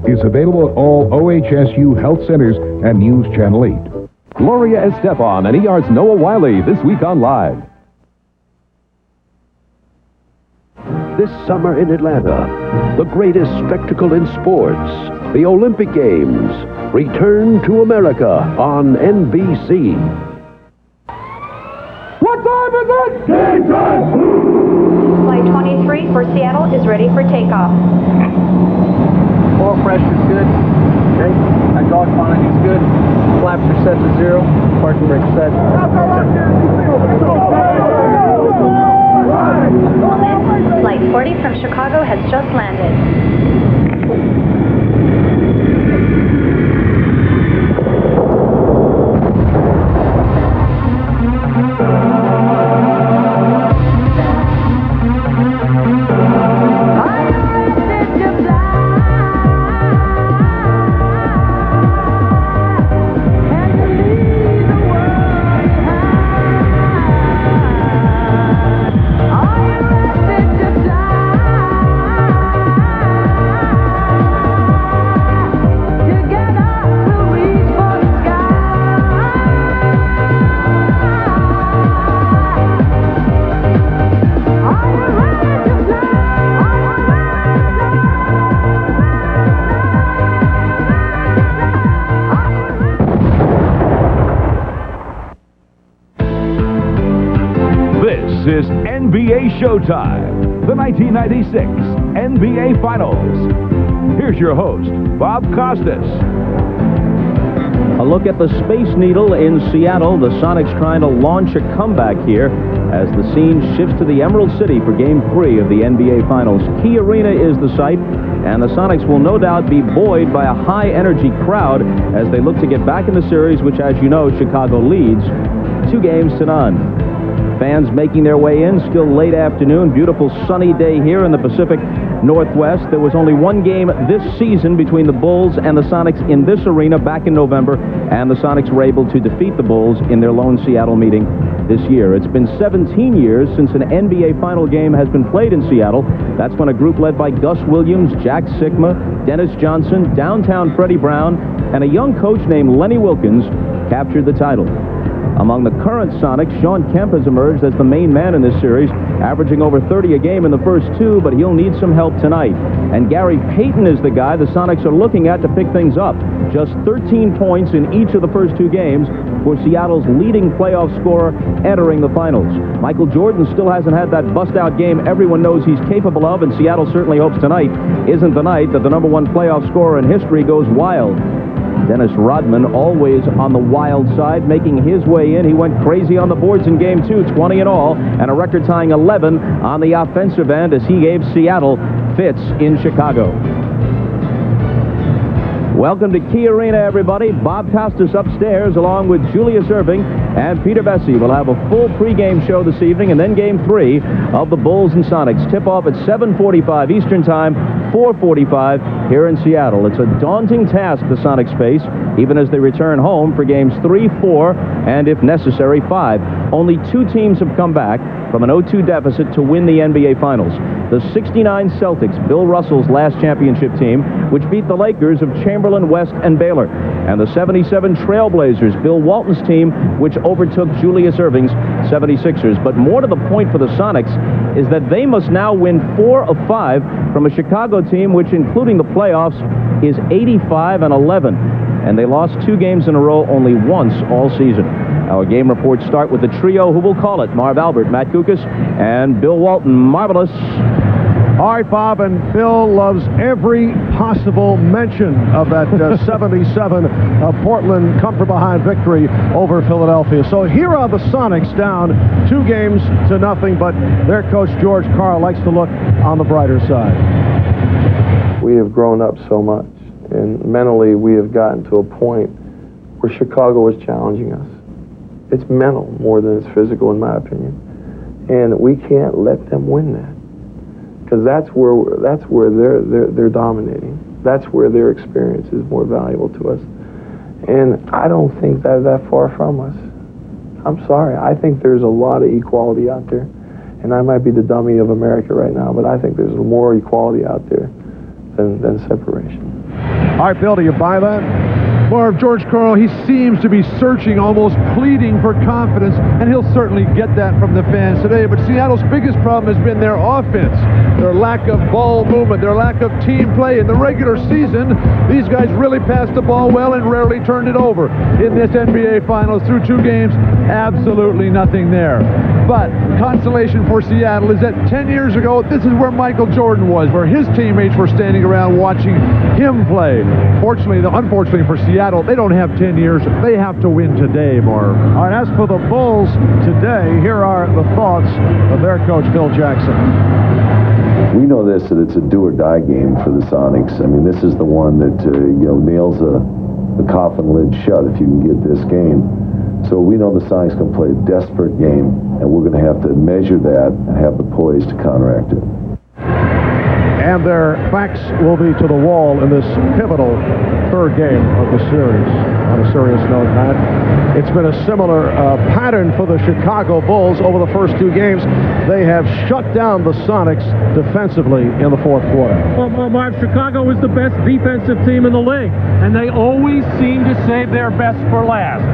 is available at all OHSU health centers and News Channel 8. Gloria Estefan and ER's Noah Wiley this week on Live. This summer in Atlanta, the greatest spectacle in sports, the Olympic Games, return to America on NBC. What time is it? Game time! Flight 23 for Seattle is ready for takeoff. Oil pressure's good. Okay. Hydraulic quantity's good. Flaps are set to 0. Parking brake set. Flight 40 from Chicago has just landed. This is NBA Showtime, the 1996 NBA Finals. Here's your host, Bob Costas. A look at the Space Needle in Seattle. The Sonics trying to launch a comeback here as the scene shifts to the Emerald City for Game 3 of the NBA Finals. Key Arena is the site, and the Sonics will no doubt be buoyed by a high-energy crowd as they look to get back in the series, which, as you know, Chicago leads 2-0. Fans making their way in, still late afternoon. Beautiful sunny day here in the Pacific Northwest. There was only one game this season between the Bulls and the Sonics in this arena back in November, and the Sonics were able to defeat the Bulls in their lone Seattle meeting this year. It's been 17 years since an NBA final game has been played in Seattle. That's when a group led by Gus Williams, Jack Sikma, Dennis Johnson, downtown Freddie Brown, and a young coach named Lenny Wilkins captured the title. Among the current Sonics, Sean Kemp has emerged as the main man in this series, averaging over 30 a game in the first 2, but he'll need some help tonight. And Gary Payton is the guy the Sonics are looking at to pick things up. Just 13 points in each of the first 2 games for Seattle's leading playoff scorer entering the finals. Michael Jordan still hasn't had that bust-out game everyone knows he's capable of, and Seattle certainly hopes tonight isn't the night that the #1 playoff scorer in history goes wild. Dennis Rodman, always on the wild side, making his way in. He went crazy on the boards in Game 2, 20 in all, and a record-tying 11 on the offensive end as he gave Seattle fits in Chicago. Welcome to Key Arena, everybody. Bob Costas upstairs, along with Julius Erving and Peter Bessie. We'll have a full pregame show this evening, and then Game 3 of the Bulls and Sonics. Tip-off at 7:45 Eastern Time, 4:45 here in Seattle. It's a daunting task the Sonics face, even as they return home for Games 3, 4, and, if necessary, 5. Only 2 teams have come back from an 0-2 deficit to win the NBA Finals. The 69 Celtics, Bill Russell's last championship team, which beat the Lakers of Chamberlain, West, and Baylor. And the 77 Trailblazers, Bill Walton's team, which overtook Julius Erving's 76ers. But more to the point for the Sonics is that they must now win 4 of 5 from a Chicago team which, including the playoffs, is 85-11. And they lost 2 games in a row only once all season. Our game reports start with the trio who will call it: Marv Albert, Matt Kukoč, and Bill Walton. Marvelous. All right, Bob, and Bill loves every possible mention of that 77 Portland come-from-behind victory over Philadelphia. So here are the Sonics down 2-0, but their coach, George Karl, likes to look on the brighter side. We have grown up so much, and mentally we have gotten to a point where Chicago is challenging us. It's mental more than it's physical, in my opinion. And we can't let them win that. Because that's where they're dominating. That's where their experience is more valuable to us. And I don't think they're that far from us. I'm sorry. I think there's a lot of equality out there. And I might be the dummy of America right now, but I think there's more equality out there than separation. All right, Bill, do you buy that? Marv, George Karl, he seems to be searching, almost pleading for confidence, and he'll certainly get that from the fans today. But Seattle's biggest problem has been their offense, their lack of ball movement, their lack of team play. In the regular season, these guys really passed the ball well and rarely turned it over. In this NBA Finals, through 2 games, absolutely nothing there. But consolation for Seattle is that 10 years ago, this is where Michael Jordan was, where his teammates were standing around watching him play. Unfortunately for Seattle, they don't have 10 years. They have to win today, Marv. All right, as for the Bulls today, here are the thoughts of their coach, Phil Jackson. We know that it's a do-or-die game for the Sonics. I mean, this is the one that, nails the coffin lid shut if you can get this game. So we know the Sonics can play a desperate game, and we're going to have to measure that and have the poise to counteract it. And their backs will be to the wall in this pivotal 3rd game of the series. On a serious note, Matt, it's been a similar pattern for the Chicago Bulls over the first 2 games. They have shut down the Sonics defensively in the 4th quarter. Well, Marv, Chicago was the best defensive team in the league, and they always seem to save their best for last.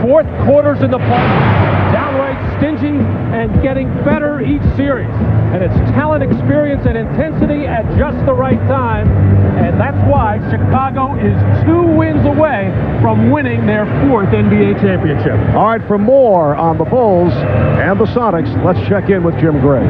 4th quarters in the playoffs, downright stingy and getting better each series. And it's talent, experience, and intensity at just the right time. And that's why Chicago is 2 wins away from winning their 4th NBA championship. All right, for more on the Bulls and the Sonics, let's check in with Jim Gray.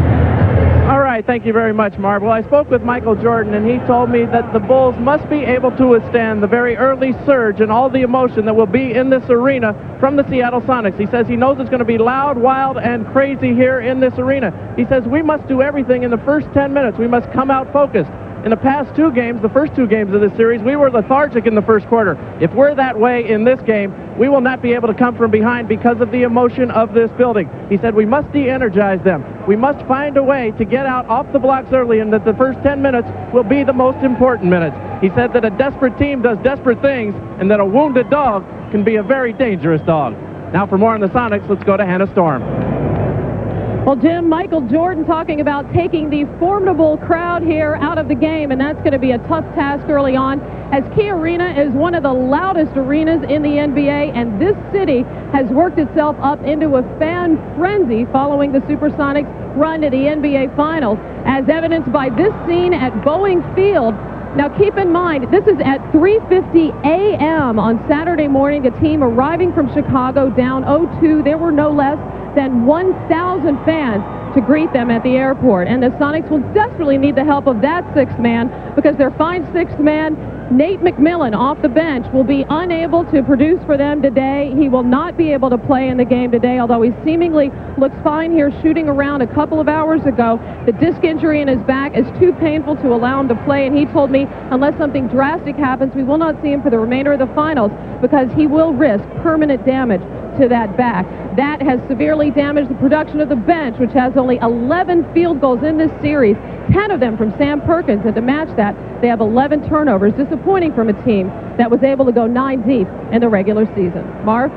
All right, thank you very much, Marv. Well, I spoke with Michael Jordan, and he told me that the Bulls must be able to withstand the very early surge and all the emotion that will be in this arena from the Seattle Sonics. He says he knows it's going to be loud, wild, and crazy here in this arena. He says we must do everything in the first 10 minutes. We must come out focused. In the past 2 games, the first 2 games of this series, we were lethargic in the first quarter. If we're that way in this game, we will not be able to come from behind because of the emotion of this building. He said we must de-energize them. We must find a way to get out off the blocks early, and that the first 10 minutes will be the most important minutes. He said that a desperate team does desperate things, and that a wounded dog can be a very dangerous dog. Now for more on the Sonics, let's go to Hannah Storm. Well, Jim, Michael Jordan talking about taking the formidable crowd here out of the game, and that's going to be a tough task early on, as Key Arena is one of the loudest arenas in the NBA, and this city has worked itself up into a fan frenzy following the SuperSonics run to the NBA Finals, as evidenced by this scene at Boeing Field. Now, keep in mind, this is at 3:50 a.m. on Saturday morning, the team arriving from Chicago down 0-2. There were no less than 1,000 fans to greet them at the airport. And the Sonics will desperately need the help of that 6th man, because their fine 6th man, Nate McMillan, off the bench, will be unable to produce for them today. He will not be able to play in the game today, although he seemingly looks fine here shooting around a couple of hours ago. The disc injury in his back is too painful to allow him to play, and he told me unless something drastic happens, we will not see him for the remainder of the finals, because he will risk permanent damage to that back. That has severely damaged the production of the bench, which has only 11 field goals in this series, 10 of them from Sam Perkins, and to match that, they have 11 turnovers. Disappointing from a team that was able to go 9 deep in the regular season. Marv?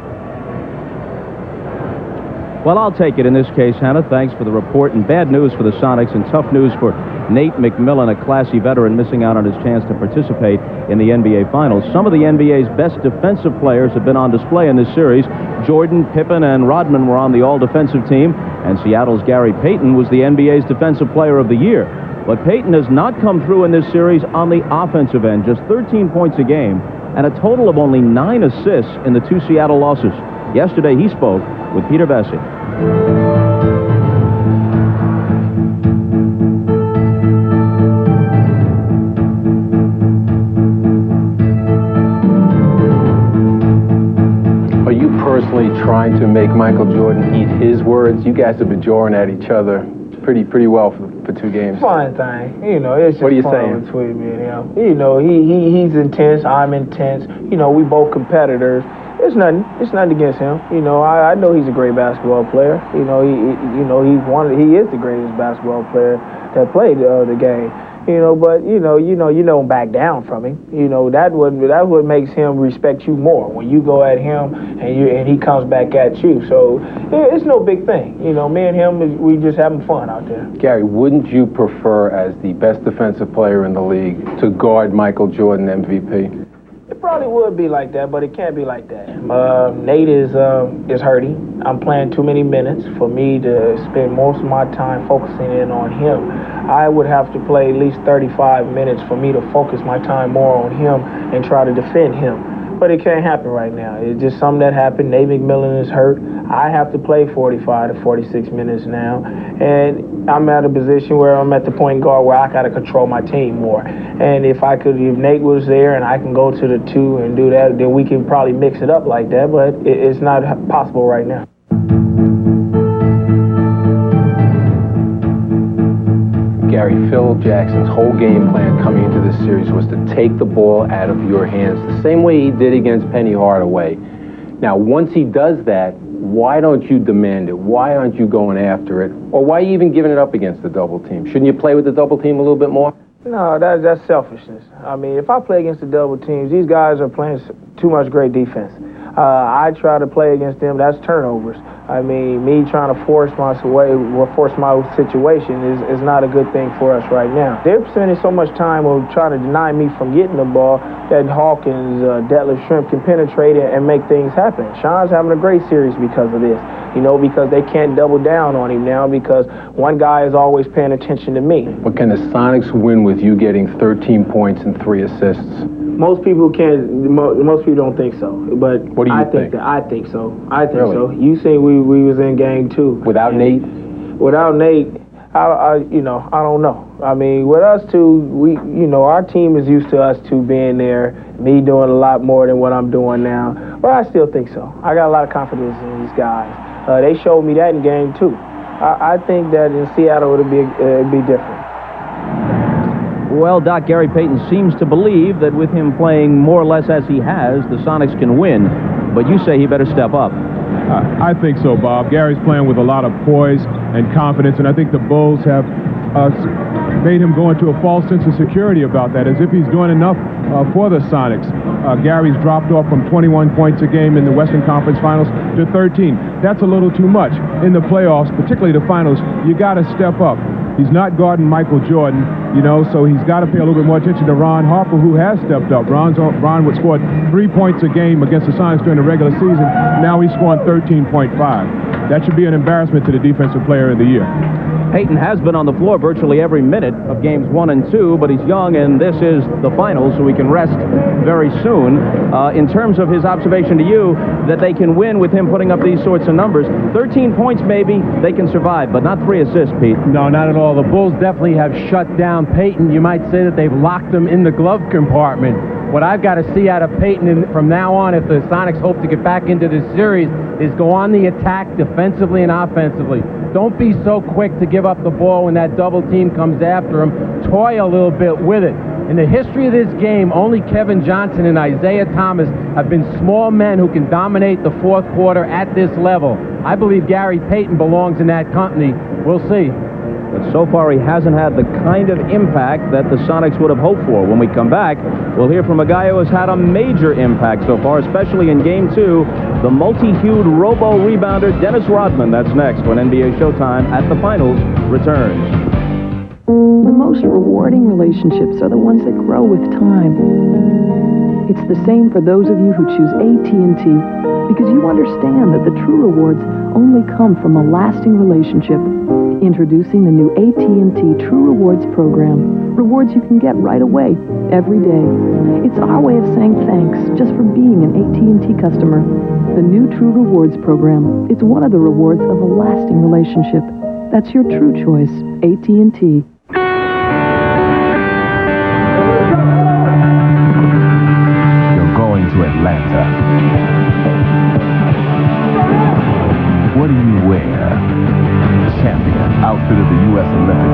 Well, I'll take it in this case, Hannah. Thanks for the report. And bad news for the Sonics, and tough news for Nate McMillan, a classy veteran, missing out on his chance to participate in the NBA Finals. Some of the NBA's best defensive players have been on display in this series. Jordan, Pippen, and Rodman were on the all-defensive team, and Seattle's Gary Payton was the NBA's Defensive Player of the Year. But Payton has not come through in this series on the offensive end, just 13 points a game, and a total of only 9 assists in the 2 Seattle losses. Yesterday, he spoke with Peter Bessie. Are you personally trying to make Michael Jordan eat his words? You guys have been joring at each other pretty well for 2 games. Fine thing. It's just what are you fun saying? between me and him. He's intense, I'm intense. We both competitors. It's nothing against him. I know he's a great basketball player. He is the greatest basketball player that played the game. But you don't back down from him. That what makes him respect you more when you go at him and he comes back at you. So it's no big thing. Me and him, we just having fun out there. Gary, wouldn't you prefer, as the best defensive player in the league, to guard Michael Jordan MVP? It probably would be like that, but it can't be like that. Nate is hurting. I'm playing too many minutes for me to spend most of my time focusing in on him. I would have to play at least 35 minutes for me to focus my time more on him and try to defend him. But it can't happen right now. It's just something that happened. Nate McMillan is hurt. I have to play 45 to 46 minutes now. And I'm at a position where I'm at the point guard where I got to control my team more. And if Nate was there and I can go to the 2 and do that, then we can probably mix it up like that. But it's not possible right now. Gary, Phil Jackson's whole game plan coming into this series was to take the ball out of your hands, the same way he did against Penny Hardaway. Now, once he does that, why don't you demand it? Why aren't you going after it? Or why are you even giving it up against the double team? Shouldn't you play with the double team a little bit more? No, that's selfishness. I mean, if I play against the double teams, these guys are playing too much great defense. I try to play against them, that's turnovers. I mean, me trying to force my situation is not a good thing for us right now. They're spending so much time on trying to deny me from getting the ball that Hawkins, Schrempf can penetrate it and make things happen. Sean's having a great series because of this, because they can't double down on him now because one guy is always paying attention to me. But can the Sonics win with you getting 13 points and 3 assists? Most people can't. Most people don't think so, but what do you think? I think so. I think really? so. You say we was in game 2 without Nate. Without Nate, I don't know. I mean, with us two, our team is used to us two being there. Me doing a lot more than what I'm doing now, but I still think so. I got a lot of confidence in these guys. They showed me that in game 2. I think that in Seattle it'd be different. Well, Doc, Gary Payton seems to believe that with him playing more or less as he has, the Sonics can win. But you say he better step up. I think so, Bob. Gary's playing with a lot of poise and confidence, and I think the Bulls have made him go into a false sense of security about that, as if he's doing enough for the Sonics. Gary's dropped off from 21 points a game in the Western Conference Finals to 13. That's a little too much. In the playoffs, particularly the finals, you got to step up. He's not guarding Michael Jordan, so he's got to pay a little bit more attention to Ron Harper, who has stepped up. Ron would score 3 points a game against the Sonics during the regular season. Now he's scoring 13.5. That should be an embarrassment to the Defensive Player of the Year. Payton has been on the floor virtually every minute of games 1 and 2, but he's young, and this is the finals, so he can rest very soon. In terms of his observation to you, that they can win with him putting up these sorts of numbers, 13 points maybe, they can survive, but not 3 assists, Pete. No, not at all. The Bulls definitely have shut down Payton. You might say that they've locked him in the glove compartment. What I've got to see out of Payton from now on, if the Sonics hope to get back into this series, is go on the attack defensively and offensively. Don't be so quick to give up the ball when that double team comes after him. Toy a little bit with it. In the history of this game, only Kevin Johnson and Isaiah Thomas have been small men who can dominate the fourth quarter at this level. I believe Gary Payton belongs in that company. We'll see. But so far, he hasn't had the kind of impact that the Sonics would have hoped for. When we come back, we'll hear from a guy who has had a major impact so far, especially in Game 2, the multi-hued robo-rebounder Dennis Rodman. That's next when NBA Showtime at the Finals returns. The most rewarding relationships are the ones that grow with time. It's the same for those of you who choose AT&T, because you understand that the true rewards only come from a lasting relationship. Introducing the new AT&T True Rewards program. Rewards you can get right away, every day. It's our way of saying thanks just for being an AT&T customer. The new True Rewards program. It's one of the rewards of a lasting relationship. That's your true choice, AT&T. You're going to Atlanta. What do you wear? Champion, outfit of the U.S. Olympic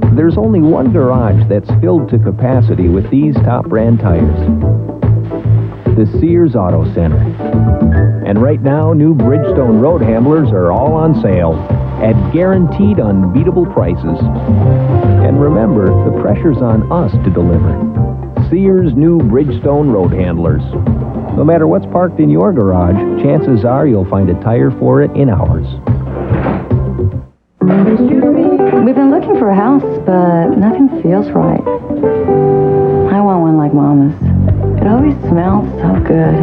team. There's only one garage that's filled to capacity with these top brand tires. The Sears Auto Center. And right now, new Bridgestone road handlers are all on sale. at guaranteed unbeatable prices. And remember, the pressure's on us to deliver. Sears' new Bridgestone Road Handlers. No matter what's parked in your garage, chances are you'll find a tire for it in ours. We've been looking for a house, but nothing feels right. I want one like Mama's. It always smells so good.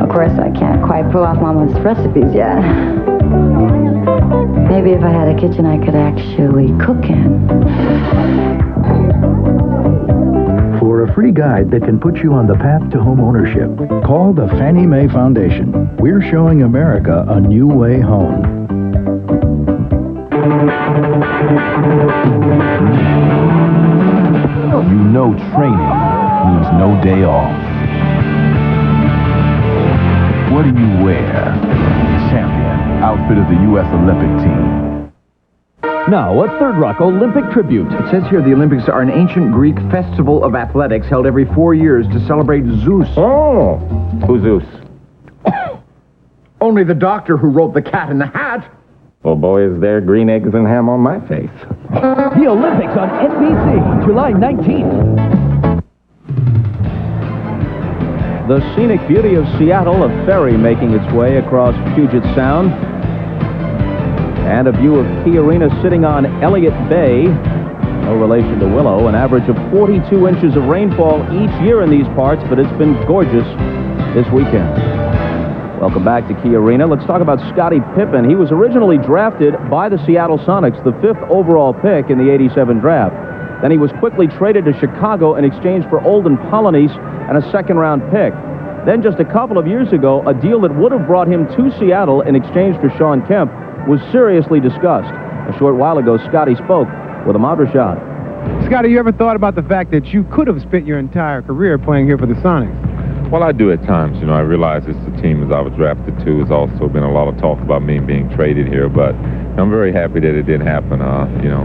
Of course, I can't quite pull off Mama's recipes yet. Maybe if I had a kitchen I could actually cook in. For a free guide that can put you on the path to home ownership, call the Fannie Mae Foundation. We're showing America a new way home. You know training means no day off. What do you wear? Champion, outfit of the U.S. Olympic team. Now, a Third Rock Olympic tribute. It says here the Olympics are an ancient Greek festival of athletics held every 4 years to celebrate Zeus. Oh! Who's Zeus? Only the doctor who wrote The Cat in the Hat. Well, boy, is there green eggs and ham on my face. The Olympics on NBC, July 19th. The scenic beauty of Seattle, a ferry making its way across Puget Sound. And a view of Key Arena sitting on Elliott Bay. No relation to Willow. An average of 42 inches of rainfall each year in these parts, but it's been gorgeous this weekend. Welcome back to Key Arena. Let's talk about Scottie Pippen. He was originally drafted by the Seattle Sonics, the 5th overall pick in the '87 draft. Then he was quickly traded to Chicago in exchange for Olden Polynice and a second-round pick. Then just a couple of years ago, a deal that would have brought him to Seattle in exchange for Sean Kemp was seriously discussed. A short while ago, Scottie spoke with Ahmad Rashad. Scottie, you ever thought about the fact that you could have spent your entire career playing here for the Sonics? Well, I do at times. You know, I realize it's the team as I was drafted to. There's also been a lot of talk about me being traded here, but I'm very happy that it didn't happen. You know,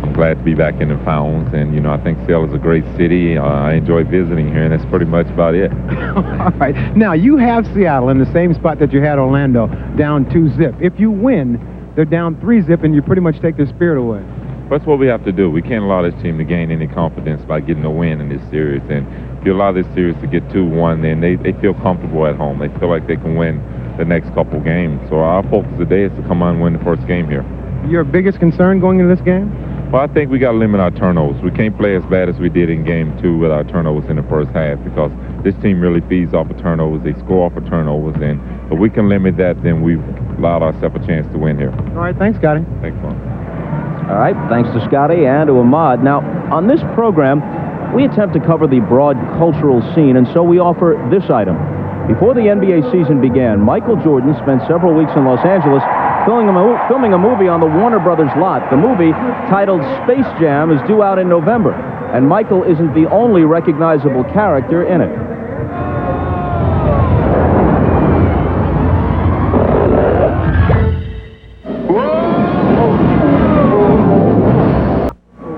I'm glad to be back in the Fountains, and, you know, I think Seattle's a great city. I enjoy visiting here, and that's pretty much about it. All right. Now, you have Seattle in the same spot that you had Orlando, down 2-zip. If you win, they're down 3-zip, and you pretty much take their spirit away. That's what we have to do. We can't allow this team to gain any confidence by getting a win in this series. And if you allow this series to get 2-1, then they feel comfortable at home. They feel like they can win the next couple games. So our focus today is to come on and win the first game here. Your biggest concern going into this game? Well, I think we got to limit our turnovers. We can't play as bad as we did in Game 2 with our turnovers in the first half, because this team really feeds off of turnovers. They score off of turnovers, and if we can limit that, then we've allowed ourselves a chance to win here. All right, thanks, Scottie. Thanks, Mark. All right, thanks to Scottie and to Ahmad. Now, on this program, we attempt to cover the broad cultural scene, and so we offer this item. Before the NBA season began, Michael Jordan spent several weeks in Los Angeles filming a movie on the Warner Brothers lot. The movie, titled Space Jam, is due out in November, and Michael isn't the only recognizable character in it.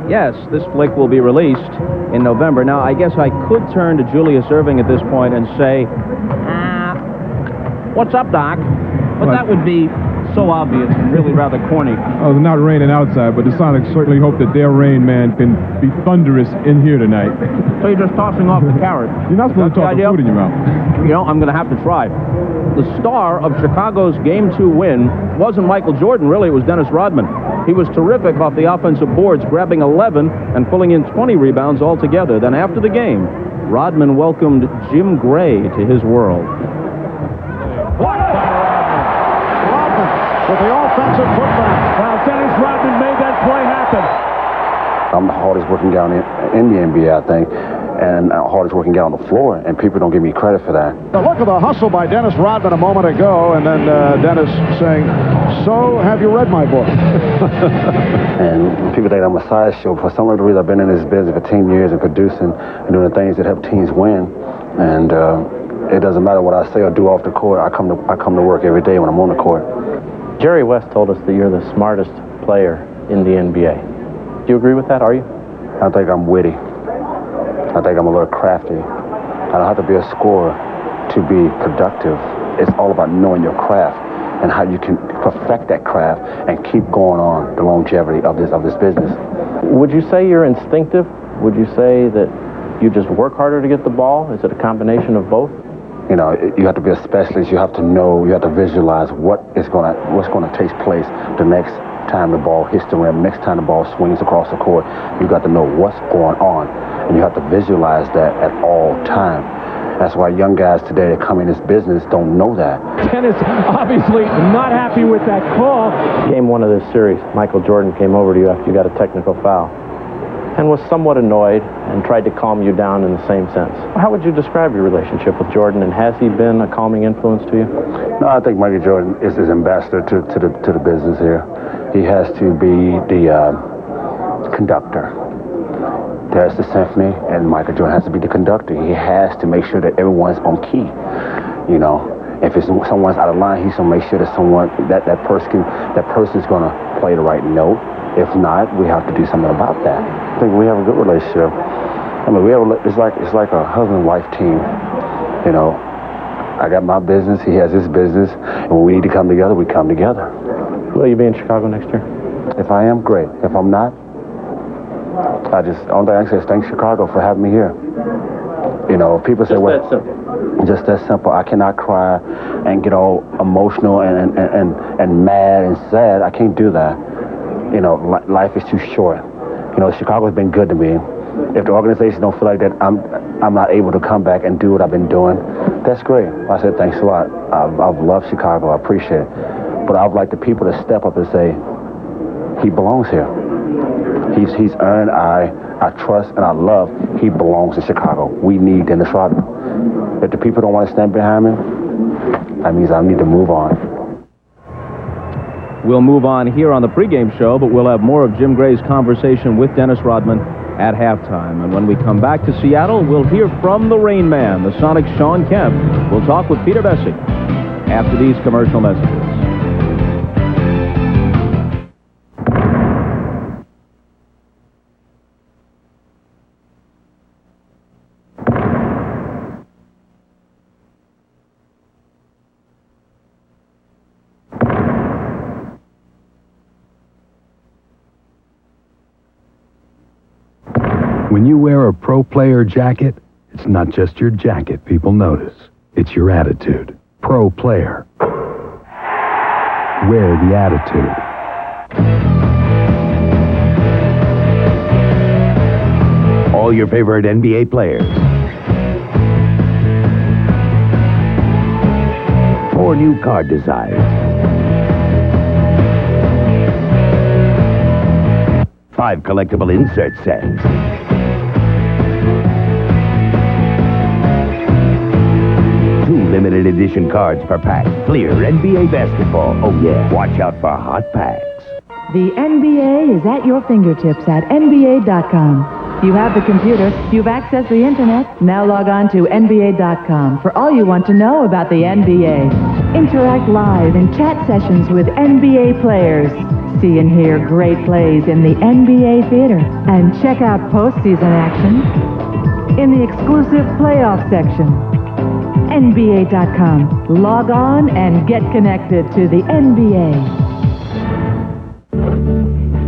Yes, this flick will be released in November. Now, I guess I could turn to Julius Erving at this point and say, what's up, Doc? But that would be so obvious and really rather corny. Oh, it's not raining outside, but the Sonics certainly hope that their Rain Man can be thunderous in here tonight. So you're just tossing off the carrot. You're not supposed to toss the food in your mouth. You know, I'm going to have to try. The star of Chicago's Game 2 win wasn't Michael Jordan, really. It was Dennis Rodman. He was terrific off the offensive boards, grabbing 11 and pulling in 20 rebounds altogether. Then after the game, Rodman welcomed Jim Gray to his world. Rodman with the offensive putback. Well, Dennis Rodman made that play happen. I'm the hardest working guy in the NBA, I think, and hardest working guy on the floor, and people don't give me credit for that. The look of the hustle by Dennis Rodman a moment ago, and then Dennis saying, "So, have you read my book?" And people think I'm a sideshow. For some reason, I've been in this business for 10 years and producing and doing the things that help teams win. And it doesn't matter what I say or do off the court. I come to work every day when I'm on the court. Jerry West told us that you're the smartest player in the NBA. Do you agree with that, are you? I think I'm witty. I think I'm a little crafty. I don't have to be a scorer to be productive. It's all about knowing your craft. and how you can perfect that craft and keep going on the longevity of this business. Would you say you're instinctive? Would you say that you just work harder to get the ball? Is it a combination of both? You know, you have to be a specialist. You have to know, you have to visualize what's going to take place the next time the ball hits the rim, next time the ball swings across the court. You got to know what's going on, and you have to visualize that at all time. That's why young guys today that come in this business don't know that. Tennis obviously not happy with that call. Game 1 of this series, Michael Jordan came over to you after you got a technical foul and was somewhat annoyed and tried to calm you down in the same sense. How would you describe your relationship with Jordan, and has he been a calming influence to you? No, I think Michael Jordan is his ambassador to the business here. He has to be the conductor. There's the symphony, and Michael Jordan has to be the conductor. He has to make sure that everyone's on key. You know, if someone's out of line, he's gonna make sure that that person's gonna play the right note. If not, we have to do something about that. I think we have a good relationship. I mean, it's like a husband-wife team. You know, I got my business, he has his business, and when we need to come together, we come together. Will you be in Chicago next year? If I am, great. If I'm not, only thing I can say is thank Chicago for having me here. You know, people say, well, that simple. Just that simple. I cannot cry and get all emotional and mad and sad. I can't do that. You know, life is too short. You know, Chicago's been good to me. If the organization don't feel like that, I'm not able to come back and do what I've been doing, that's great. I said thanks a lot. I've loved Chicago. I appreciate it. But I would like the people to step up and say, he belongs here. He's earned I trust and I love. He belongs in Chicago. We need Dennis Rodman. If the people don't want to stand behind me, that means I need to move on. We'll move on here on the pregame show, but we'll have more of Jim Gray's conversation with Dennis Rodman at halftime. And when we come back to Seattle, we'll hear from the Rain Man, the Sonics' Shawn Kemp. We'll talk with Peter Bessie after these commercial messages. When you wear a pro player jacket, it's not just your jacket people notice. It's your attitude. Pro player. Wear the attitude. All your favorite NBA players. 4 new card designs. 5 collectible insert sets. 2 limited edition cards per pack. Clear NBA basketball. Oh yeah, watch out for hot packs. The NBA is at your fingertips at NBA.com. You have the computer, you've accessed the internet, now log on to NBA.com for all you want to know about the NBA. Interact live in chat sessions with NBA players. See and hear great plays in the NBA theater. And check out postseason action in the exclusive playoff section. NBA.com. Log on and get connected to the NBA.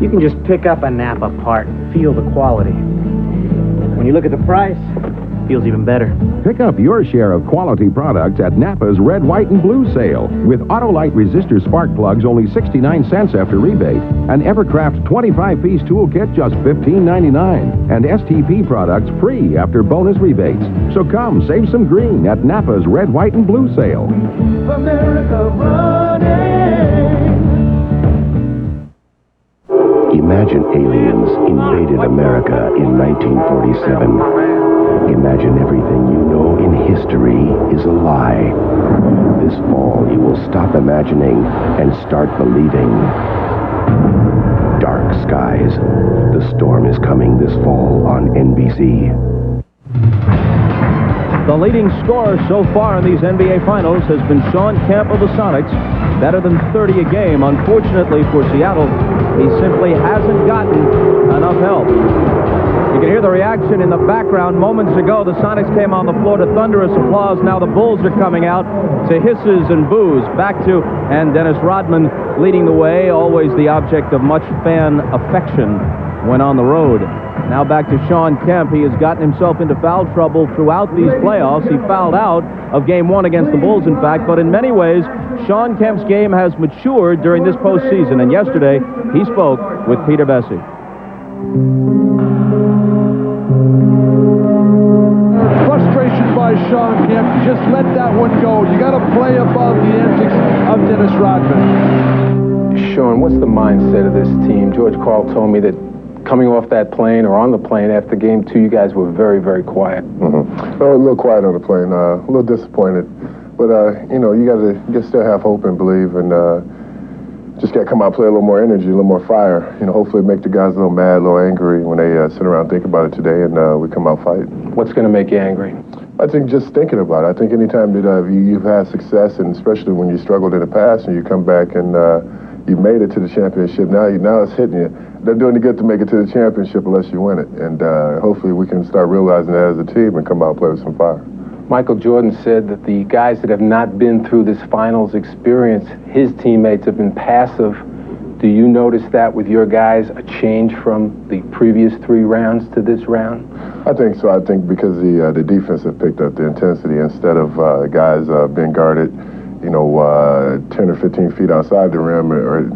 You can just pick up a Napa part and feel the quality. When you look at the price, it feels even better. Pick up your share of quality products at Napa's Red, White, and Blue sale. With Autolite resistor spark plugs only 69 cents after rebate. An Evercraft 25-piece toolkit just $15.99. And STP products free after bonus rebates. So come, save some green at Napa's Red, White, and Blue sale. America running. Imagine aliens invaded America in 1947. Imagine everything you know in history is a lie. This fall, you will stop imagining and start believing. Dark Skies. The storm is coming this fall on NBC. The leading scorer so far in these NBA Finals has been Shawn Kemp of the Sonics. Better than 30 a game. Unfortunately for Seattle, He simply hasn't gotten enough help. You can hear the reaction in the background. Moments ago, the Sonics came on the floor to thunderous applause. Now the Bulls are coming out to hisses and boos. Back to, and Dennis Rodman leading the way, always the object of much fan affection when on the road. Now back to Shawn Kemp. He has gotten himself into foul trouble throughout these playoffs. He fouled out of Game 1 against the Bulls, in fact, but in many ways, Shawn Kemp's game has matured during this postseason, and yesterday he spoke with Peter Bessie. Frustration by Shawn Kemp. Just let that one go. You got to play above the antics of Dennis Rodman. Shawn, what's the mindset of this team? George Karl told me that coming off that plane or on the plane after Game 2, you guys were very, very quiet. Mm-hmm. Oh, a little quiet on the plane, a little disappointed. But, you know, you got to still have hope and believe, and just got to come out and play a little more energy, a little more fire. You know, hopefully make the guys a little mad, a little angry when they sit around and think about it today, and we come out fighting. What's going to make you angry? I think just thinking about it. I think anytime that you've had success, and especially when you struggled in the past and you come back and you made it to the championship, now it's hitting you. They're doing it good to make it to the championship unless you win it. And hopefully we can start realizing that as a team and come out and play with some fire. Michael Jordan said that the guys that have not been through this finals experience, his teammates have been passive. Do you notice that with your guys, a change from the previous 3 rounds to this round? I think so. I think because the defense have picked up the intensity instead of guys being guarded, you know, 10 or 15 feet outside the rim or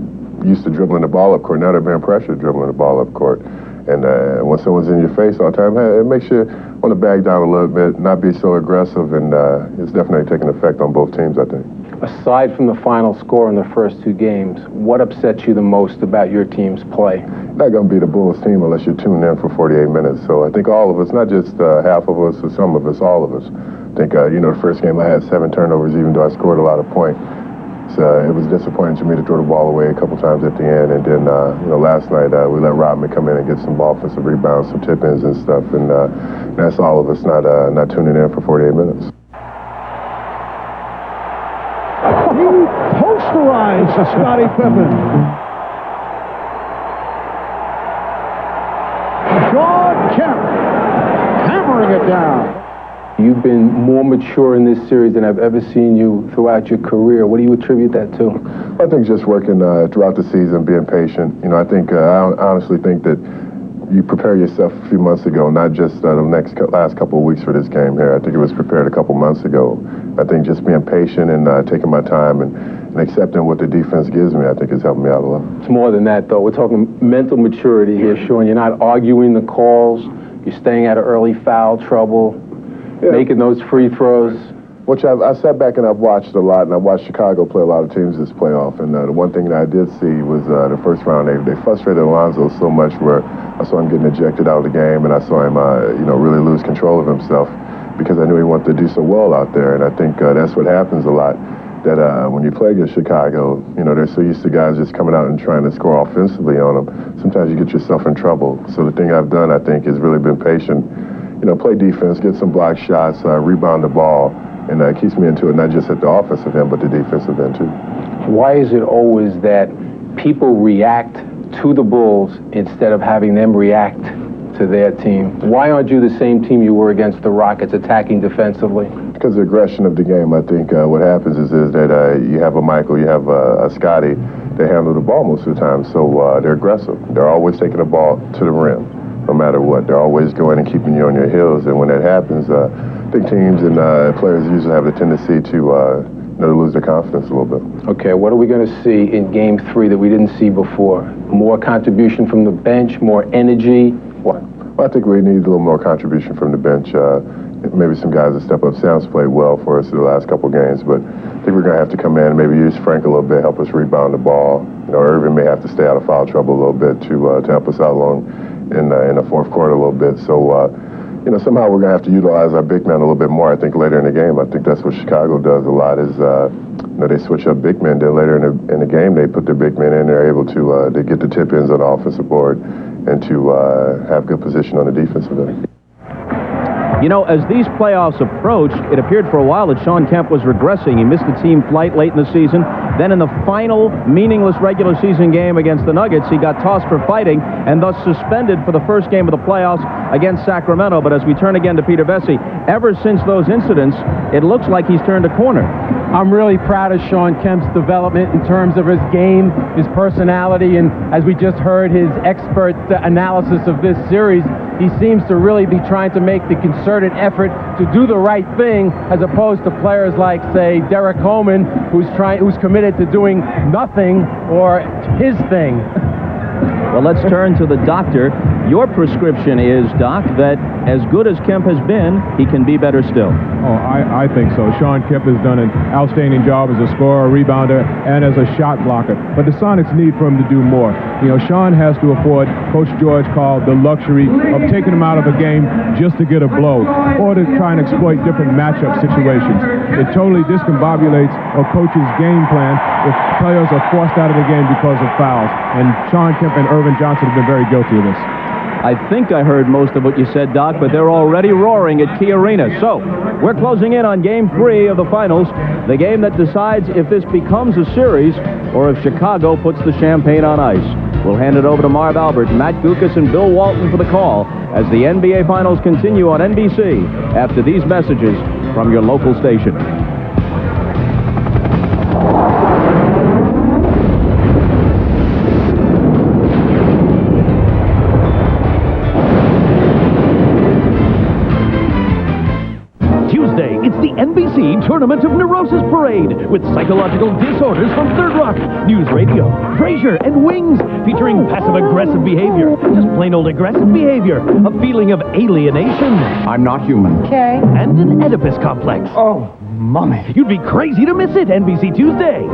used to dribbling the ball up court. Now they're being pressured dribbling the ball up court. And when someone's in your face all the time, it makes you want to back down a little bit, not be so aggressive, and it's definitely taking effect on both teams, I think. Aside from the final score in the first 2 games, what upsets you the most about your team's play? Not going to be the Bulls team unless you're tuned in for 48 minutes. So I think all of us, not just half of us or some of us, all of us. I think, you know, the first game I had 7 turnovers, even though I scored a lot of points. So it was disappointing to me to throw the ball away a couple times at the end. And then, you know, last night we let Rodman come in and get some offensive rebounds, some tip-ins and stuff. And that's all of us not tuning in for 48 minutes. He posterized Scottie Pippen. Shawn Kemp hammering it down. You've been more mature in this series than I've ever seen you throughout your career. What do you attribute that to? I think just working throughout the season, being patient. You know, I think I honestly think that you prepare yourself a few months ago, not just the last couple of weeks for this game here. I think it was prepared a couple months ago. I think just being patient and taking my time and accepting what the defense gives me, I think has helped me out a lot. It's more than that, though. We're talking mental maturity here, Shawn. You're not arguing the calls. You're staying out of early foul trouble. Yeah. Making those free throws. Which I sat back and I've watched a lot, and I watched Chicago play a lot of teams this playoff. And the one thing that I did see was the first round, they frustrated Alonzo so much where I saw him getting ejected out of the game, and I saw him, you know, really lose control of himself because I knew he wanted to do so well out there. And I think that's what happens a lot. That when you play against Chicago, you know, they're so used to guys just coming out and trying to score offensively on them. Sometimes you get yourself in trouble. So the thing I've done, I think, is really been patient. You know, play defense, get some block shots, rebound the ball, and it keeps me into it, not just at the offensive end, but the defensive end, too. Why is it always that people react to the Bulls instead of having them react to their team? Why aren't you the same team you were against the Rockets, attacking defensively? Because the aggression of the game. I think what happens is that you have a Michael, you have a Scotty, they handle the ball most of the time, so they're aggressive. They're always taking the ball to the rim. No matter what, they're always going and keeping you on your heels, and when that happens, I think teams and players usually have a tendency to lose their confidence a little bit. Okay, what are we going to see in Game 3 that we didn't see before? More contribution from the bench, more energy? What? Well, I think we need a little more contribution from the bench. Maybe some guys that step up. Sam's played well for us in the last couple of games, but I think we're going to have to come in and maybe use Frank a little bit, help us rebound the ball. You know, Irvin may have to stay out of foul trouble a little bit to help us out along in the fourth quarter a little bit. So, you know, somehow we're going to have to utilize our big men a little bit more, I think, later in the game. I think that's what Chicago does a lot is, you know, they switch up big men. Then later in the game, they put their big men in. They're able to get the tip-ins on the offensive board and to have good position on the defensive end. You know, as these playoffs approached, it appeared for a while that Shawn Kemp was regressing. He missed the team flight late in the season. Then in the final meaningless regular season game against the Nuggets, he got tossed for fighting and thus suspended for the first game of the playoffs against Sacramento. But as we turn again to Peter Vesey, ever since those incidents, it looks like he's turned a corner. I'm really proud of Shawn Kemp's development in terms of his game, his personality, and as we just heard his expert analysis of this series, he seems to really be trying to make the concerted effort to do the right thing, as opposed to players like, say, Derek Coleman, who's committed to doing nothing or his thing. Well, let's turn to the doctor. Your prescription is, Doc, that as good as Kemp has been, he can be better still. Oh, I think so. Shawn Kemp has done an outstanding job as a scorer, rebounder, and as a shot blocker. But the Sonics need for him to do more. You know, Shawn has to afford, Coach George called the luxury of taking him out of a game just to get a blow or to try and exploit different matchup situations. It totally discombobulates a coach's game plan if players are forced out of the game because of fouls. And Shawn Kemp and Irvin Johnson have been very guilty of this. I think I heard most of what you said, Doc, but they're already roaring at Key Arena. So, we're closing in on Game 3 of the finals, the game that decides if this becomes a series or if Chicago puts the champagne on ice. We'll hand it over to Marv Albert, Matt Gukas, and Bill Walton for the call as the NBA Finals continue on NBC after these messages from your local station. It's the NBC Tournament of Neurosis Parade with psychological disorders from Third Rock, News Radio, Frasier, and Wings, featuring passive-aggressive behavior, just plain old aggressive behavior, a feeling of alienation. I'm not human. Okay. And an Oedipus complex. Oh, mommy. You'd be crazy to miss it, NBC Tuesday.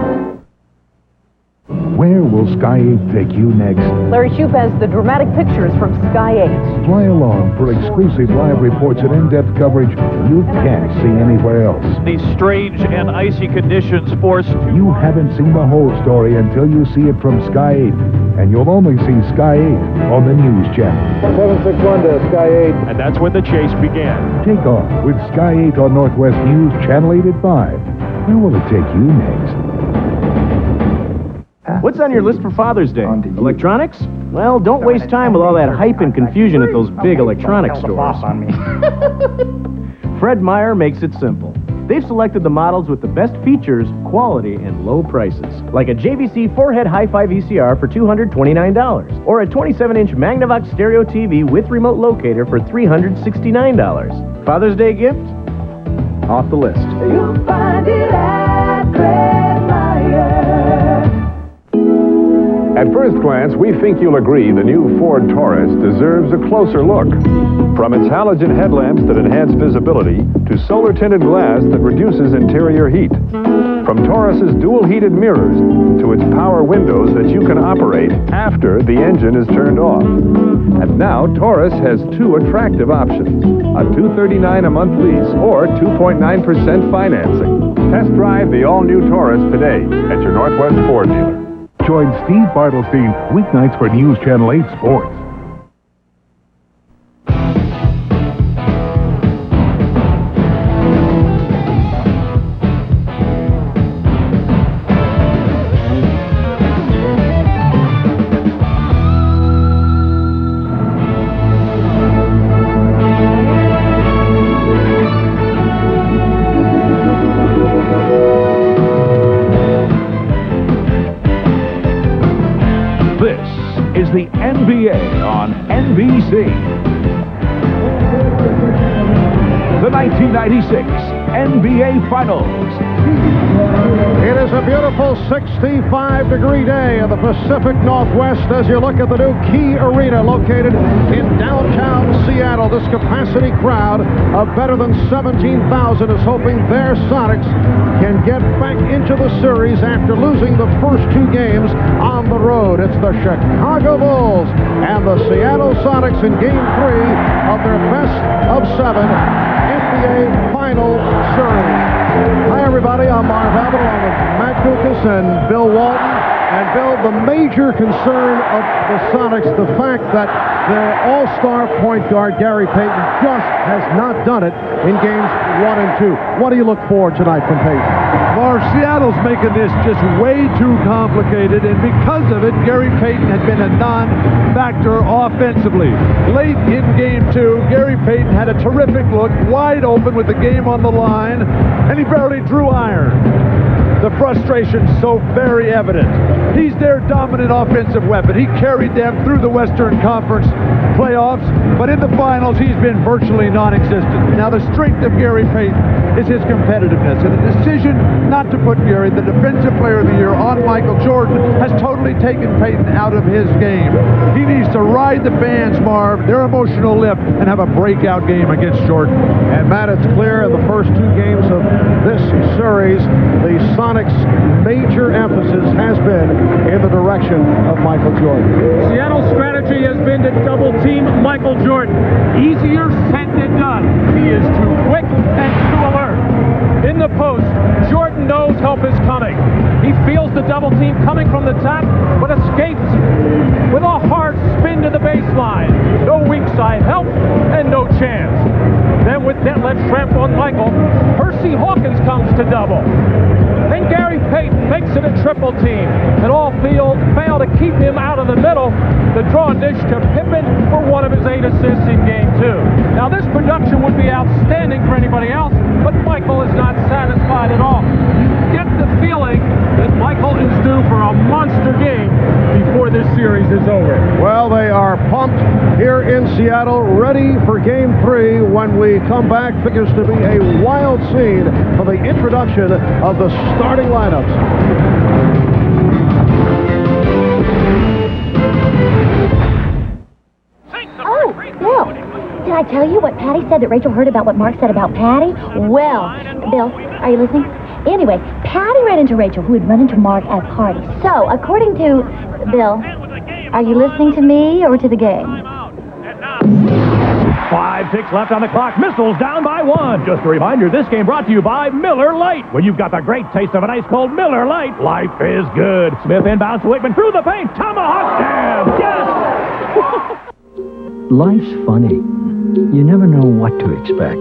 Where will Sky 8 take you next? Larry Shoup has the dramatic pictures from Sky 8. Fly along for exclusive live reports and in-depth coverage you can't see anywhere else. These strange and icy conditions forced... You haven't seen the whole story until you see it from Sky 8. And you'll only see Sky 8 on the News Channel. 761 to Sky 8. And that's when the chase began. Take off with Sky 8 on Northwest News, Channel 8 at 5. Where will it take you next? What's on your list for Father's Day? Electronics? Well, don't waste time with all that hype and confusion at those big electronics stores. Fred Meyer makes it simple. They've selected the models with the best features, quality, and low prices. Like a JVC 4-head hi-fi VCR for $229, or a 27-inch Magnavox stereo TV with remote locator for $369. Father's Day gift? Off the list. You'll find it at Fred Meyer. At first glance, we think you'll agree the new Ford Taurus deserves a closer look. From its halogen headlamps that enhance visibility to solar-tinted glass that reduces interior heat. From Taurus's dual heated mirrors to its power windows that you can operate after the engine is turned off. And now Taurus has two attractive options, a $239 a month lease or 2.9% financing. Test drive the all-new Taurus today at your Northwest Ford dealer. Join Steve Bartlestein weeknights for News Channel 8 Sports. The NBA on NBC. The 1996 NBA Finals. It is a beautiful 65-degree day in the Pacific Northwest as you look at the new Key Arena located in downtown Seattle. This capacity crowd of better than 17,000 is hoping their Sonics can get back into the series after losing the first two games on the road. It's the Chicago Bulls and the Seattle Sonics in Game 3 of their best of 7 NBA Final Series. Hi, everybody. I'm Marv Albert along with Matt Gukas and Bill Walton. And Bill, the major concern of the Sonics, the fact that their all-star point guard, Gary Payton, just has not done it in games 1 and 2. What do you look for tonight from Payton? Marv, Seattle's making this just way too complicated, and because of it, Gary Payton had been a non-factor offensively. Late in game 2, Gary Payton had a terrific look, wide open with the game on the line, and he barely drew iron. The frustration's so very evident. He's their dominant offensive weapon. He carried them through the Western Conference playoffs, but in the finals, he's been virtually non-existent. Now, the strength of Gary Payton is his competitiveness, and the decision not to put Gary, the Defensive Player of the Year, on Michael Jordan has totally taken Payton out of his game. He needs to ride the fans, Marv, their emotional lift, and have a breakout game against Jordan. And Matt, it's clear in the first 2 games of this series, the Sonics' major emphasis has been in the direction of Michael Jordan. Seattle's strategy has been to double-team Michael Jordan. Easier said than done. He is too quick and too alert. In the post, Jordan knows help is coming. He feels the double team coming from the top, but escapes with a hard spin to the baseline. No weak side help and no chance. Then with that left Schrempf on Michael, Percy Hawkins comes to double. Then Gary Payton makes it a triple team, and all fail to keep him out of the middle. The draw dish to Pippen for one of his 8 assists in game 2. Now this production would be outstanding for anybody else, but Michael is not satisfied at all. You get the feeling that Michael is due for a monster game before this series is over. Well, they are pumped here in Seattle, ready for game 3 when we come back. Figures to be a wild scene for the introduction of the starting lineups. Oh, Bill, did I tell you what Patty said that Rachel heard about what Mark said about Patty? Well, Bill, are you listening? Anyway, Patty ran into Rachel, who had run into Mark at a party. So, according to Bill, are you listening to me or to the game? 5 ticks left on the clock. Missiles down by 1. Just a reminder, this game brought to you by Miller Lite. When you've got the great taste of an ice-cold Miller Lite, life is good. Smith inbounds to Waitman through the paint. Tomahawk jam. Yes! Life's funny. You never know what to expect.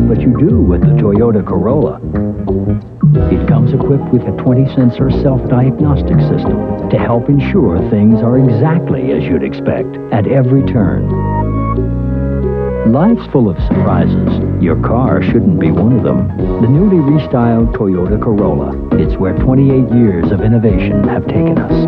But you do with the Toyota Corolla. It comes equipped with a 20-sensor self-diagnostic system to help ensure things are exactly as you'd expect at every turn. Life's full of surprises. Your car shouldn't be one of them. The newly restyled Toyota Corolla. It's where 28 years of innovation have taken us.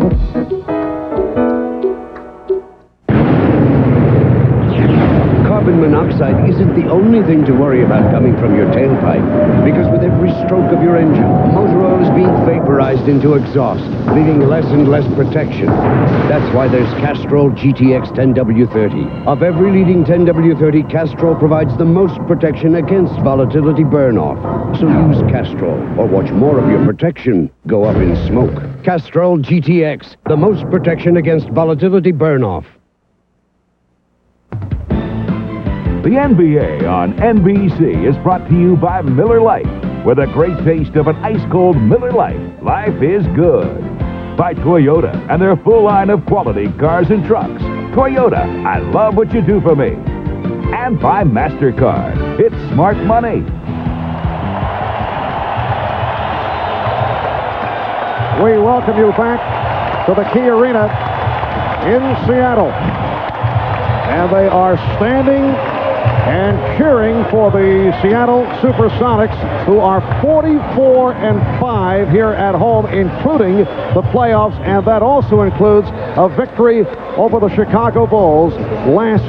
Carbon monoxide isn't the only thing to worry about coming from your tailpipe, because with every stroke of your engine, motor oil is being vaporized into exhaust, leaving less and less protection. That's why there's Castrol GTX 10W30. Of every leading 10W30, Castrol provides the most protection against volatility burn-off. So use Castrol, or watch more of your protection go up in smoke. Castrol GTX, the most protection against volatility burn-off. The NBA on NBC is brought to you by Miller Lite. With a great taste of an ice-cold Miller Lite, life is good. By Toyota and their full line of quality cars and trucks. Toyota, I love what you do for me. And by MasterCard. It's smart money. We welcome you back to the Key Arena in Seattle. And they are standing and cheering for the Seattle SuperSonics, who are 44-5 here at home, including the playoffs, and that also includes a victory over the Chicago Bulls last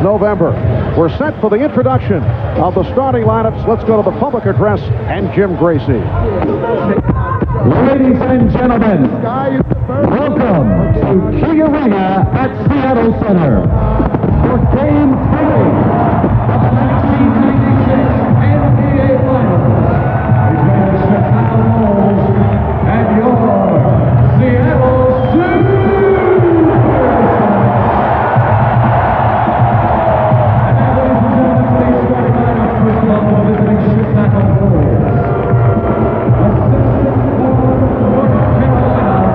November. We're set for the introduction of the starting lineups. Let's go to the public address and Jim Gracie. Ladies and gentlemen, welcome to Key Arena at Seattle Center for Game 3 of the 1996 NBA Finals between the Chicago Bulls and your Seattle SuperSonics. And now, ladies and gentlemen, please welcome our first of all the visiting Chicago Bulls. Assistant for North Carolina,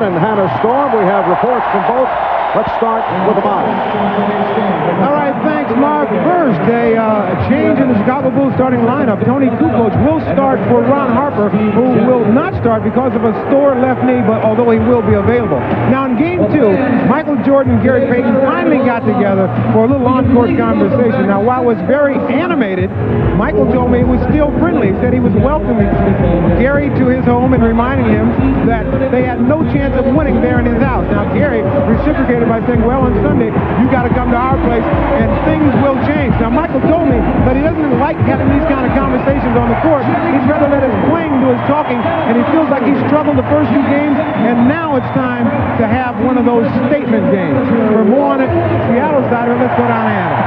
and Hannah Storm. We have reports from both. Let's start with the model. All right, thanks, Mark. First, a change in the Chicago Bulls starting lineup. Toni Kukoč will start for Ron Harper, who will not start because of a sore left knee, but although he will be available. Now, in Game 2, Michael Jordan and Gary Payton finally got together for a little on-court conversation. Now, while it was very animated, Michael told me it was still friendly. He said he was welcoming Gary to his home and reminding him that they had no chance of winning there in his house. Now, Gary reciprocated by saying, well, on Sunday, you got to come to our place, and things will change. Now, Michael told me that he doesn't like having these kind of conversations on the court. He'd rather let his playing do his talking, and he feels like he's struggled the first few games, and now it's time to have one of those statement games. For more on it, Seattle side of it, let's go down and have it.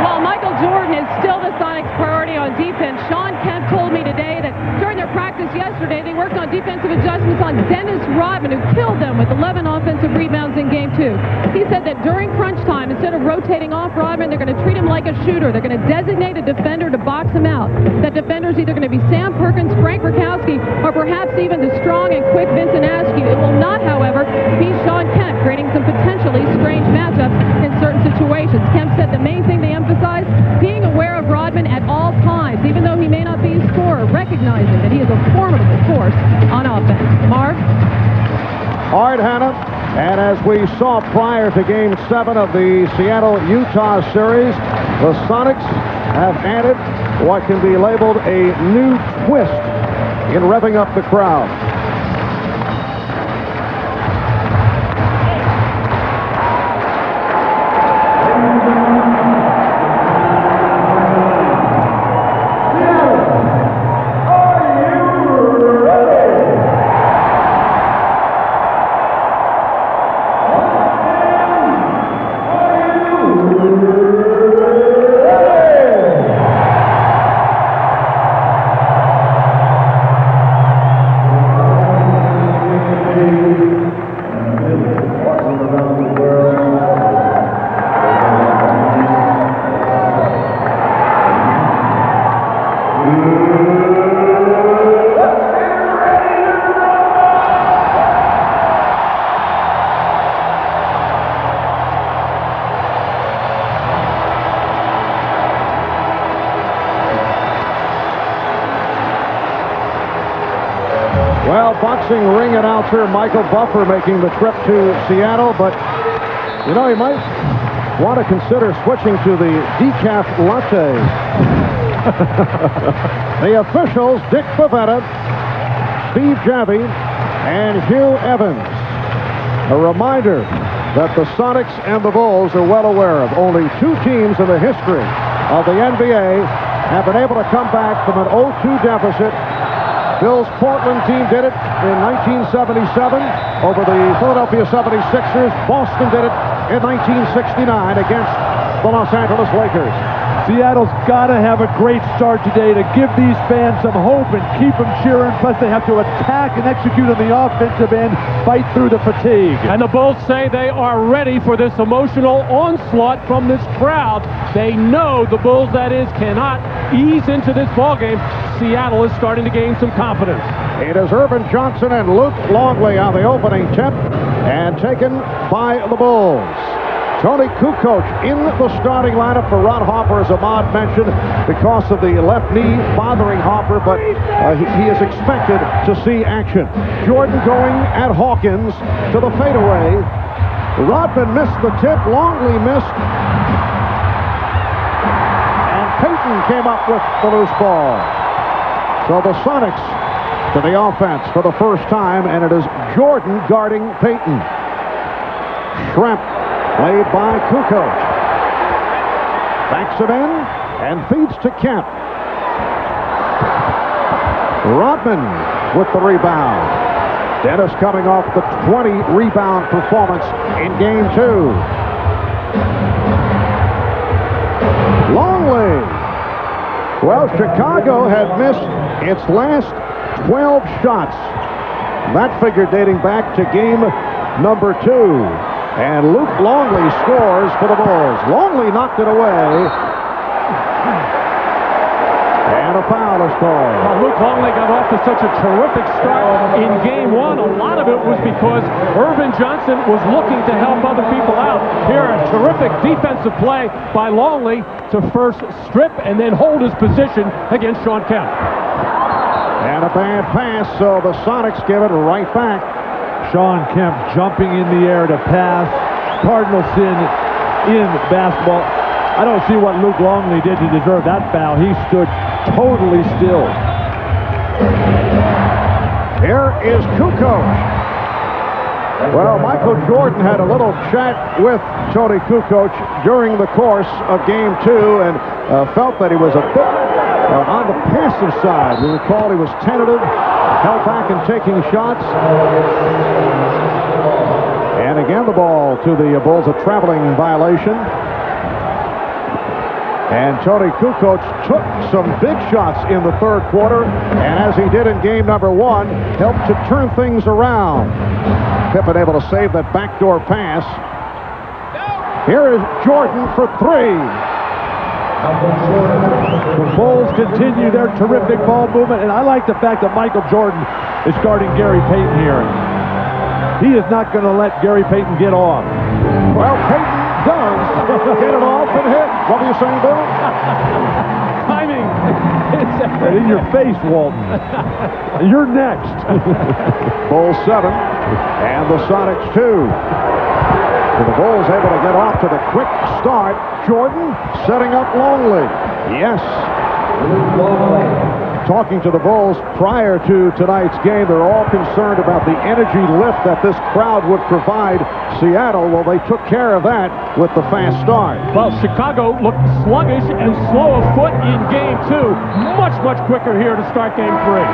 Well, Michael Jordan is still the Sonics' priority on defense. Sean Kemp told me today that during their practice yesterday, they worked on defensive adjustments on Dennis Rodman, who killed them with 11 offensive rebounds in Game 2. He said that during crunch time, instead of rotating off Rodman, they're going to treat him like a shooter. They're going to designate a defender to box him out. That defender's either going to be Sam Perkins, Frank Rakowski, or perhaps even the strong and quick Vincent Askew. It will not, however, be Sean Kemp, creating some potentially strange matchups in certain situations. Kemp said the main thing they emphasize, being aware of Rodman at all times, even though he may not be a scorer, recognizing that he is a formidable force on offense. Marv? All right, Hannah. And as we saw prior to Game 7 of the Seattle-Utah series, the Sonics have added what can be labeled a new twist in revving up the crowd. Boxing ring announcer Michael Buffer making the trip to Seattle, but you know, he might want to consider switching to the decaf latte. The officials, Dick Bavetta, Steve Javy, and Hugh Evans. A reminder that the Sonics and the Bulls are well aware of. Only two teams in the history of the NBA have been able to come back from an 0-2 deficit. Bill's Portland team did it in 1977 over the Philadelphia 76ers. Boston did it in 1969 against the Los Angeles Lakers. Seattle's got to have a great start today to give these fans some hope and keep them cheering. Plus, they have to attack and execute on the offensive end, fight through the fatigue. And the Bulls say they are ready for this emotional onslaught from this crowd. They know the Bulls, that is, cannot ease into this ballgame. Seattle is starting to gain some confidence. It is Urban Johnson and Luc Longley on the opening tip, and taken by the Bulls. Toni Kukoč in the starting lineup for Ron Harper, as Ahmad mentioned, because of the left knee bothering Harper, but he is expected to see action. Jordan going at Hawkins to the fadeaway. Rodman missed the tip. Longley missed. And Payton came up with the loose ball. So the Sonics to the offense for the first time, and it is Jordan guarding Payton. Schrempf played by Kukoč. Backs him in and feeds to Kemp. Rodman with the rebound. Dennis coming off the 20-rebound performance in Game 2. Longley. Well, Chicago had missed its last 12 shots. That figure dating back to Game number 2. And Luc Longley scores for the Bulls. Longley knocked it away. And And a foul is called. Well, Luc Longley got off to such a terrific start in Game 1. A lot of it was because Irvin Johnson was looking to help other people out. Here, a terrific defensive play by Longley to first strip and then hold his position against Shawn Kemp. And a bad pass, so the Sonics give it right back. Shawn Kemp jumping in the air to pass. Cardinal sin in basketball. I don't see what Luc Longley did to deserve that foul. He stood totally still. Here is Kukoč. Well, Michael Jordan had a little chat with Toni Kukoč during the course of Game 2 and felt that he was a bit on the passive side. We recall he was tentative, held back in taking shots. And again, the ball to the Bulls, a traveling violation. And Toni Kukoč took some big shots in the third quarter, and as he did in game number 1, helped to turn things around. Pippen able to save that backdoor pass. Here is Jordan for 3. The Bulls continue their terrific ball movement, and I like the fact that Michael Jordan is guarding Gary Payton here. He is not going to let Gary Payton get off. Well, Payton does get it off and hit. What are you saying, Bill? Timing. In your face, Walton. You're next. Bulls 7 and the Sonics 2. So the Bulls able to get off to the quick start. Jordan setting up Longley. Yes. Talking to the Bulls prior to tonight's game, they're all concerned about the energy lift that this crowd would provide Seattle. Well, they took care of that with the fast start. Well, Chicago looked sluggish and slow of foot in Game 2. Much, much quicker here to start Game 3.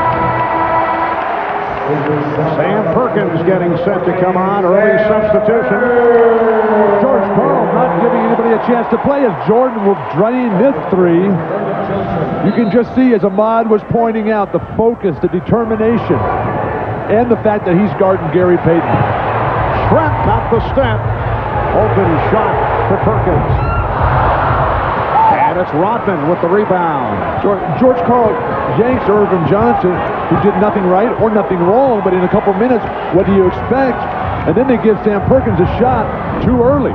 Sam Perkins getting set to come on. Early substitution. George Karl not giving anybody a chance to play as Jordan will drain this 3. You can just see, as Ahmad was pointing out, the focus, the determination, and the fact that he's guarding Gary Payton. Schrempf got the step. Open shot for Perkins. And it's Rodman with the rebound. George Karl yanks Irvin Johnson, who did nothing right or nothing wrong, but in a couple minutes, what do you expect? And then they give Sam Perkins a shot too early.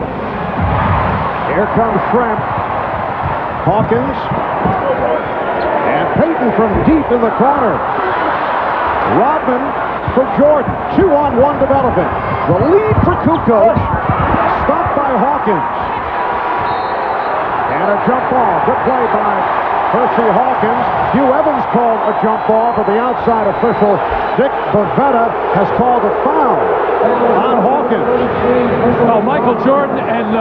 Here comes Schrempf. Hawkins. And Payton from deep in the corner. Rodman for Jordan. 2-on-1 development. The lead for Kukoč. Stopped by Hawkins. And a jump ball. Good play by Percy Hawkins. Hugh Evans called a jump ball, but the outside official, Dick Bavetta, has called a foul on Hawkins. Well, Michael Jordan and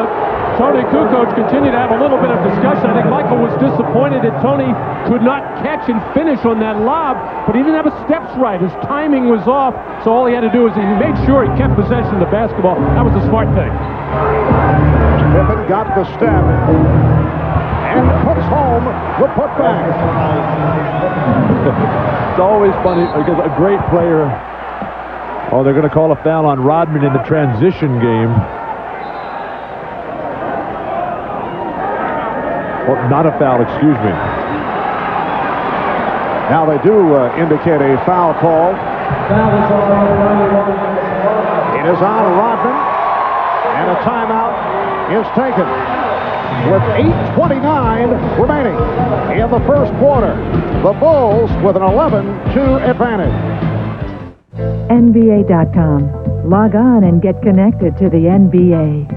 Toni Kukoč continue to have a little bit of discussion. I think Michael was disappointed that Toni could not catch and finish on that lob, but he didn't have his steps right. His timing was off, so all he had to do was he made sure he kept possession of the basketball. That was a smart thing. Pippen got the step and puts home the putback. It's always funny because a great player, they're going to call a foul on Rodman in the transition game. Well, not a foul, excuse me. Now they do indicate a foul call. It is on Rodman, and a timeout is taken with 8:29 remaining in the first quarter. The Bulls with an 11-2 advantage. NBA.com. Log on and get connected to the NBA.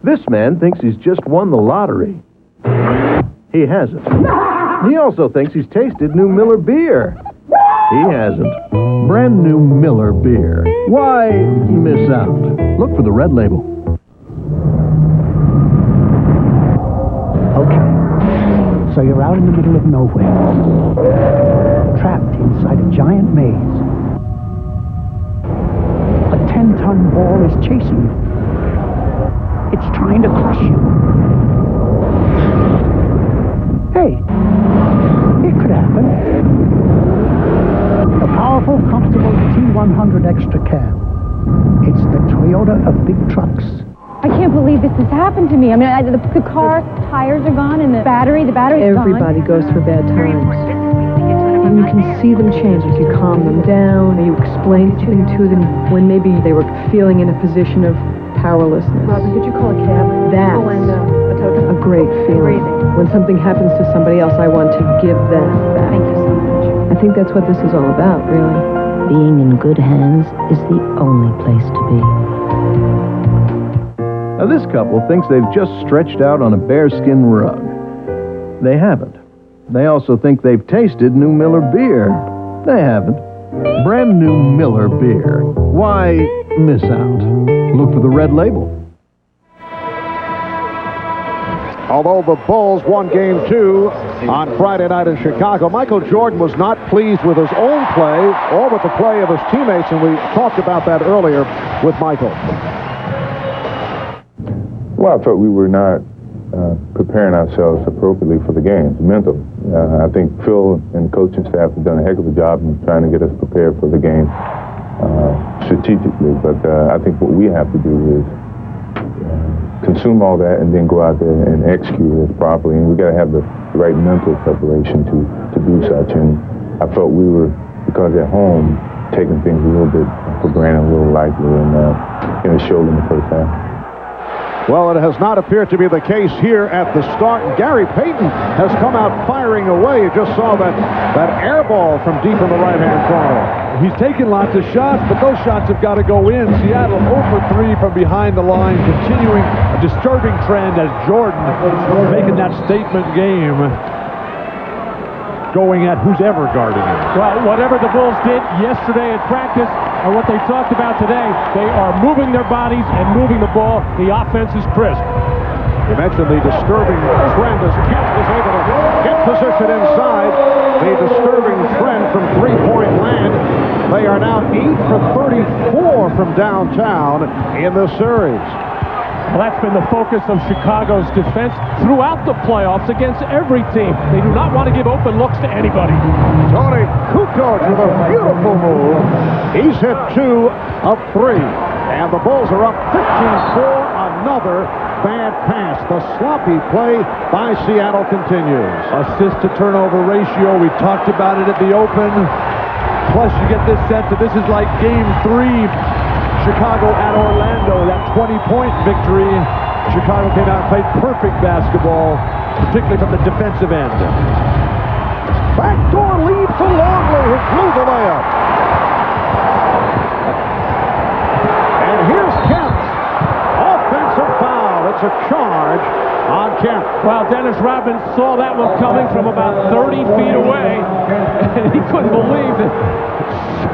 This man thinks he's just won the lottery. He hasn't. He also thinks he's tasted new Miller beer. He hasn't. Brand new Miller beer. Why miss out? Look for the red label. Okay. So you're out in the middle of nowhere, trapped inside a giant maze. A 10-ton ball is chasing you. It's trying to crush you. Hey, it could happen. The powerful, comfortable T100 Extra Cab. It's the Toyota of big trucks. I can't believe this has happened to me. I mean, the car tires are gone and the battery's Everybody gone. goes through bad times. And you can see them change if you calm them down, or you explain something to them when maybe they were feeling in a position of powerlessness. Robin, could you call a cab? That's a tow truck. a great feeling. When something happens to somebody else, I want to give that back. Thank you so much. I think that's what this is all about, really. Being in good hands is the only place to be. Now, this couple thinks they've just stretched out on a bearskin rug. They haven't. They also think they've tasted new Miller beer. They haven't. Brand new Miller beer. Why miss out? Look for the red label. Although the Bulls won Game 2 on Friday night in Chicago, Michael Jordan was not pleased with his own play or with the play of his teammates, and we talked about that earlier with Michael. Well, I thought we were not preparing ourselves appropriately for the games, mentally. I think Phil and the coaching staff have done a heck of a job in trying to get us prepared for the game strategically, but I think what we have to do is consume all that and then go out there and execute it properly, and we got to have the right mental preparation to do such. And I felt we were, because at home, taking things a little bit for granted, a little lightly, and it showed in the first half. Well, it has not appeared to be the case here at the start. Gary Payton has come out firing away. You just saw that air ball from deep in the right-hand corner. He's taken lots of shots, but those shots have got to go in. Seattle 0 for 3 from behind the line, continuing a disturbing trend as Jordan making that statement game, going at who's ever guarding him. Well, whatever the Bulls did yesterday at practice and what they talked about today, they are moving their bodies and moving the ball. The offense is crisp. You mentioned the disturbing trend as Kemp is able to get position inside. The disturbing trend from three-point land. They are now 8 for 34 from downtown in this series. Well, that's been the focus of Chicago's defense throughout the playoffs against every team. They do not want to give open looks to anybody. Toni Kukoč with a beautiful move. He's hit 2 of 3. And the Bulls are up 15-4. Another bad pass. The sloppy play by Seattle continues. Assist to turnover ratio, we talked about it at the open. Plus you get this sense that this is like Game 3. Chicago at Orlando, that 20-point victory. Chicago came out and played perfect basketball, particularly from the defensive end. Backdoor lead for Longley, who blew the layup. And here's Kemp. Offensive foul. It's a charge on Kemp. Well, Dennis Rodman saw that one coming from about 30 feet away, and he couldn't believe it.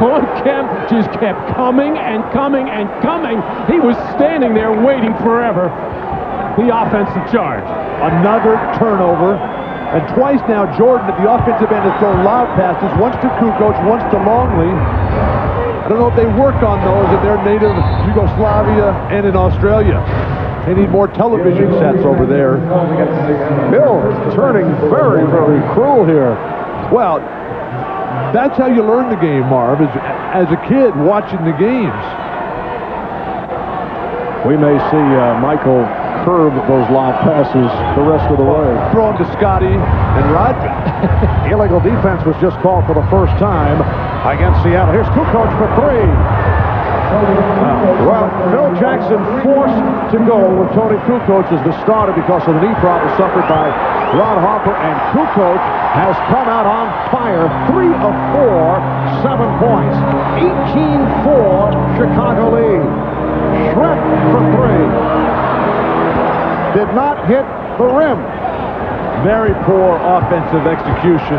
Sean Kemp just kept coming and coming and coming. He was standing there waiting forever. The offensive charge. Another turnover. And twice now, Jordan at the offensive end has thrown loud passes. Once to Kukoč, once to Longley. I don't know if they work on those in their native Yugoslavia and in Australia. They need more television sets over there. Bill turning very, very cruel here. Well, that's how you learn the game, Marv, as a kid watching the games. We may see Michael curb those lob passes the rest of the way. Throw them to Scotty and Rod. Illegal defense was just called for the first time against Seattle. Here's Kukoč for 3. Well, Phil Jackson forced to go with Toni Kukoč as the starter because of the knee problem suffered by Ron Harper, and Kukoč has come out on fire. 3 of 4, 7 points. 18-4 Chicago lead. Schrempf for 3. Did not hit the rim. Very poor offensive execution.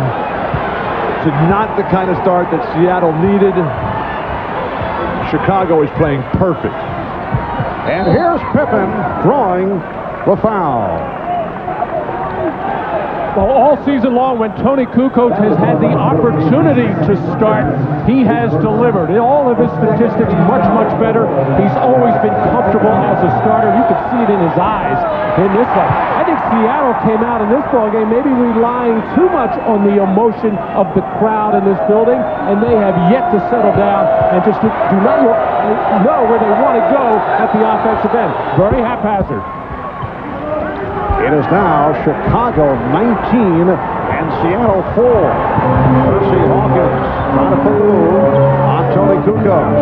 It's not the kind of start that Seattle needed. Chicago is playing perfect. And here's Pippen drawing the foul. Well, all season long, when Toni Kukoč has had the opportunity to start, he has delivered. In all of his statistics, much, much better. He's always been comfortable as a starter. You could see it in his eyes in this one. I think Seattle came out in this ballgame maybe relying too much on the emotion of the crowd in this building, and they have yet to settle down and just do not know where they want to go at the offensive end. Very haphazard. It is now Chicago 19 and Seattle 4. Percy Hawkins trying to put the move on Toni Kukoč.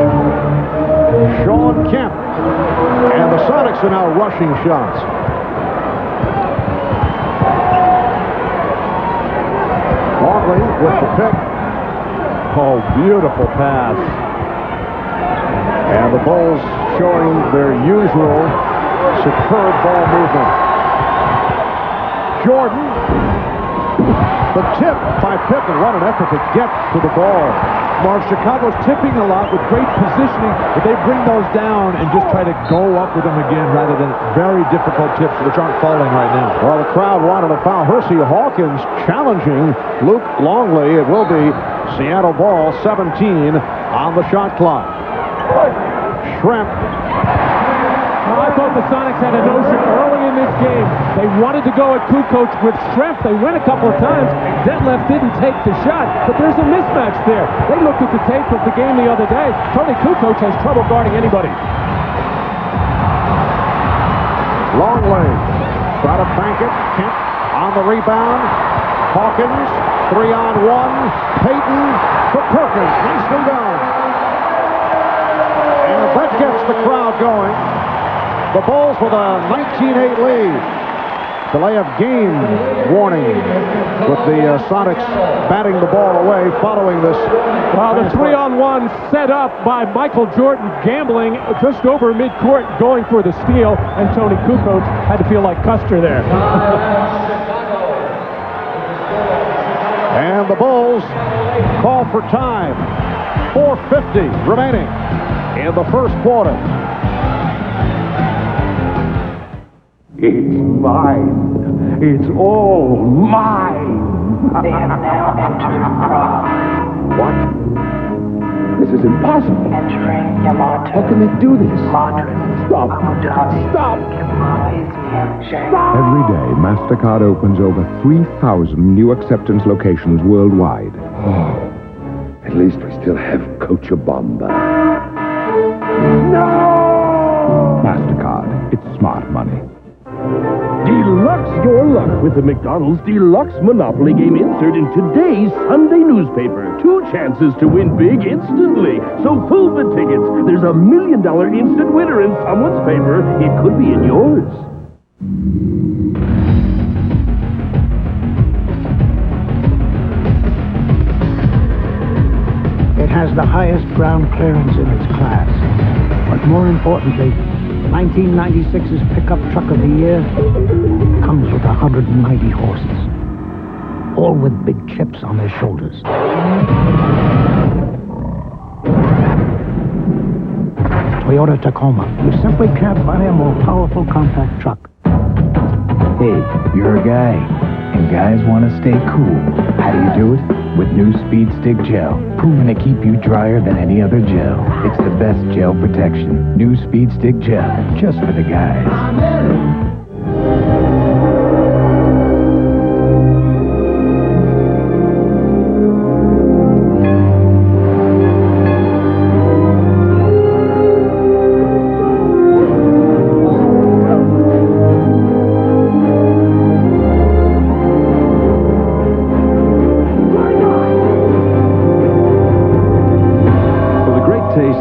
Sean Kemp. And the Sonics are now rushing shots. Longley with the pick. Oh, beautiful pass. And the Bulls showing their usual superb ball movement. Jordan, the tip by Pippen. What an effort to get to the ball. Mark, Chicago's tipping a lot with great positioning, but they bring those down and just try to go up with them again rather than very difficult tips which aren't falling right now. Well, the crowd wanted a foul. Percy Hawkins challenging Luc Longley. It will be Seattle ball, 17 on the shot clock. Schrempf. I thought the Sonics had a notion early in this game. They wanted to go at Kukoč with Schrempf. They went a couple of times. Detlef didn't take the shot, but there's a mismatch there. They looked at the tape of the game the other day. Toni Kukoč has trouble guarding anybody. Longley try to bank it. Kemp on the rebound. Hawkins, 3-on-1. Payton for Perkins. Nicely done. And that gets the crowd going. The Bulls with a 19-8 lead. Delay of game warning with the Sonics batting the ball away following this. Well, the 3-on-1 set up by Michael Jordan, gambling just over midcourt, going for the steal, and Toni Kukoč had to feel like Custer there. And the Bulls call for time. 4:50 remaining in the first quarter. It's mine. It's all mine. They have now entered Prague. What? This is impossible. Entering Yamato. How can they do this? Madrid. Stop. Abu Dhabi. Stop. Shanghai. Every day, MasterCard opens over 3,000 new acceptance locations worldwide. Oh, at least we still have Cochabamba. No! MasterCard. It's smart money. Deluxe your luck with the McDonald's Deluxe Monopoly game insert in today's Sunday newspaper. 2 chances to win big instantly. So pull the tickets. There's $1 million instant winner in someone's paper. It could be in yours. It has the highest ground clearance in its class. But more importantly, 1996's pickup truck of the year comes with 190 horses, all with big chips on their shoulders. Toyota Tacoma. You simply can't buy a more powerful compact truck. Hey, you're a guy, and guys want to stay cool. How do you do it? With new Speed Stick Gel, proven to keep you drier than any other gel. It's the best gel protection. New Speed Stick Gel, just for the guys.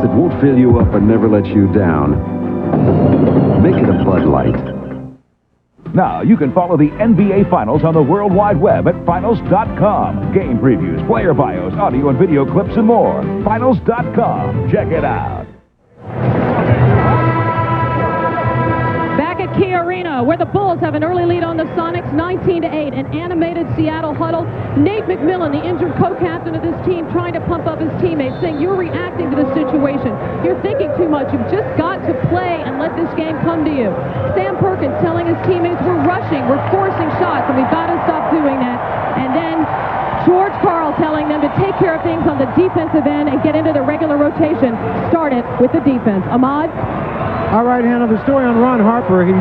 That won't fill you up and never let you down. Make it a Bud Light. Now you can follow the NBA Finals on the World Wide Web at Finals.com. Game previews, player bios, audio and video clips, and more. Finals.com. Check it out. Back at Key Arena. Arena, where the Bulls have an early lead on the Sonics, 19-8. An animated Seattle huddle. Nate McMillan, the injured co-captain of this team, trying to pump up his teammates, saying, you're reacting to this situation. You're thinking too much. You've just got to play and let this game come to you. Sam Perkins telling his teammates, we're rushing, we're forcing shots, and we've got to stop doing that. And then George Karl telling them to take care of things on the defensive end and get into the regular rotation. Start it with the defense. Ahmad? All right, Hannah, the story on Ron Harper, he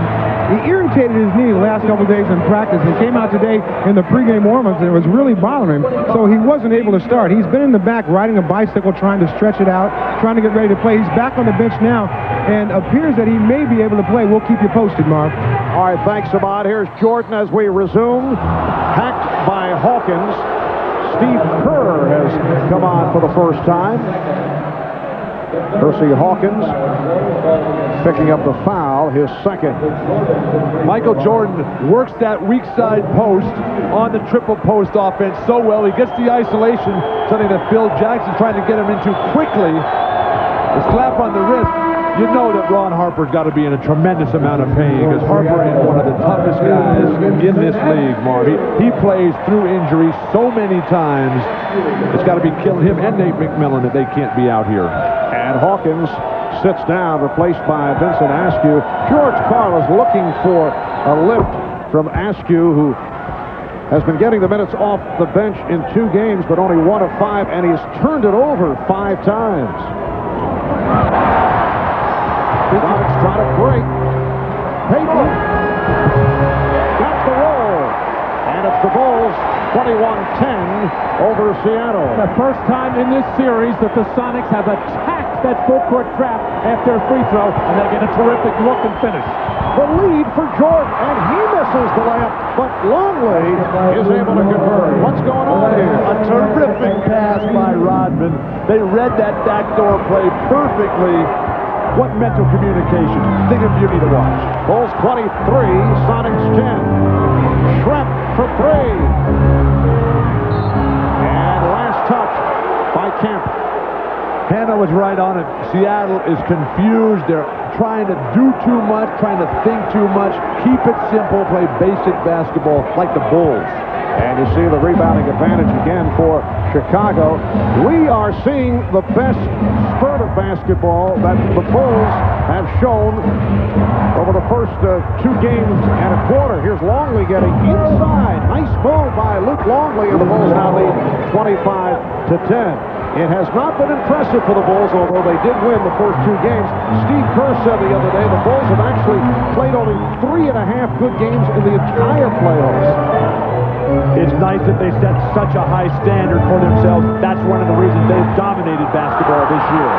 irritated his knee the last couple of days in practice and came out today in the pregame warm-ups, and it was really bothering him, so he wasn't able to start. He's been in the back riding a bicycle, trying to stretch it out, trying to get ready to play. He's back on the bench now and appears that he may be able to play. We'll keep you posted, Marv. All right, thanks, Ahmad. Here's Jordan as we resume. Hacked by Hawkins. Steve Kerr has come on for the first time. Percy Hawkins picking up the foul, his second. Michael Jordan works that weak side post on the triple post offense so well. He gets the isolation, something that Phil Jackson's trying to get him into quickly. The slap on the wrist. You know that Ron Harper's got to be in a tremendous amount of pain because Harper is one of the toughest guys in this league, Marv. He plays through injury so many times. It's got to be killing him and Nate McMillan that they can't be out here. And Hawkins sits down, replaced by Vincent Askew. George Karl is looking for a lift from Askew, who has been getting the minutes off the bench in 2 games, but only 1 of 5, and he's turned it over 5 times. Sonics trying to break. Payton got the roll. And it's the Bulls 21-10 over Seattle. The first time in this series that the Sonics have attacked that full-court trap after a free throw, and they get a terrific look and finish. The lead for Jordan, and he misses the layup, but Longley is able to convert. What's going on here? A terrific pass by Rodman. They read that backdoor play perfectly. What mental communication. Thing of beauty to watch. Bulls 23, Sonics 10. Schrempf for 3. And last touch by Kemp. Hannah was right on it. Seattle is confused. They're trying to do too much, trying to think too much. Keep it simple, play basic basketball like the Bulls. And you see the rebounding advantage again for Chicago. We are seeing the best spurt of basketball that the Bulls have shown over the first 2 games and a quarter. Here's Longley getting inside. Nice move by Luc Longley, and the Bulls now lead 25-10. It has not been impressive for the Bulls, although they did win the first 2 games. Steve Kerr said the other day the Bulls have actually played only 3.5 good games in the entire playoffs. It's nice that they set such a high standard for themselves. That's one of the reasons they've dominated basketball this year.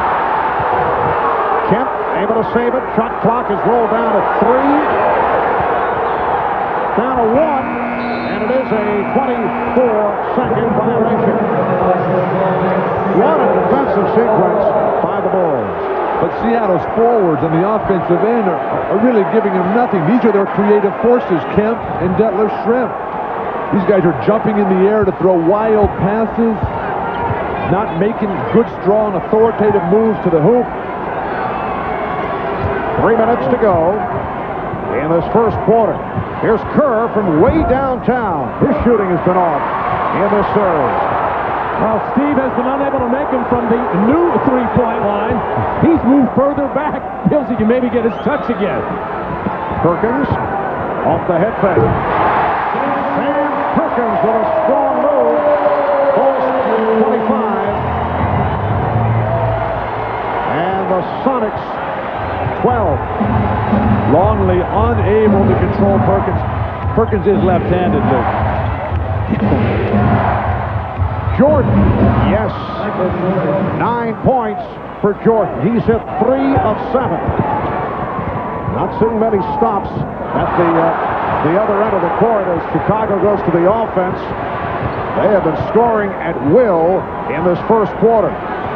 Kemp able to save it. Shot clock is rolled down to 3. Down to 1. And it is a 24-second violation. What a defensive sequence by the Bulls. But Seattle's forwards on the offensive end are really giving them nothing. These are their creative forces, Kemp and Detlef Schrempf. These guys are jumping in the air to throw wild passes, not making good, strong, authoritative moves to the hoop. 3 minutes to go in this first quarter. Here's Kerr from way downtown. His shooting has been off in this series. Well, Steve has been unable to make him from the new 3-point line. He's moved further back. Feels he can maybe get his touch again. Perkins off the head fake. Perkins with a strong move. Bulls 25. And the Sonics 12. Longley unable to control Perkins. Perkins is left-handed, Luke. Jordan, yes. 9 points for Jordan. He's hit 3 of 7. Not seeing many stops at the other end of the court as Chicago goes to the offense. They have been scoring at will in this first quarter.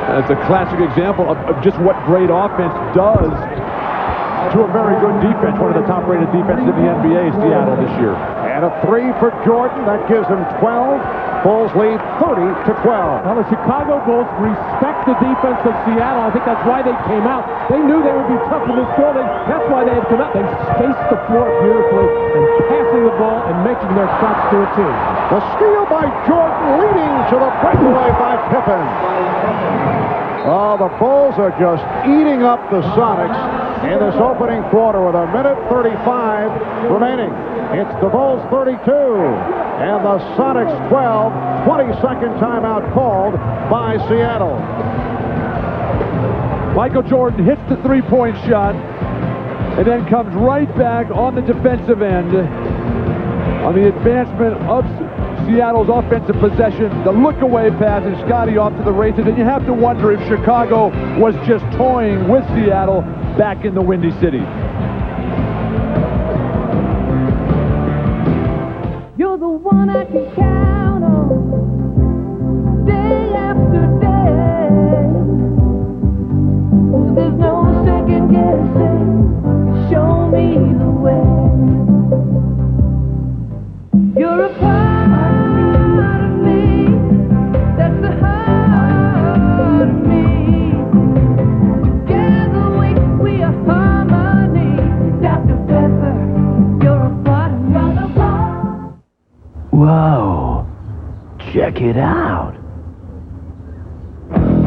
That's a classic example of just what great offense does to a very good defense. One of the top-rated defenses in the NBA, Seattle, this year. And a 3 for Jordan. That gives him 12. Bulls lead 30-12. Well, the Chicago Bulls respect the defense of Seattle. I think that's why they came out. They knew they would be tough in this building. That's why they had come out. They spaced the floor beautifully and passing the ball and making their shots to a team. The steal by Jordan, leading to the breakaway by Pippen. Oh, the Bulls are just eating up the Sonics in this opening quarter with a minute 35 remaining. It's the Bulls 32 and the Sonics 12. 20-second timeout called by Seattle. Michael Jordan hits the three-point shot and then comes right back on the defensive end on the advancement of Seattle's offensive possession. The look-away pass and Scotty off to the races, and you have to wonder if Chicago was just toying with Seattle back in the Windy City. You're the one I can count on day after day. There's no second guessing. Show me the way. You're a part of me. That's the heart of me. Together we are harmony. Dr. Pepper, you're a part of me. Whoa, check it out.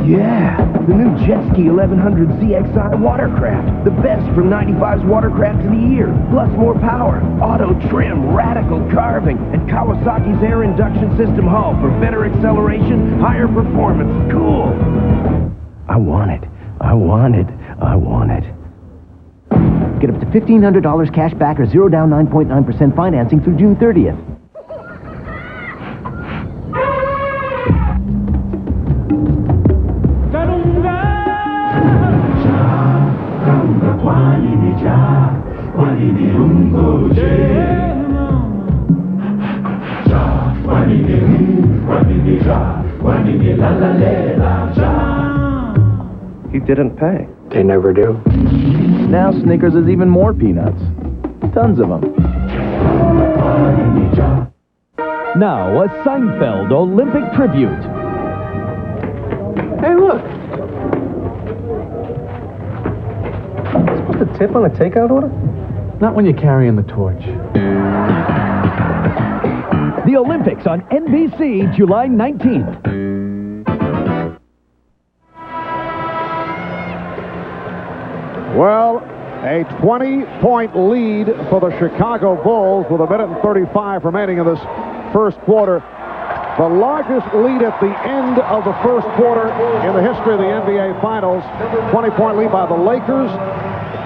Yeah, the new Jet Ski 1100 ZXI watercraft. The best from 95's Watercraft of the Year. Plus more power, auto trim, radical carving, and Kawasaki's air induction system hull for better acceleration, higher performance. Cool. I want it. I want it. I want it. Get up to $1,500 cash back or 0 down 9.9% financing through June 30th. He didn't pay. They never do. Now Snickers is even more peanuts. Tons of them. Now, a Seinfeld Olympic tribute. Hey, look. Supposed to tip on a takeout order? Not when you're carrying the torch. The Olympics on NBC, July 19th. Well, a 20-point lead for the Chicago Bulls with a minute and 35 remaining in this first quarter. The largest lead at the end of the first quarter in the history of the NBA Finals. 20-point lead by the Lakers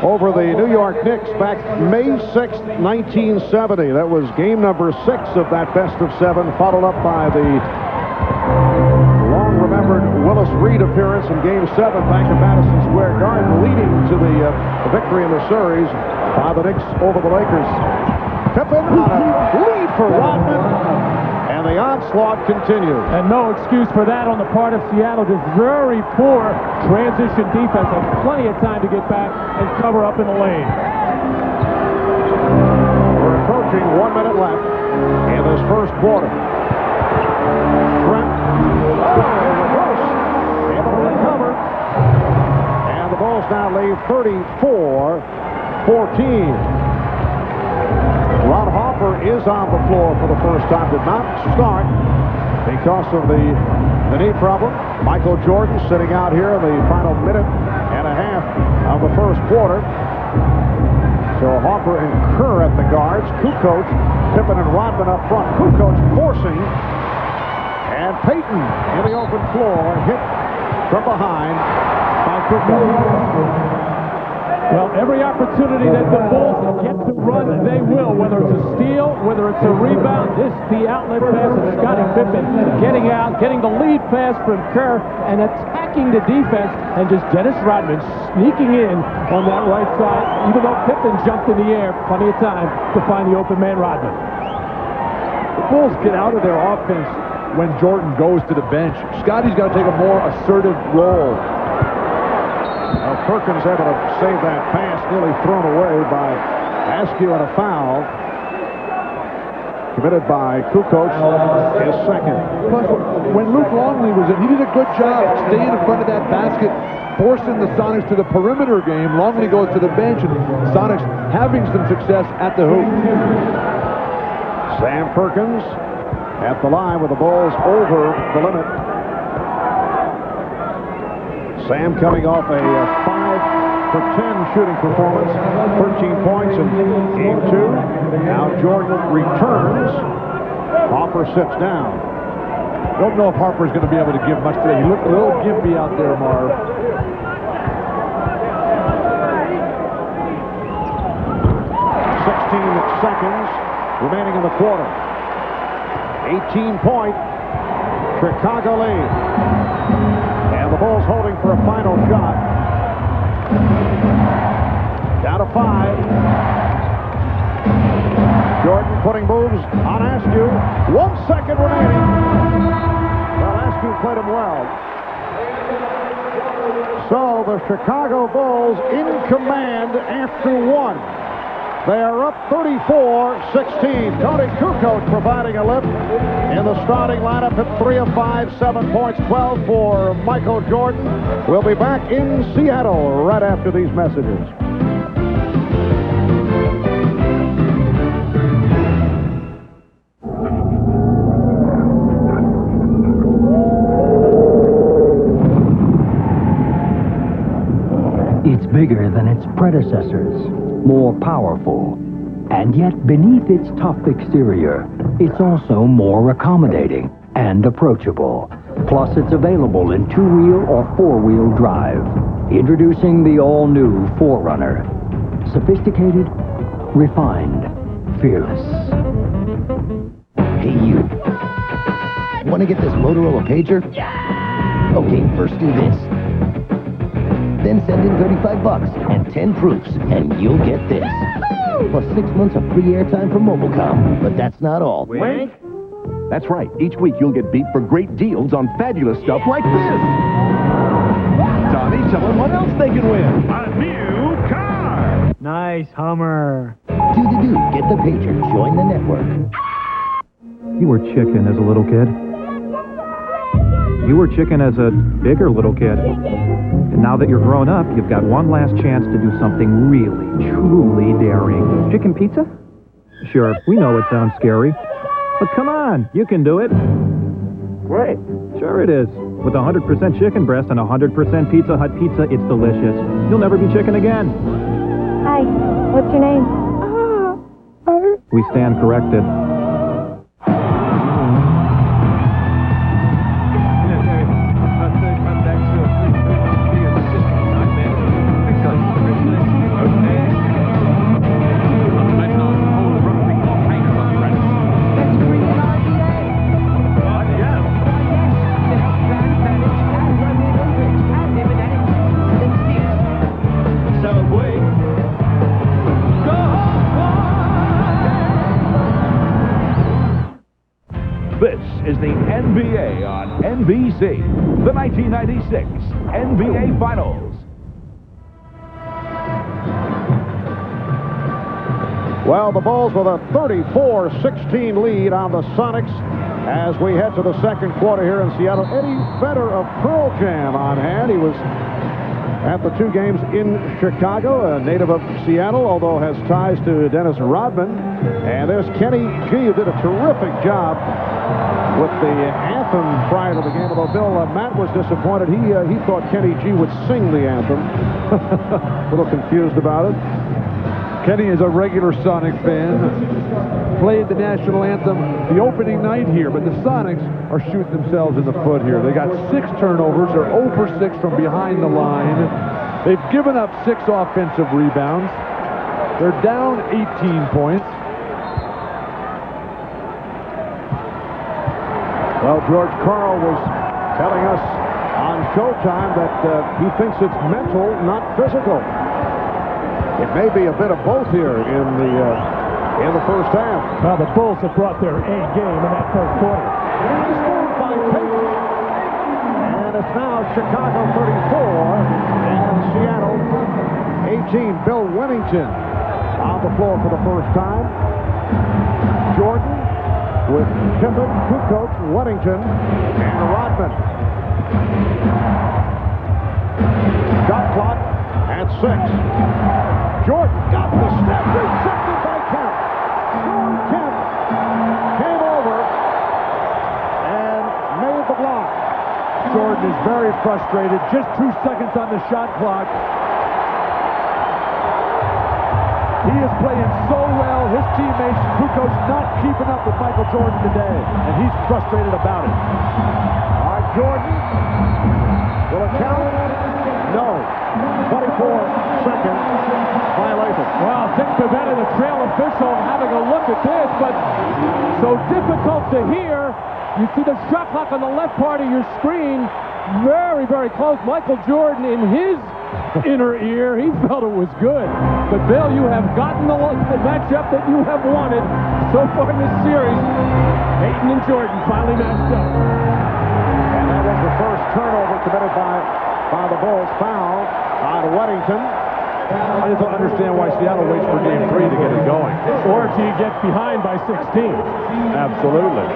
over the New York Knicks back May 6th, 1970. That was game number 6 of that best of 7, followed up by the long-remembered Willis Reed appearance in Game 7 back at Madison Square Garden, leading to the victory in the series by the Knicks over the Lakers. Pippen on a lead for Rodman, and the onslaught continues. And no excuse for that on the part of Seattle. Just very poor transition defense. Had plenty of time to get back and cover up in the lane. We're approaching 1 minute left in this first quarter. Schrempf. Reverse. Able to recover. And the Bulls now lead 34-14. Ron Harper is on the floor for the first time. Did not start because of the knee problem. Michael Jordan sitting out here in the final minute and a half of the first quarter. So Harper and Kerr at the guards. Kukoč, Pippen, and Rodman up front. Kukoč forcing. And Payton in the open floor, hit from behind by Kukoč. Well, every opportunity that the Bulls get to run, they will. Whether it's a steal, whether it's a rebound, this the outlet pass of Scottie Pippen getting out, getting the lead pass from Kerr, and attacking the defense, and just Dennis Rodman sneaking in on that right side, even though Pippen jumped in the air, plenty of time to find the open man Rodman. The Bulls get out of their offense when Jordan goes to the bench. Scottie's got to take a more assertive role. Perkins able to save that pass, nearly thrown away by Askew on a foul. committed by Kukoč, his second. Plus, when Luc Longley was in, he did a good job staying in front of that basket, forcing the Sonics to the perimeter game. Longley goes to the bench, and Sonics having some success at the hoop. Sam Perkins at the line with the Bulls over the limit. Sam coming off a 5 for 10 shooting performance, 13 points in game 2. Now Jordan returns. Harper sits down. Don't know if Harper's going to be able to give much today. He looked a little gimpy out there, Marv. 16 seconds remaining in the quarter. 18-point Chicago lead. And the Bulls holding for a final shot. Down to 5. Jordan putting moves on Askew. 1 second remaining. Well, Askew played him well. So the Chicago Bulls in command after 1. They are up 34-16. Toni Kukoč providing a lift in the starting lineup at 3 of 5, 7 points, 12 for Michael Jordan. We'll be back in Seattle right after these messages. It's bigger than its predecessors, more powerful, and yet beneath its tough exterior, it's also more accommodating and approachable. Plus, it's available in 2-wheel or 4-wheel drive. Introducing the all-new 4Runner. Sophisticated, refined, fearless. Hey, you. Want to get this Motorola pager? Okay, first do this. Then send in $35 and 10 proofs, and you'll get this. Plus 6 months of free airtime from Mobilecom. But that's not all. Wink? That's right. Each week you'll get beat for great deals on fabulous stuff like this. Tommy, tell them what else they can win. A new car. Nice Hummer. Do. Get the pager. Join the network. You were chicken as a little kid. You were chicken as a bigger little kid. And now that you're grown up, you've got one last chance to do something really, truly daring. Chicken pizza? Sure, we know it sounds scary. But come on, you can do it. Great. Sure it is. With 100% chicken breast and 100% Pizza Hut pizza, it's delicious. You'll never be chicken again. Hi, what's your name? We stand corrected. Is the NBA on NBC. The 1996 NBA Finals. Well, the Bulls with a 34-16 lead on the Sonics as we head to the second quarter here in Seattle. Eddie Vedder of Pearl Jam on hand. He was at the 2 games in Chicago, a native of Seattle, although has ties to Dennis Rodman. And there's Kenny G, who did a terrific job with the anthem prior to the game, although Bill Matt was disappointed. He thought Kenny G would sing the anthem. A little confused about it. Kenny is a regular Sonic fan. Played the national anthem the opening night here, but the Sonics are shooting themselves in the foot here. They got 6 turnovers. They're 0 for 6 from behind the line. They've given up 6 offensive rebounds. They're down 18 points. Well, George Karl was telling us on Showtime that he thinks it's mental, not physical. It may be a bit of both here in the first half. Well, the Bulls have brought their A game in that first quarter. By Payton. And it's now Chicago 34 and Seattle 18. Bill Wennington on the floor for the first time. Jordan with Pippen, Kukoč, Weddington, and Rodman. Shot clock at 6. Jordan got the step, rejected by Kemp. Sean Kemp came over and made the block. Jordan is very frustrated. Just 2 seconds on the shot clock. He is playing so well. His teammates, Kukoč, not keeping up with Michael Jordan today, and he's frustrated about it. All right, Jordan. Will it count? No. 24-second violation. Well, Dick Pippen, the trail official, having a look at this, but so difficult to hear. You see the shot clock on the left part of your screen. Very, very close. Michael Jordan, in his inner ear, he felt it was good. But, Bill, you have gotten the matchup that you have wanted so far in this series. Payton and Jordan finally matched up. And that was the first turnover committed by the Bulls. Foul on Weddington. I just don't understand why Seattle waits for game 3 to get it going. Or to get behind by 16. Absolutely.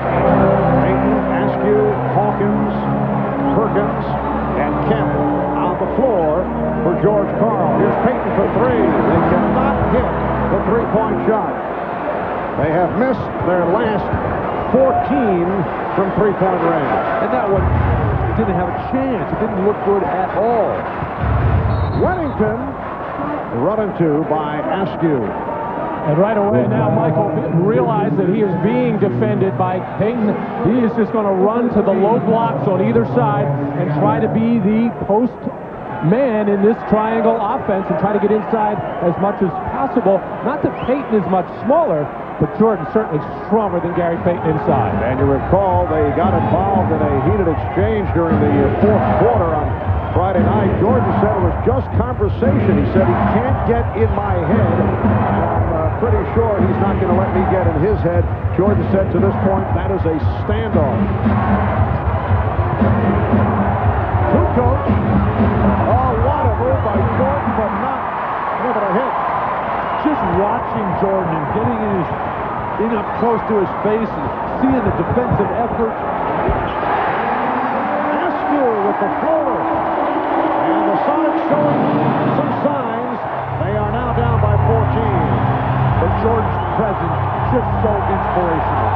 Payton, Askew, Hawkins, Perkins, and Kemp on the floor for George Karl. Here's Payton for 3. They cannot hit the three-point shot. They have missed their last 14 from three-point range. And that one didn't have a chance. It didn't look good at all. Weddington run into by Askew. And right away now, Michael realized that he is being defended by Payton. He is just going to run to the low blocks on either side and try to be the post man in this triangle offense and try to get inside as much as possible. Not that Payton is much smaller, but Jordan certainly stronger than Gary Payton inside. And you recall they got involved in a heated exchange during the fourth quarter on Friday night. Jordan said it was just conversation. He said he can't get in my head. I'm pretty sure he's not going to let me get in his head. Jordan said to this point, that is a standoff. Kukoč. Oh, what a move by Jordan, but not able to hit. Just watching Jordan and getting in up close to his face and seeing the defensive effort. Askew with the floater. And the Sonics showing some signs. They are now down by 14. But Jordan's presence just so inspirational.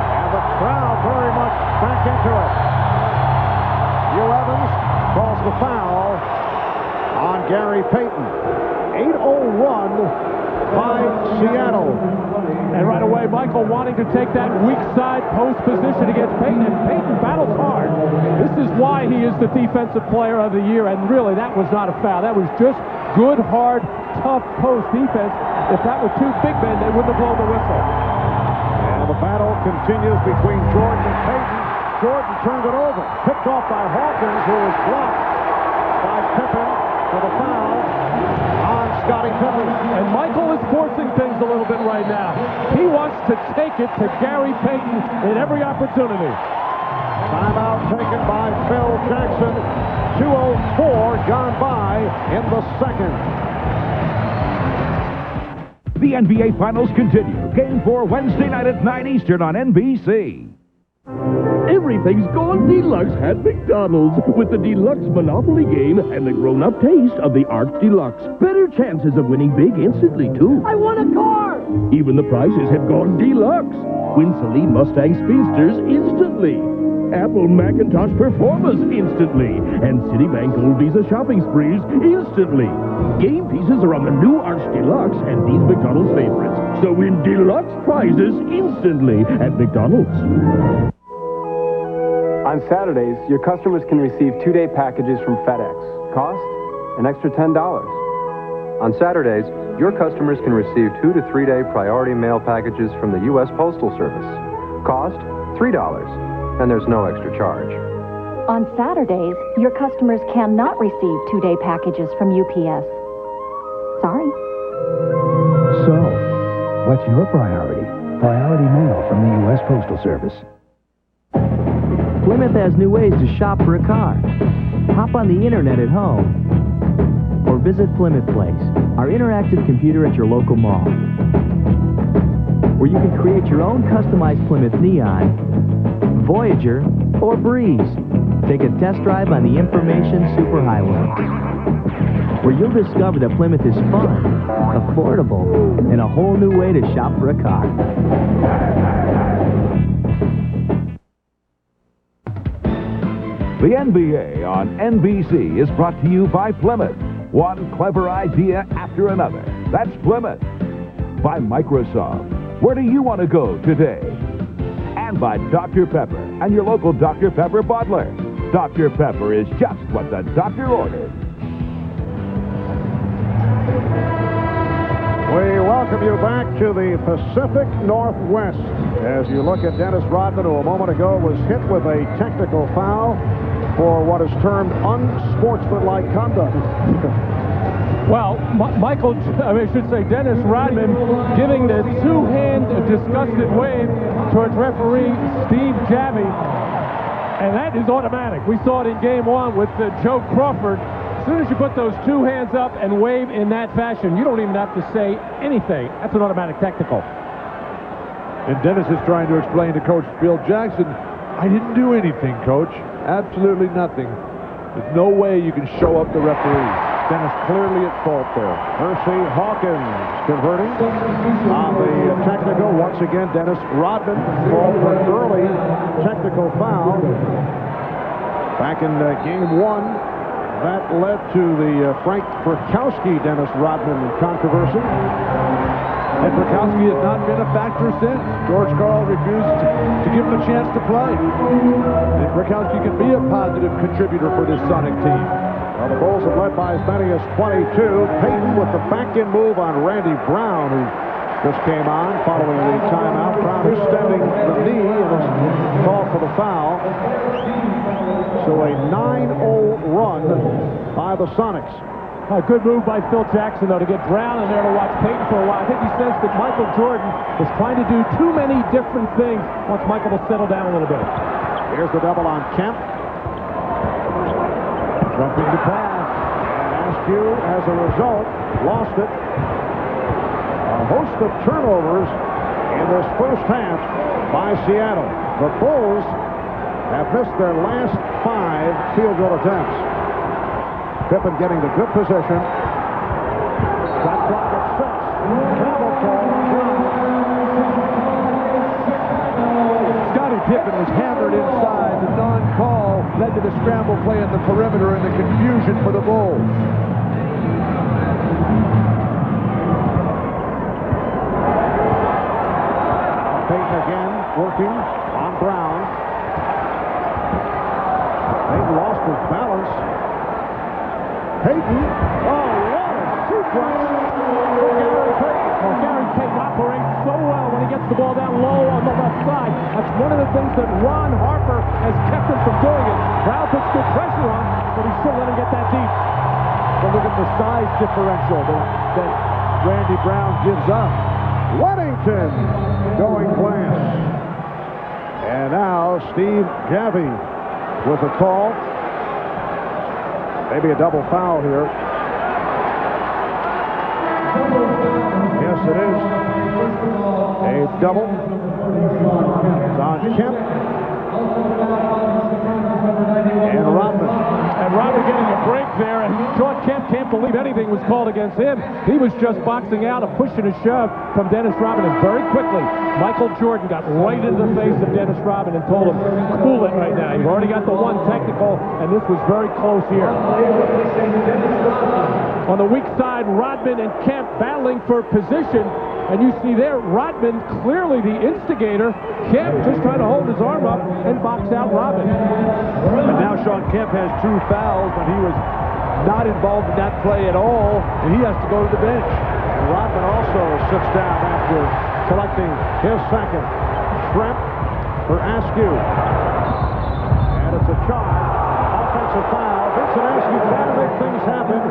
And the crowd very much back into it. Hugh Evans calls the foul on Gary Payton. 8:01 by Seattle. And right away, Michael wanting to take that weak side post position against Payton, and Payton battles hard. This is why he is the defensive player of the year, and really, that was not a foul. That was just good, hard, tough post defense. If that were two big men, they wouldn't have blown the whistle. And the battle continues between Jordan and Payton. Jordan turned it over, picked off by Hawkins, who was blocked by Pippen for the foul on Scottie Pippen. And Michael is forcing things a little bit right now. He wants to take it to Gary Payton in every opportunity. Timeout taken by Phil Jackson. 2:04 gone by in the second. The NBA Finals continue. Game 4 Wednesday night at 9 Eastern on NBC. Everything's gone deluxe at McDonald's with the Deluxe Monopoly game and the grown-up taste of the Arch Deluxe. Better chances of winning big instantly, too. I want a car! Even the prices have gone deluxe. Win Celine Mustang Speedsters instantly. Apple Macintosh Performers instantly. And Citibank Gold Visa shopping sprees instantly. Game pieces are on the new Arch Deluxe and these McDonald's favorites. So win deluxe prizes instantly at McDonald's. On Saturdays, your customers can receive 2-day packages from FedEx. Cost? An extra $10. On Saturdays, your customers can receive 2 to 3-day priority mail packages from the U.S. Postal Service. Cost? $3. And there's no extra charge. On Saturdays, your customers cannot receive 2-day packages from UPS. Sorry. So, what's your priority? Priority mail from the U.S. Postal Service. Plymouth has new ways to shop for a car. Hop on the internet at home. Or visit Plymouth Place, our interactive computer at your local mall, where you can create your own customized Plymouth Neon, Voyager, or Breeze. Take a test drive on the Information Superhighway, where you'll discover that Plymouth is fun, affordable, and a whole new way to shop for a car. The NBA on NBC is brought to you by Plymouth. One clever idea after another. That's Plymouth. By Microsoft. Where do you want to go today? And by Dr. Pepper and your local Dr. Pepper bottler. Dr. Pepper is just what the doctor ordered. We welcome you back to the Pacific Northwest as you look at Dennis Rodman, who a moment ago was hit with a technical foul for what is termed unsportsmanlike conduct. Well, Dennis Rodman giving the two-hand disgusted wave towards referee Steve Javie, and that is automatic. We saw it in Game 1 with Joe Crawford. As soon as you put those two hands up and wave in that fashion, you don't even have to say anything. That's an automatic technical. And Dennis is trying to explain to Coach Bill Jackson, I didn't do anything, Coach. Absolutely nothing. There's no way you can show up the referee. Dennis clearly at fault there. Mercy Hawkins converting on the technical. Once again, Dennis Rodman called for an early technical foul. Back in Game 1, that led to the Frank Frykowski-Dennis Rodman controversy. And Frykowski has not been a factor since. George Karl refused to give him a chance to play. And Frykowski can be a positive contributor for this Sonic team. Well, the Bulls have led by as many as 22. Payton with the back-in move on Randy Brown, who just came on following the timeout. Brown extending the knee and is called for the foul. So a 9-0 run by the Sonics. A good move by Phil Jackson, though, to get Brown in there to watch Payton for a while. I think he sensed that Michael Jordan was trying to do too many different things once Michael will settle down a little bit. Here's the double on Kemp. Jumping to pass. And Askew, as a result, lost it. A host of turnovers in this first half by Seattle. The Bulls have missed their last 5 field goal attempts. Pippen getting the good position. Shot clock at 6. Travel call. Scottie Pippen was hammered inside. The non-call led to the scramble play in the perimeter and the confusion for the Bulls. Payton again working on Brown. Payton lost his balance. Payton, oh, what a sequence for Gary Payton. Well, Gary Payton operates so well when he gets the ball down low on the left side. That's one of the things that Ron Harper has kept him from doing it. Brown puts good pressure on, but he shouldn't let him get that deep. But look at the size differential that Randy Brown gives up. Weddington going glass. And now Steve Javie with a call. Maybe a double foul here. Yes, it is. A double. It's on Kemp. And Rodman. And Rodman getting a break there, and Sean Kemp can't believe anything was called against him. He was just boxing out, a push and a shove from Dennis Rodman, and very quickly, Michael Jordan got right into the face of Dennis Rodman and told him, cool it right now. You've already got the one technical, and this was very close here. On the weak side, Rodman and Kemp battling for position. And you see there, Rodman clearly the instigator. Kemp just trying to hold his arm up and box out Rodman. And now Sean Kemp has 2 fouls, but he was not involved in that play at all, and he has to go to the bench. And Rodman also sits down after collecting his second. Schrempf for Askew. And it's a charge. Offensive foul. Vincent Askew trying to make things happen.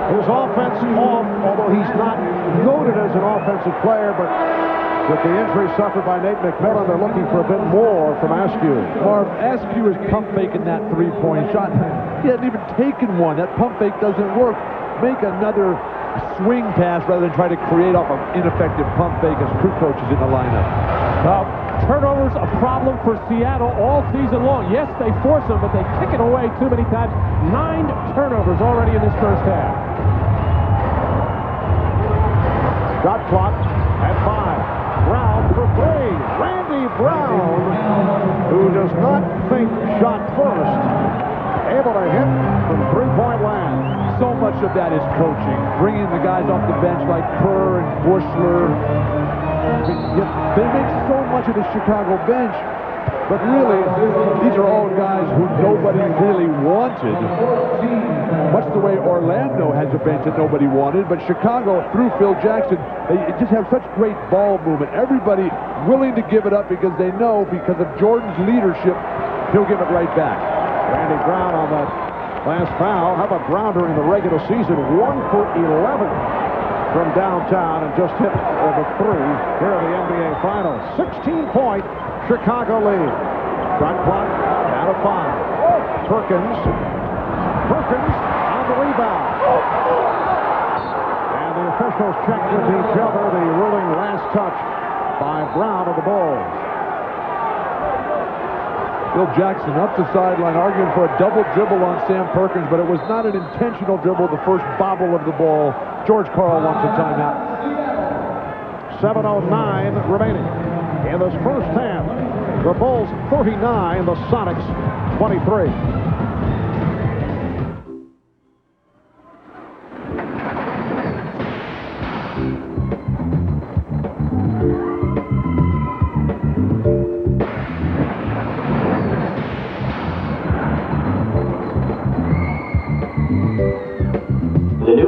His offense off, although he's not noted as an offensive player, but with the injury suffered by Nate McMillan, they're looking for a bit more from Askew. Marv, Askew is pump faking that 3-point shot. He hasn't even taken one. That pump fake doesn't work. make another swing pass rather than try to create off an ineffective pump fake as Kukoč is in the lineup. Turnovers a problem for Seattle all season long. Yes, they force them, but they kick it away too many times. 9 turnovers already in this first half. Shot clock at 5. Brown for 3. Randy Brown, who does not think shot first, able to hit from three-point land. So much of that is coaching, bringing the guys off the bench like Purr and Bushler. They make so much of the Chicago bench, but really, these are all guys who nobody really wanted. Much the way Orlando has a bench that nobody wanted, but Chicago, through Phil Jackson, they just have such great ball movement. Everybody willing to give it up because they know, because of Jordan's leadership, he'll give it right back. Randy Brown on that last foul. How about Brown during the regular season? 1 for 11 from downtown and just hit over 3 here in the NBA Finals. 16-point Chicago lead. Shot clock down to 5. Perkins on the rebound. And the officials check with each other. The ruling last touch by Brown of the Bulls. Phil Jackson up the sideline arguing for a double dribble on Sam Perkins, but it was not an intentional dribble, the first bobble of the ball. George Karl wants a timeout. 7:09 remaining in this first half. The Bulls 39, the Sonics 23.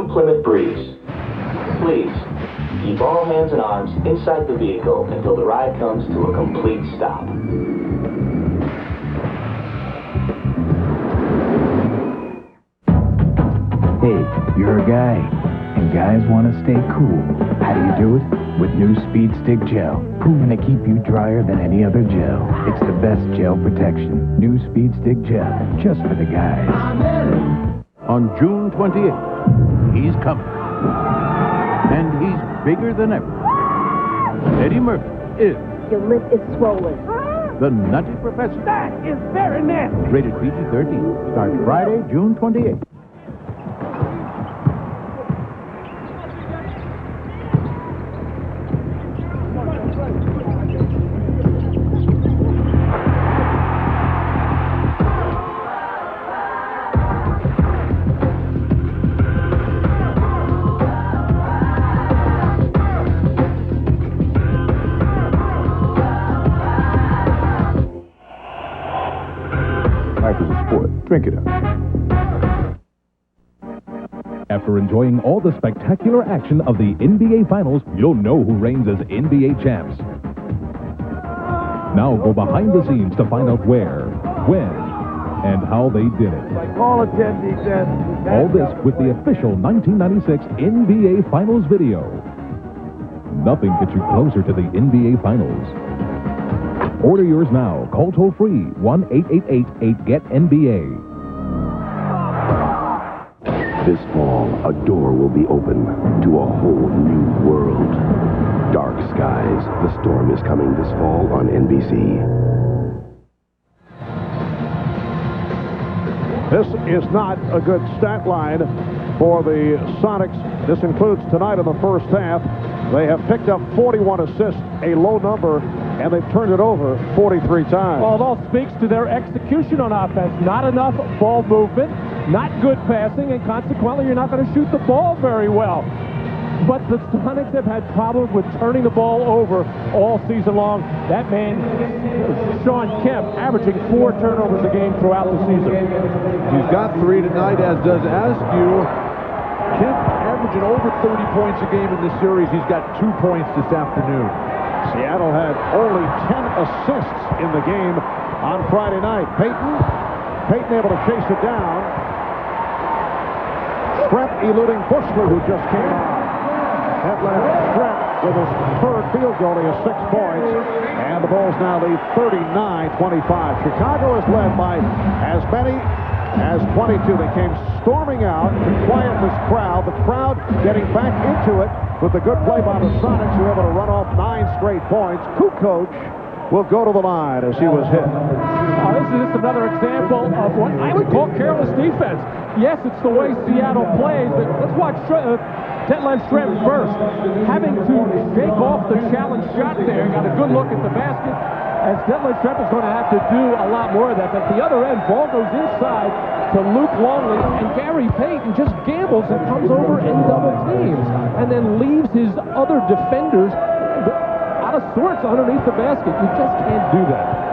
Plymouth Breeze. Please, keep all hands and arms inside the vehicle until the ride comes to a complete stop. Hey, you're a guy, and guys want to stay cool. How do you do it? With new Speed Stick Gel, proven to keep you drier than any other gel. It's the best gel protection. New Speed Stick Gel, just for the guys. On June 28th, he's coming. And he's bigger than ever. Eddie Murphy is... Your lip is swollen. The Nutty Professor. That is very nasty. Rated PG-13. Starts Friday, June 28th. Drink it up. After enjoying all the spectacular action of the NBA Finals, you'll know who reigns as NBA champs. Now go behind the scenes to find out where, when, and how they did it. All attendees said. All this with the official 1996 NBA Finals video. Nothing gets you closer to the NBA Finals. Order yours now. Call toll-free 1-888-8-GET-NBA. This fall, a door will be open to a whole new world. Dark Skies. The Storm is coming this fall on NBC. This is not a good stat line for the Sonics. This includes tonight in the first half. They have picked up 41 assists, a low number, and they've turned it over 43 times. Well, it all speaks to their execution on offense. Not enough ball movement, not good passing, and consequently, you're not going to shoot the ball very well. But the Sonics have had problems with turning the ball over all season long. That man, Sean Kemp, averaging 4 turnovers a game throughout the season. He's got 3 tonight, as does Askew. Kemp averaging over 30 points a game in this series. He's got 2 points this afternoon. Seattle had only 10 assists in the game on Friday night. Payton able to chase it down. Schrempf eluding Bushler, who just came on. That left Schrempf with his third field goal. He has 6 points. And the Bulls now lead 39-25. Chicago is led by as many as 22. They came storming out to quiet this crowd. The crowd getting back into it with the good play by the Sonics, who were able to run off 9 straight points. Kukoč will go to the line as he was hit. This is just another example of what I would call careless defense. Yes, it's the way Seattle plays, but let's watch Schrempf first. Having to shake off the challenge shot there, got a good look at the basket, as Schrempf is going to have to do a lot more of that. At the other end, ball goes inside to Luc Longley, and Gary Payton just gambles and comes over and double teams, and then leaves his other defenders out of sorts underneath the basket. You just can't do that.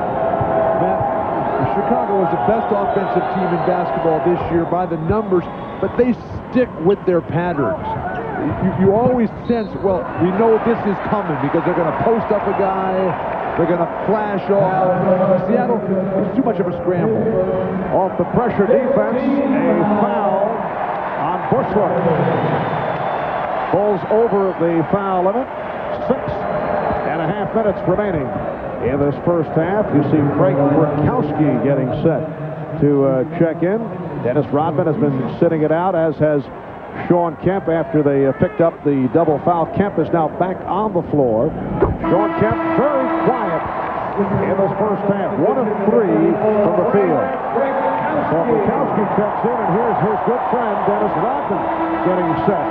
Chicago is the best offensive team in basketball this year by the numbers, but they stick with their patterns. You always sense, well, we know this is coming because they're going to post up a guy, they're going to flash off. Seattle is too much of a scramble. Off the pressure defense, a foul on Bushler. Bulls over the foul limit. 6.5 minutes remaining in this first half. You see Frank Murkowski getting set to check in. Dennis Rodman has been sitting it out, as has Sean Kemp after they picked up the double foul. Kemp is now back on the floor. Sean Kemp very quiet in this first half. 1 of 3 from the field. So Murkowski checks in, and here's his good friend Dennis Rodman getting set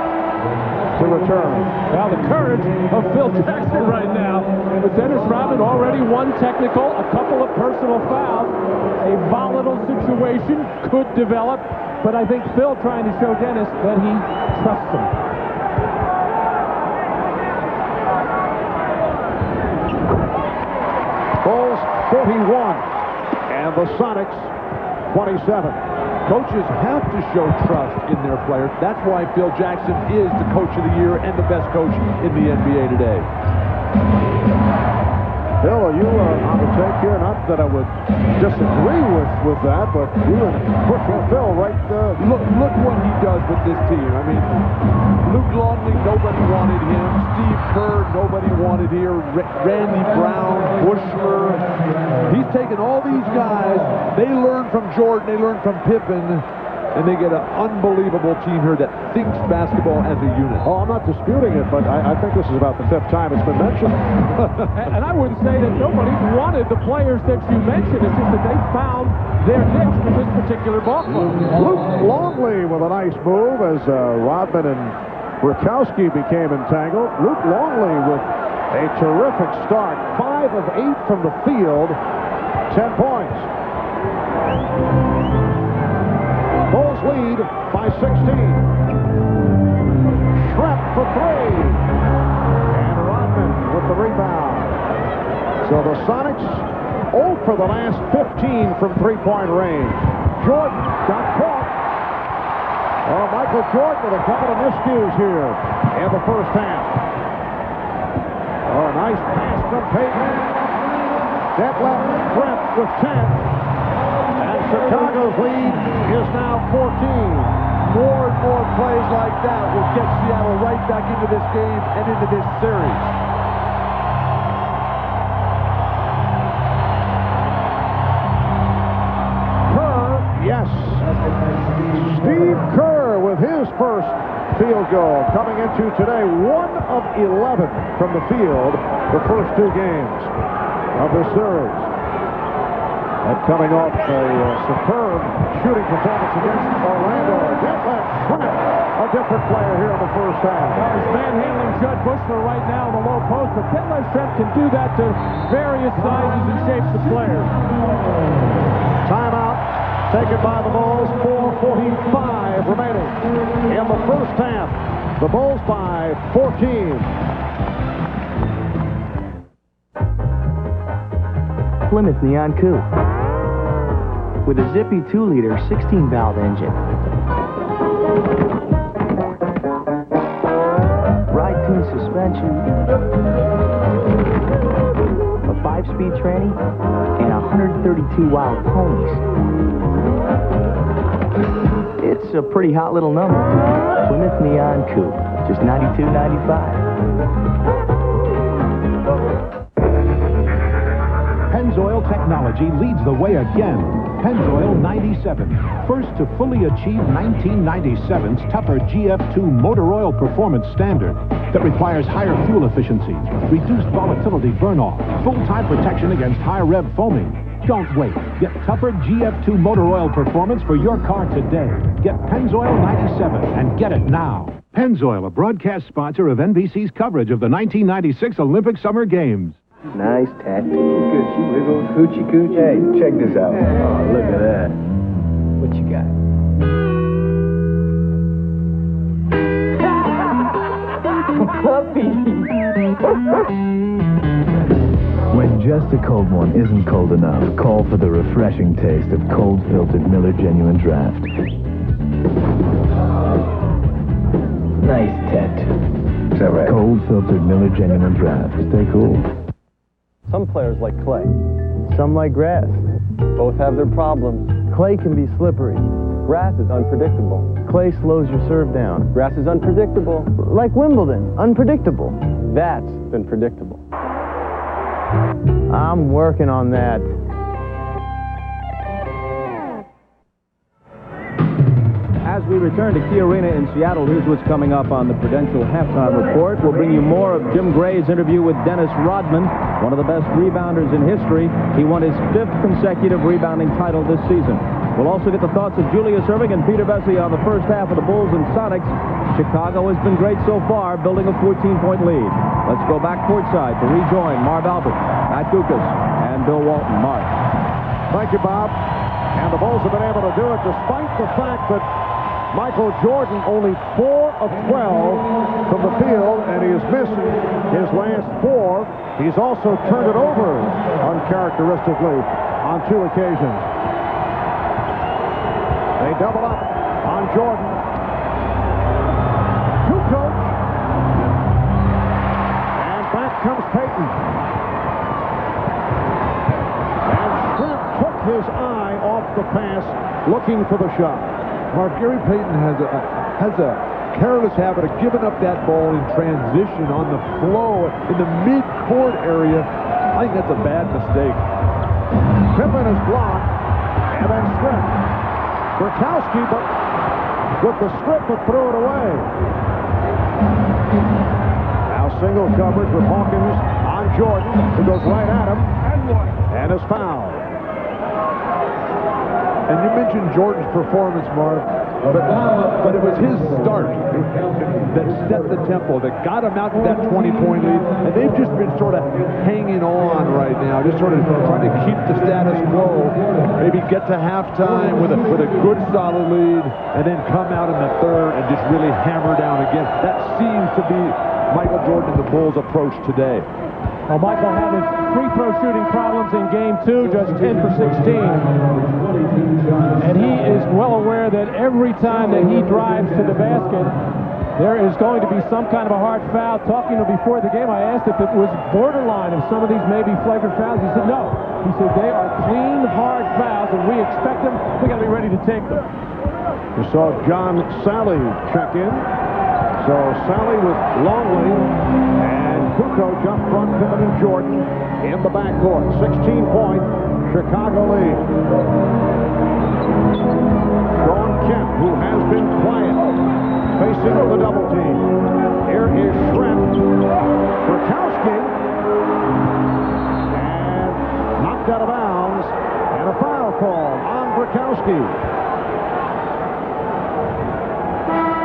to return. Now the courage of Phil Jackson right now, with Dennis Rodman already 1 technical, a couple of personal fouls, a volatile situation could develop, but I think Phil trying to show Dennis that he trusts him. Bulls 41 and the Sonics 27. Coaches have to show trust in their players. That's why Phil Jackson is the coach of the year and the best coach in the NBA today. Phil, are you on the take here? Not that I would disagree with that, but you and pushing Phil right there. Look what he does with this team. I mean, Luc Longley, nobody wanted him. Steve Kerr, nobody wanted here. Randy Brown, Bushler. He's taken all these guys. They learn from Jordan. They learn from Pippen. And they get an unbelievable team here that thinks basketball as a unit. Oh, I'm not disputing it, but I think this is about the 5th time it's been mentioned. And I wouldn't say that nobody wanted the players that you mentioned. It's just that they found their niche for this particular ball club. Luc Longley with a nice move as Rodman and Murkowski became entangled. Luc Longley with a terrific start. 5 of 8 from the field, 10 points. Bulls lead by 16. Schrempf for 3. And Rodman with the rebound. So the Sonics 0 for the last 15 from 3-point range. Jordan got caught. Oh, Michael Jordan with a couple of miscues here in the first half. Oh, nice pass from Payton. That left Schrempf with 10. Chicago's lead is now 14. More and more plays like that will get Seattle right back into this game and into this series. Kerr, yes. Steve Kerr with his first field goal coming into today. 1 of 11 from the field the first 2 games of this series. And coming off a superb shooting performance against Orlando. Schrempf, a different player here in the first half. He's manhandling Judd Bushler right now in the low post, but Schrempf can do that to various sizes and shapes of players. Timeout taken by the Bulls. 4:45 remaining in the first half. The Bulls by 14. Plymouth Neon Coupe with a zippy 2-liter 16-valve engine. Ride-tuned suspension, a 5-speed tranny, and 132 wild ponies. It's a pretty hot little number. Plymouth Neon Coupe, just $92.95. Pennzoil technology leads the way again. Pennzoil 97, first to fully achieve 1997's tougher GF2 motor oil performance standard that requires higher fuel efficiency, reduced volatility burn-off, full-time protection against high-rev foaming. Don't wait. Get tougher GF2 motor oil performance for your car today. Get Pennzoil 97 and get it now. Pennzoil, a broadcast sponsor of NBC's coverage of the 1996 Olympic Summer Games. Nice tattoo. Good. She wiggles, hoochie coochie. Hey, check this out. Oh, look at that. What you got? Puppy. When just a cold one isn't cold enough, call for the refreshing taste of cold-filtered Miller Genuine Draft. Nice tattoo. Is that right? Cold-filtered Miller Genuine Draft. Stay cool. Some players like clay. Some like grass. Both have their problems. Clay can be slippery. Grass is unpredictable. Clay slows your serve down. Grass is unpredictable. Like Wimbledon, unpredictable. That's been predictable. I'm working on that. As we return to Key Arena in Seattle, here's what's coming up on the Prudential Halftime Report. We'll bring you more of Jim Gray's interview with Dennis Rodman, one of the best rebounders in history. He won his 5th consecutive rebounding title this season. We'll also get the thoughts of Julius Erving and Peter Bessie on the first half of the Bulls and Sonics. Chicago has been great so far, building a 14-point lead. Let's go back courtside to rejoin Marv Albert, Matt Dukas, and Bill Walton. Marv. Thank you, Bob. And the Bulls have been able to do it despite the fact that Michael Jordan only 4 of 12 from the field, and he has missed his last 4. He's also turned it over uncharacteristically on 2 occasions. They double up on Jordan. Kukoč. And back comes Payton. And Schrempf took his eye off the pass, looking for the shot. Mark, Gary Payton has a careless habit of giving up that ball in transition on the flow in the mid-court area. I think that's a bad mistake. Pippen is blocked, and then Schrempf. Burkowski, but with the strip, but threw it away. Now single coverage with Hawkins on Jordan, who goes right at him, and is fouled. And you mentioned Jordan's performance, Marv, but it was his start that set the tempo, that got him out to that 20-point lead, and they've just been sort of hanging on right now, just sort of trying to keep the status quo, maybe get to halftime with a good solid lead, and then come out in the third and just really hammer down again. That seems to be Michael Jordan and the Bulls' approach today. Well, Michael had his free throw shooting problems in Game 2, just 10 for 16. And he is well aware that every time that he drives to the basket, there is going to be some kind of a hard foul. Talking to him before the game, I asked if it was borderline of some of these maybe flagrant fouls. He said no. He said they are clean, hard fouls, and we expect them. We got to be ready to take them. You saw John Sally check in. So Sally with Longley and Kukoč up front, Pippen and Jordan in the backcourt. 16-point Chicago lead. Sean Kemp, who has been quiet, facing the double team. Here is Schrempf. Burkowski. And knocked out of bounds. And a foul call on Burkowski.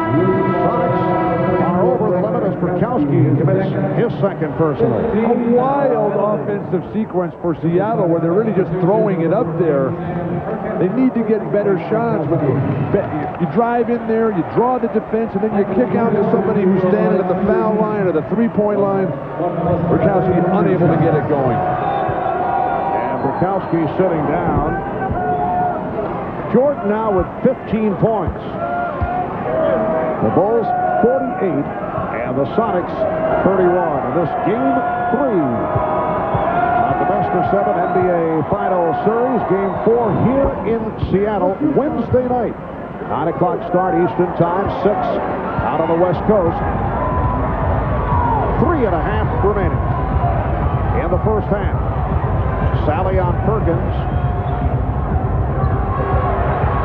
Sonics are over the limit as Burkowski commits his second personal. A wild offensive sequence for Seattle where they're really just throwing it up there. They need to get better shots. But you drive in there, you draw the defense, and then you kick out to somebody who's standing at the foul line or the three-point line. Burkowski unable to get it going. And Burkowski sitting down. Jordan now with 15 points. The Bulls 48 and the Sonics 31. And this Game 3 of the Best of 7 NBA Final Series. Game 4 here in Seattle Wednesday night. 9 o'clock start Eastern Time, 6 out on the West Coast. 3.5 remaining in the first half. Sally on Perkins.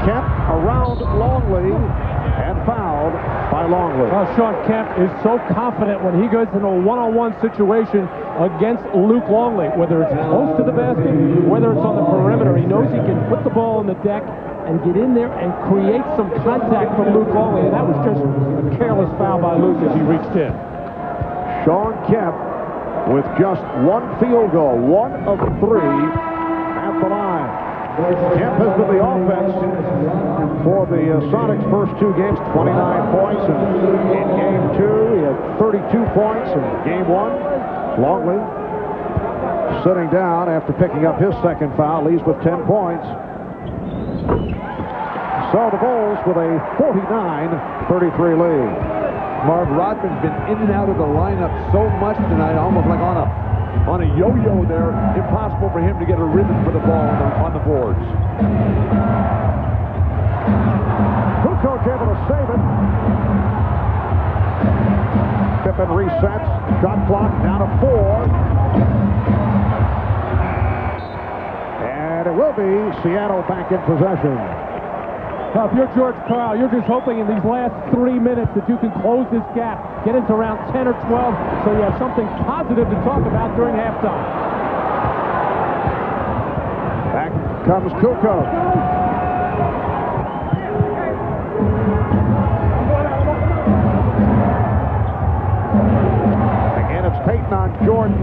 Kemp around Longley and fouled by Longley. Well, Sean Kemp is so confident when he goes into a one-on-one situation against Luc Longley, whether it's close to the basket, whether it's on the perimeter. He knows he can put the ball on the deck and get in there and create some contact from Luc Longley, and that was just a careless foul by Luc as he reached in. Sean Kemp with just one field goal, 1 of 3 at the line. Kemp has been the offense for the Sonics' first 2 games, 29 points, and in game 2 he had 32 points in game 1. Longley sitting down after picking up his second foul, leaves with 10 points. So the Bulls with a 49-33 lead. Marv Rodman's been in and out of the lineup so much tonight, almost like on a yo-yo there. Impossible for him to get a rhythm for the ball on the boards. Kukoč able to save it. Pippen resets. Shot clock down to 4. And it will be Seattle back in possession. Now, if you're George Karl, you're just hoping in these last 3 minutes that you can close this gap, get into around 10 or 12, so you have something positive to talk about during halftime. Back comes Kukoč. Again, it's Payton on Jordan.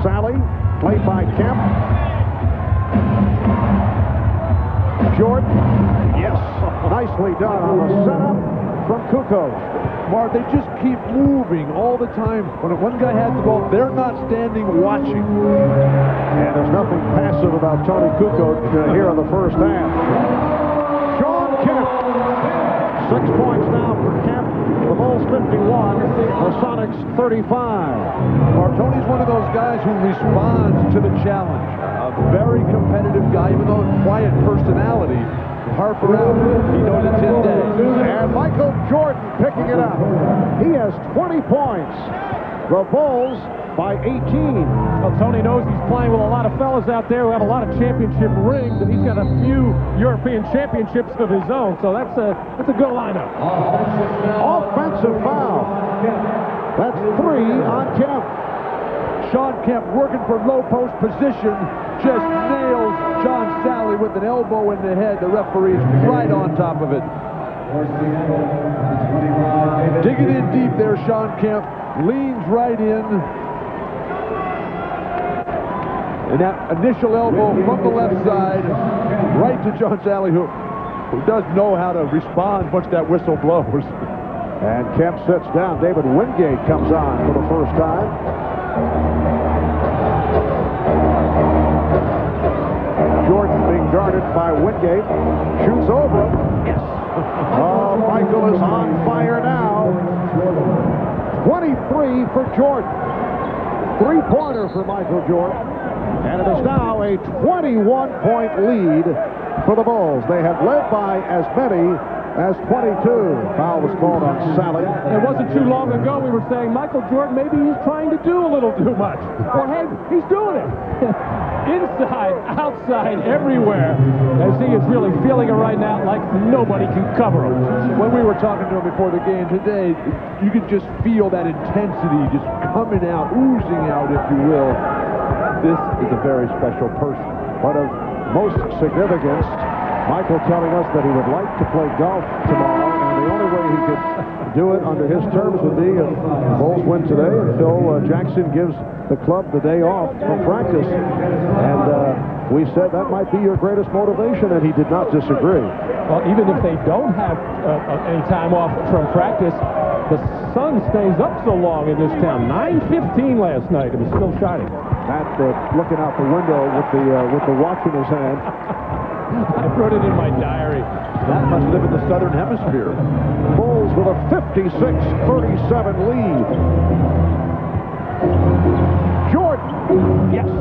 Sally, played by Kemp. Jordan, yes, nicely done on the setup from Kukoč. Marv, they just keep moving all the time. When one guy has the ball, they're not standing watching. And there's nothing passive about Toni Kukoč here in the first half. Sean Kemp, 6 points now for Kemp. The Bulls 51, the Sonics 35. Tony's one of those guys who responds to the challenge. A very competitive guy, even though a quiet personality. Harper out. He knows it's his day. And Michael Jordan picking it up. He has 20 points. The Bulls by 18. Well, Tony knows he's playing with a lot of fellas out there who have a lot of championship rings, and he's got a few European championships of his own, so that's a good lineup. Offensive foul. That's 3 on Kemp. Sean Kemp working for low post position, just nails John Sally with an elbow in the head. The referee's right on top of it. Digging in deep there, Sean Kemp leans right in. And that initial elbow from the left side, right to John Sally, who does know how to respond once that whistle blows. And Kemp sits down. David Wingate comes on for the first time. Jordan being guarded by Wingate. Shoots over him. Yes. Oh, Michael is on fire now. 23 for Jordan. 3-pointer for Michael Jordan. And it is now a 21-point lead for the Bulls. They have led by as many as 22. Foul was called on Sally. It wasn't too long ago we were saying Michael Jordan, maybe he's trying to do a little too much. Well, hey, he's doing it. Inside, outside, everywhere, as he is really feeling it right now like nobody can cover him. When we were talking to him before the game today, you could just feel that intensity just coming out, oozing out, if you will. This is a very special person. But of most significance, Michael telling us that he would like to play golf tomorrow, and the only way he could do it under his terms would be if the Bulls win today and Phil Jackson gives the club the day off from practice. And we said that might be your greatest motivation, and he did not disagree. Well, even if they don't have any time off from practice, the sun stays up so long in this town. 9:15 last night. It was still shining. Matt looking out the window with the watch in his hand. I wrote it in my diary. That must live in the southern hemisphere. Bulls with a 56-37 lead. Jordan. Yes.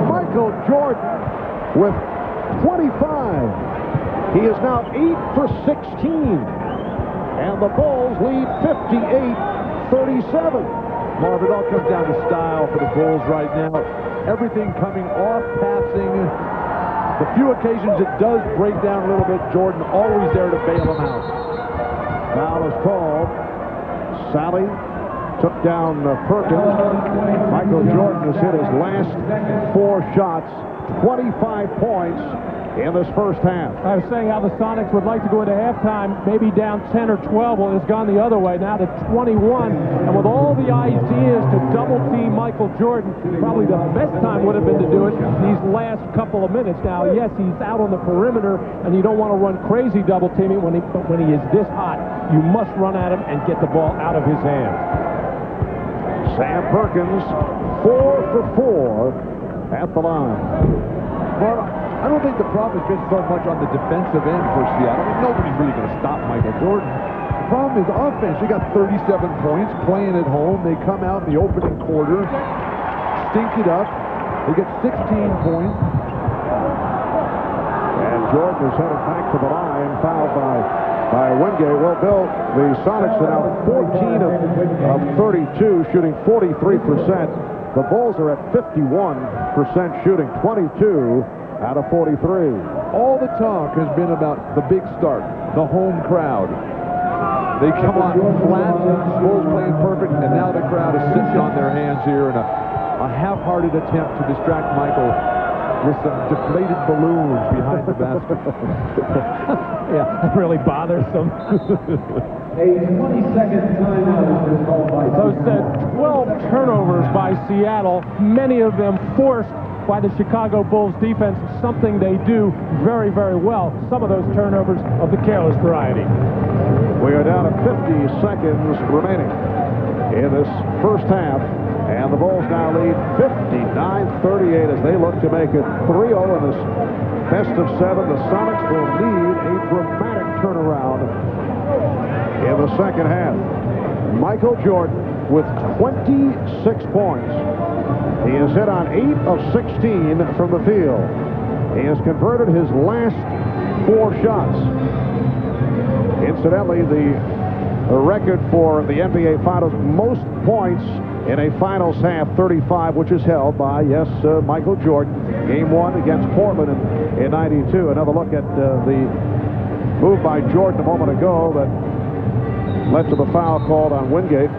Michael Jordan with 25. He is now 8 for 16. And the Bulls lead 58-37. Marv, it all comes down to style for the Bulls right now. everything coming off, passing. The few occasions it does break down a little bit, Jordan always there to bail him out. Foul is called. Sally took down Perkins. Michael Jordan has hit his last 4 shots, 25 points in this first half. I was saying how the Sonics would like to go into halftime, maybe down 10 or 12. Well, it's gone the other way, now to 21. And with all the ideas to double-team Michael Jordan, probably the best time would have been to do it these last couple of minutes. Now, yes, he's out on the perimeter, and you don't want to run crazy double-teaming when he is this hot. You must run at him and get the ball out of his hands. Sam Perkins, 4 for 4 at the line. Well, I don't think the problem has been so much on the defensive end for Seattle. I mean, nobody's really going to stop Michael Jordan. The problem is offense. They got 37 points playing at home. They come out in the opening quarter, stink it up. They get 16 points. And Jordan is headed back to the line, fouled by Wingate. Well, Bill, the Sonics are now 14 of 32, shooting 43%. The Bulls are at 51%, shooting 22 out of 43. All the talk has been about the big start, the home crowd. They come on flat, Bulls playing perfect, and now the crowd is sitting on their hands here in a half-hearted attempt to distract Michael with some deflated balloons behind the basket. Yeah, that really bothers them. A 20-second timeout has been called by Those 12 turnovers by Seattle, many of them forced by the Chicago Bulls defense, something they do very, very well. Some of those turnovers of the careless variety. We are down to 50 seconds remaining in this first half, and the Bulls now lead 59-38 as they look to make it 3-0 in this best of 7. The Sonics will need a dramatic turnaround in the second half. Michael Jordan with 26 points. He has hit on 8 of 16 from the field. He has converted his last 4 shots. Incidentally, the record for the NBA Finals most points in a finals half, 35, which is held by, yes, Michael Jordan. Game 1 against Portland in 92. Another look at the move by Jordan a moment ago that led to the foul called on Wingate.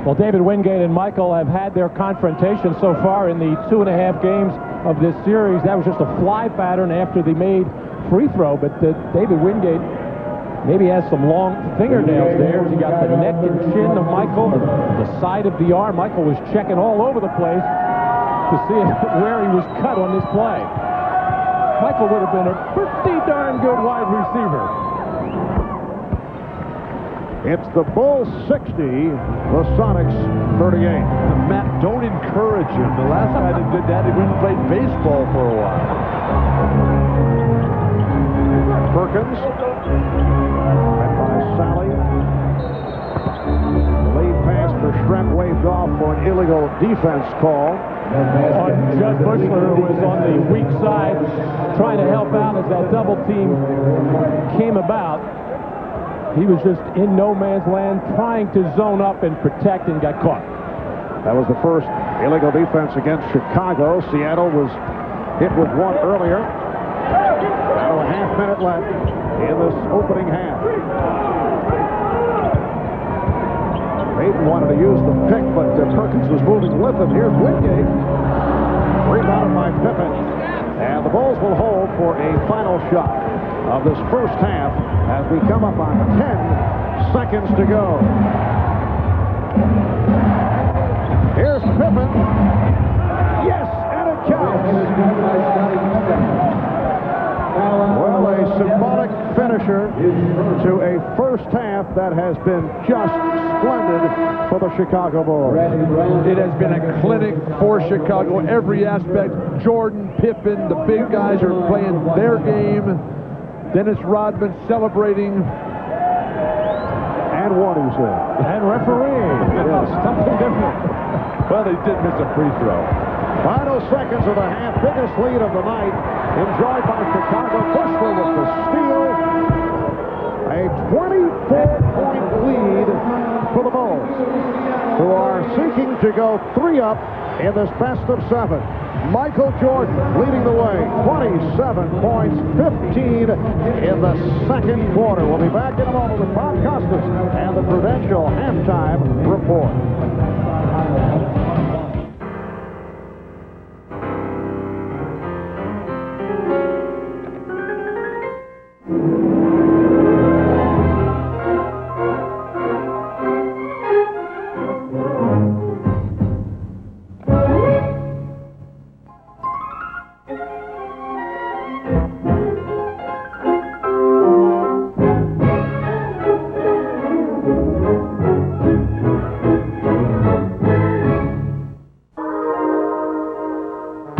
Well, David Wingate and Michael have had their confrontation so far in the 2.5 games of this series. That was just a fly pattern after the made free throw, but David Wingate maybe has some long fingernails there. He got the neck and chin of Michael, the side of the arm. Michael was checking all over the place to see where he was cut on this play. Michael would have been a pretty darn good wide receiver. It's the Bulls 60, the Sonics 38. Matt, don't encourage him. The last guy that did that, he went and played baseball for a while. Perkins, met by Sally. The lead pass for Schrempf waved off for an illegal defense call. On Judd Bushler, who was on the weak side, trying to help out as that double team came about. He was just in no man's land, trying to zone up and protect, and got caught. That was the first illegal defense against Chicago. Seattle was hit with one earlier. Now a half minute left in this opening half. Payton wanted to use the pick, but Perkins was moving with him. Here's Wingate. Rebounded by Pippen. And the Bulls will hold for a final shot of this first half as we come up on 10 seconds to go. Here's Pippen. Yes, and it counts. Well, a symbolic finisher to a first half that has been just splendid for the Chicago Bulls. It has been a clinic for Chicago. Every aspect, Jordan, Pippen, the big guys are playing their game. Dennis Rodman celebrating. And one, he said. And referee. Yes. Something different. Well, they did miss a free throw. Final seconds of the half. Biggest lead of the night. Enjoyed by Chicago. Bushler with the steal. A 24-point lead for the Bulls, who are seeking to go 3 up in this best of 7. Michael Jordan leading the way. 27 points, 15 in the second quarter. We'll be back in a moment with Bob Costas and the Prudential halftime report.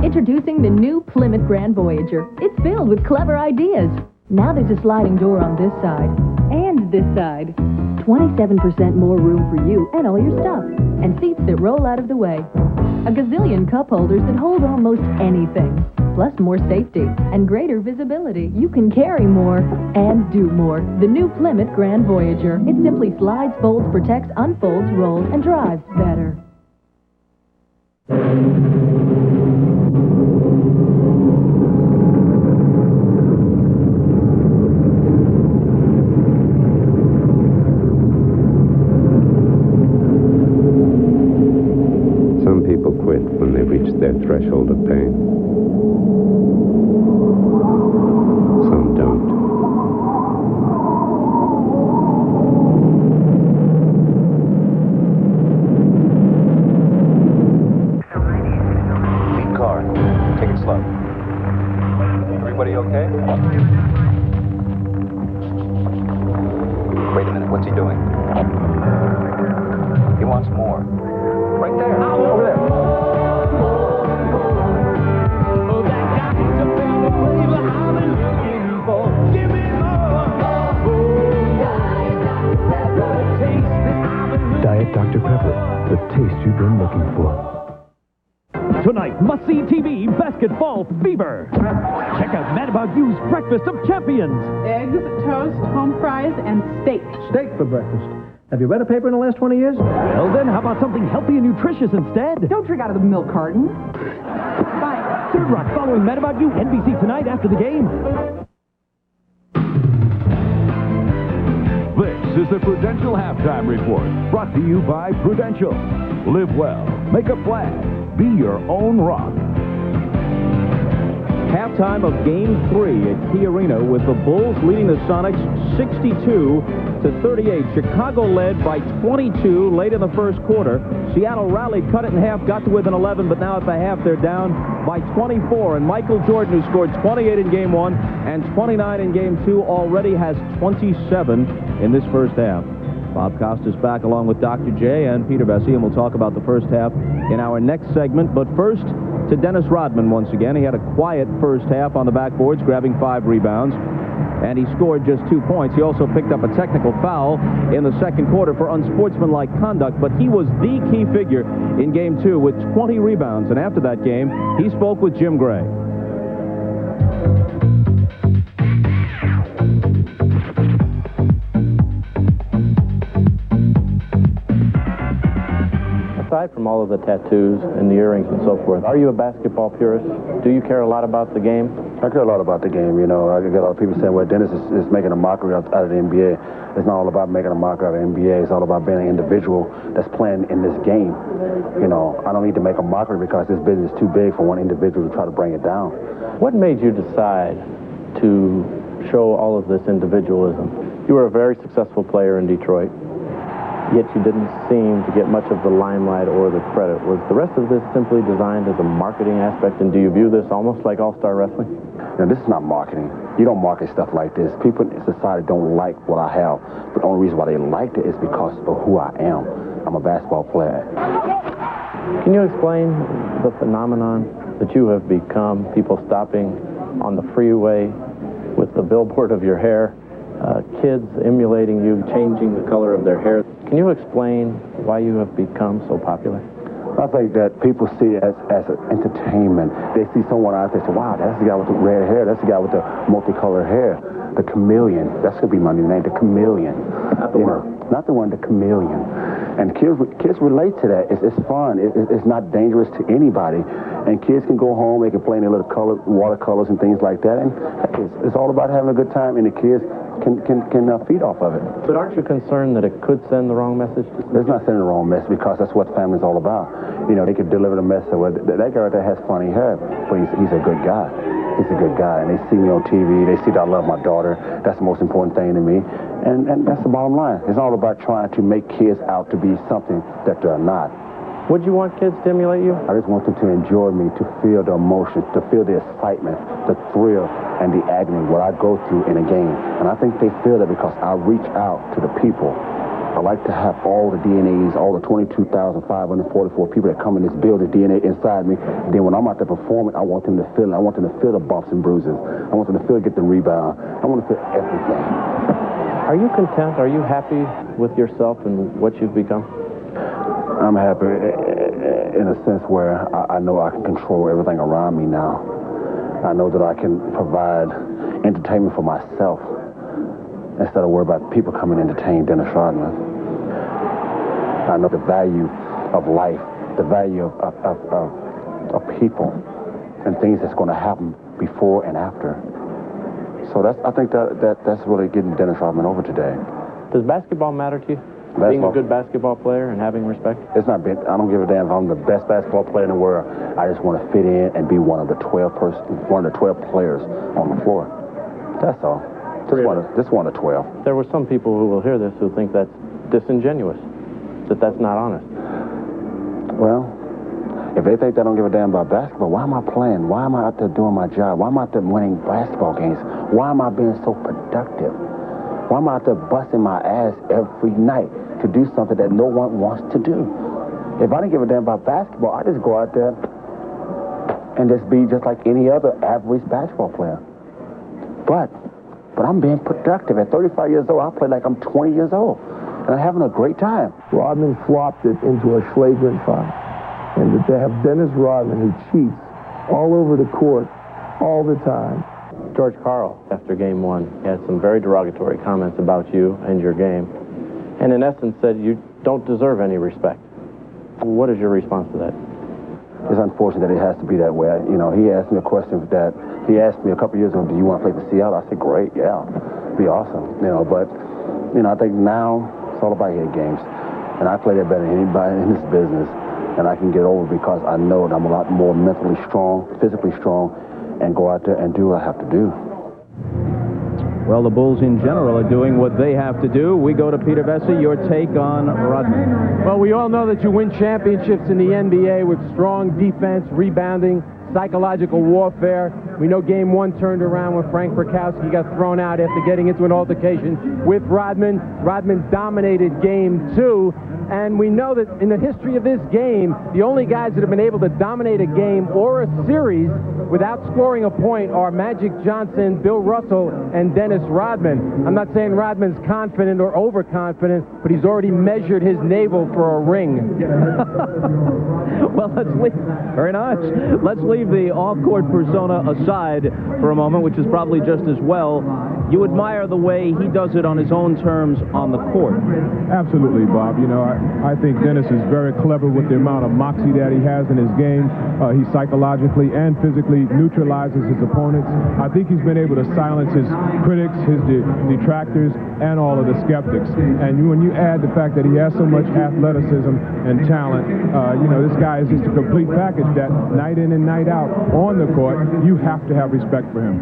Introducing the new Plymouth Grand Voyager. It's filled with clever ideas. Now there's a sliding door on this side and this side. 27% more room for you and all your stuff. And seats that roll out of the way. A gazillion cup holders that hold almost anything. Plus more safety and greater visibility. You can carry more and do more. The new Plymouth Grand Voyager. It simply slides, folds, protects, unfolds, rolls, and drives better. Some people quit when they reach their threshold of pain. Some don't. Lead car. Take it slow. Everybody okay? Wait a minute, what's he doing? He wants more. Right there. Over there. Diet Dr. Pepper, the taste you've been looking for. Tonight, must-see TV basketball fever. Check out Mad About You's Breakfast of Champions. Eggs, toast, home fries, and steak. Steak for breakfast. Have you read a paper in the last 20 years? Well, then, how about something healthy and nutritious instead? Don't drink out of the milk carton. Bye. Third Rock following Mad About You, NBC tonight after the game. This is the Prudential Halftime Report, brought to you by Prudential. Live well, make a flag, be your own rock. Halftime of Game 3 at Key Arena with the Bulls leading the Sonics 62-38. Chicago led by 22 late in the first quarter. Seattle rallied, cut it in half, got to within 11, but now at the half they're down by 24. And Michael Jordan, who scored 28 in Game 1 and 29 in Game 2, already has 27 in this first half. Bob Costas back along with Dr. J and Peter Bessie, and we'll talk about the first half in our next segment. But first, to Dennis Rodman once again. He had a quiet first half on the backboards, grabbing 5 rebounds, and he scored just 2 points. He also picked up a technical foul in the second quarter for unsportsmanlike conduct, but he was the key figure in Game 2 with 20 rebounds. And after that game, he spoke with Jim Gray. Aside from all of the tattoos and the earrings and so forth, are you a basketball purist? Do you care a lot about the game? I care a lot about the game, you know. I get a lot of people saying, well, Dennis is making a mockery out of the NBA. It's not all about making a mockery out of the NBA. It's all about being an individual that's playing in this game. You know, I don't need to make a mockery because this business is too big for one individual to try to bring it down. What made you decide to show all of this individualism? You were a very successful player in Detroit, yet you didn't seem to get much of the limelight or the credit. Was the rest of this simply designed as a marketing aspect, and do you view this almost like all-star wrestling? You know, this is not marketing. You don't market stuff like this. People in society don't like what I have, but the only reason why they liked it is because of who I am. I'm a basketball player. Can you explain the phenomenon that you have become, people stopping on the freeway with the billboard of your hair, kids emulating you, changing the color of their hair? Can you explain why you have become so popular? I think that people see it as an entertainment. They see someone out there and say, wow, that's the guy with the red hair. That's the guy with the multicolored hair. The chameleon. That's going to be my new name, the chameleon. Not the you word. know, not the one, the chameleon. And kids relate to that. It's fun. It's not dangerous to anybody. And kids can go home, they can play in their little watercolors and things like that. And it's all about having a good time, and the kids can feed off of it. But aren't you concerned that it could send the wrong message? It's not sending the wrong message, because that's what family's all about. You know, they could deliver the message. Well, that guy right there has funny hair, but he's a good guy. He's a good guy, and they see me on TV. They see that I love my daughter. That's the most important thing to me, and that's the bottom line. It's all about trying to make kids out to be something that they're not. Would you want kids to emulate you? I just want them to enjoy me, to feel the emotions, to feel the excitement, the thrill, and the agony, what I go through in a game. And I think they feel that because I reach out to the people. I like to have all the DNAs, all the 22,544 people that come in this building, DNA inside me. And then when I'm out there performing, I want them to feel it. I want them to feel the bumps and bruises. I want them to feel get the rebound. I want to feel everything. Are you content? Are you happy with yourself and what you've become? I'm happy in a sense where I know I can control everything around me now. I know that I can provide entertainment for myself instead of worry about people coming to entertain Dennis Rodman. I know the value of life, the value of people and things that's going to happen before and after. So I think that's really getting Dennis Rodman over today. Does basketball matter to you? Being a good basketball player and having respect? It's not big. I don't give a damn if I'm the best basketball player in the world. I just want to fit in and be one of the 12 players on the floor. That's all. Just one of 12. There were some people who will hear this who think that's disingenuous, that's not honest. Well, if they think they don't give a damn about basketball, why am I playing? Why am I out there doing my job? Why am I out there winning basketball games? Why am I being so productive? Why am I out there busting my ass every night to do something that no one wants to do? If I didn't give a damn about basketball, I'd just go out there and just be just like any other average basketball player. But I'm being productive. At 35 years old, I play like I'm 20 years old. And I'm having a great time. Rodman flopped it into a flagrant foul. And that they have Dennis Rodman who cheats all over the court all the time. George Karl, after Game 1, had some very derogatory comments about you and your game, and in essence said you don't deserve any respect. What is your response to that? It's unfortunate that it has to be that way. You know, he asked me a question that he asked me a couple years ago, do you want to play for Seattle? I said, great, yeah, be awesome. You know, but, you know, I think now it's all about hit games, and I play that better than anybody in this business, and I can get over because I know that I'm a lot more mentally strong, physically strong, and go out there and do what I have to do. Well, the Bulls in general are doing what they have to do. We go to Peter Vesey. Your take on Rodman. Well, we all know that you win championships in the NBA with strong defense, rebounding, psychological warfare. We know Game 1 turned around when Frank Burkowski got thrown out after getting into an altercation with Rodman. Rodman dominated Game 2. And we know that in the history of this game, the only guys that have been able to dominate a game or a series without scoring a point are Magic Johnson, Bill Russell, and Dennis Rodman. I'm not saying Rodman's confident or overconfident, but he's already measured his navel for a ring. Well, let's leave. Very nice. Let's leave the off-court persona aside for a moment, which is probably just as well. You admire the way he does it on his own terms on the court. Absolutely, Bob. You know, I think Dennis is very clever with the amount of moxie that he has in his game. He psychologically and physically neutralizes his opponents. I think he's been able to silence his critics, his detractors, and all of the skeptics. And when you add the fact that he has so much athleticism and talent, you know, this guy is just a complete package that night in and night out on the court, you have to have respect for him.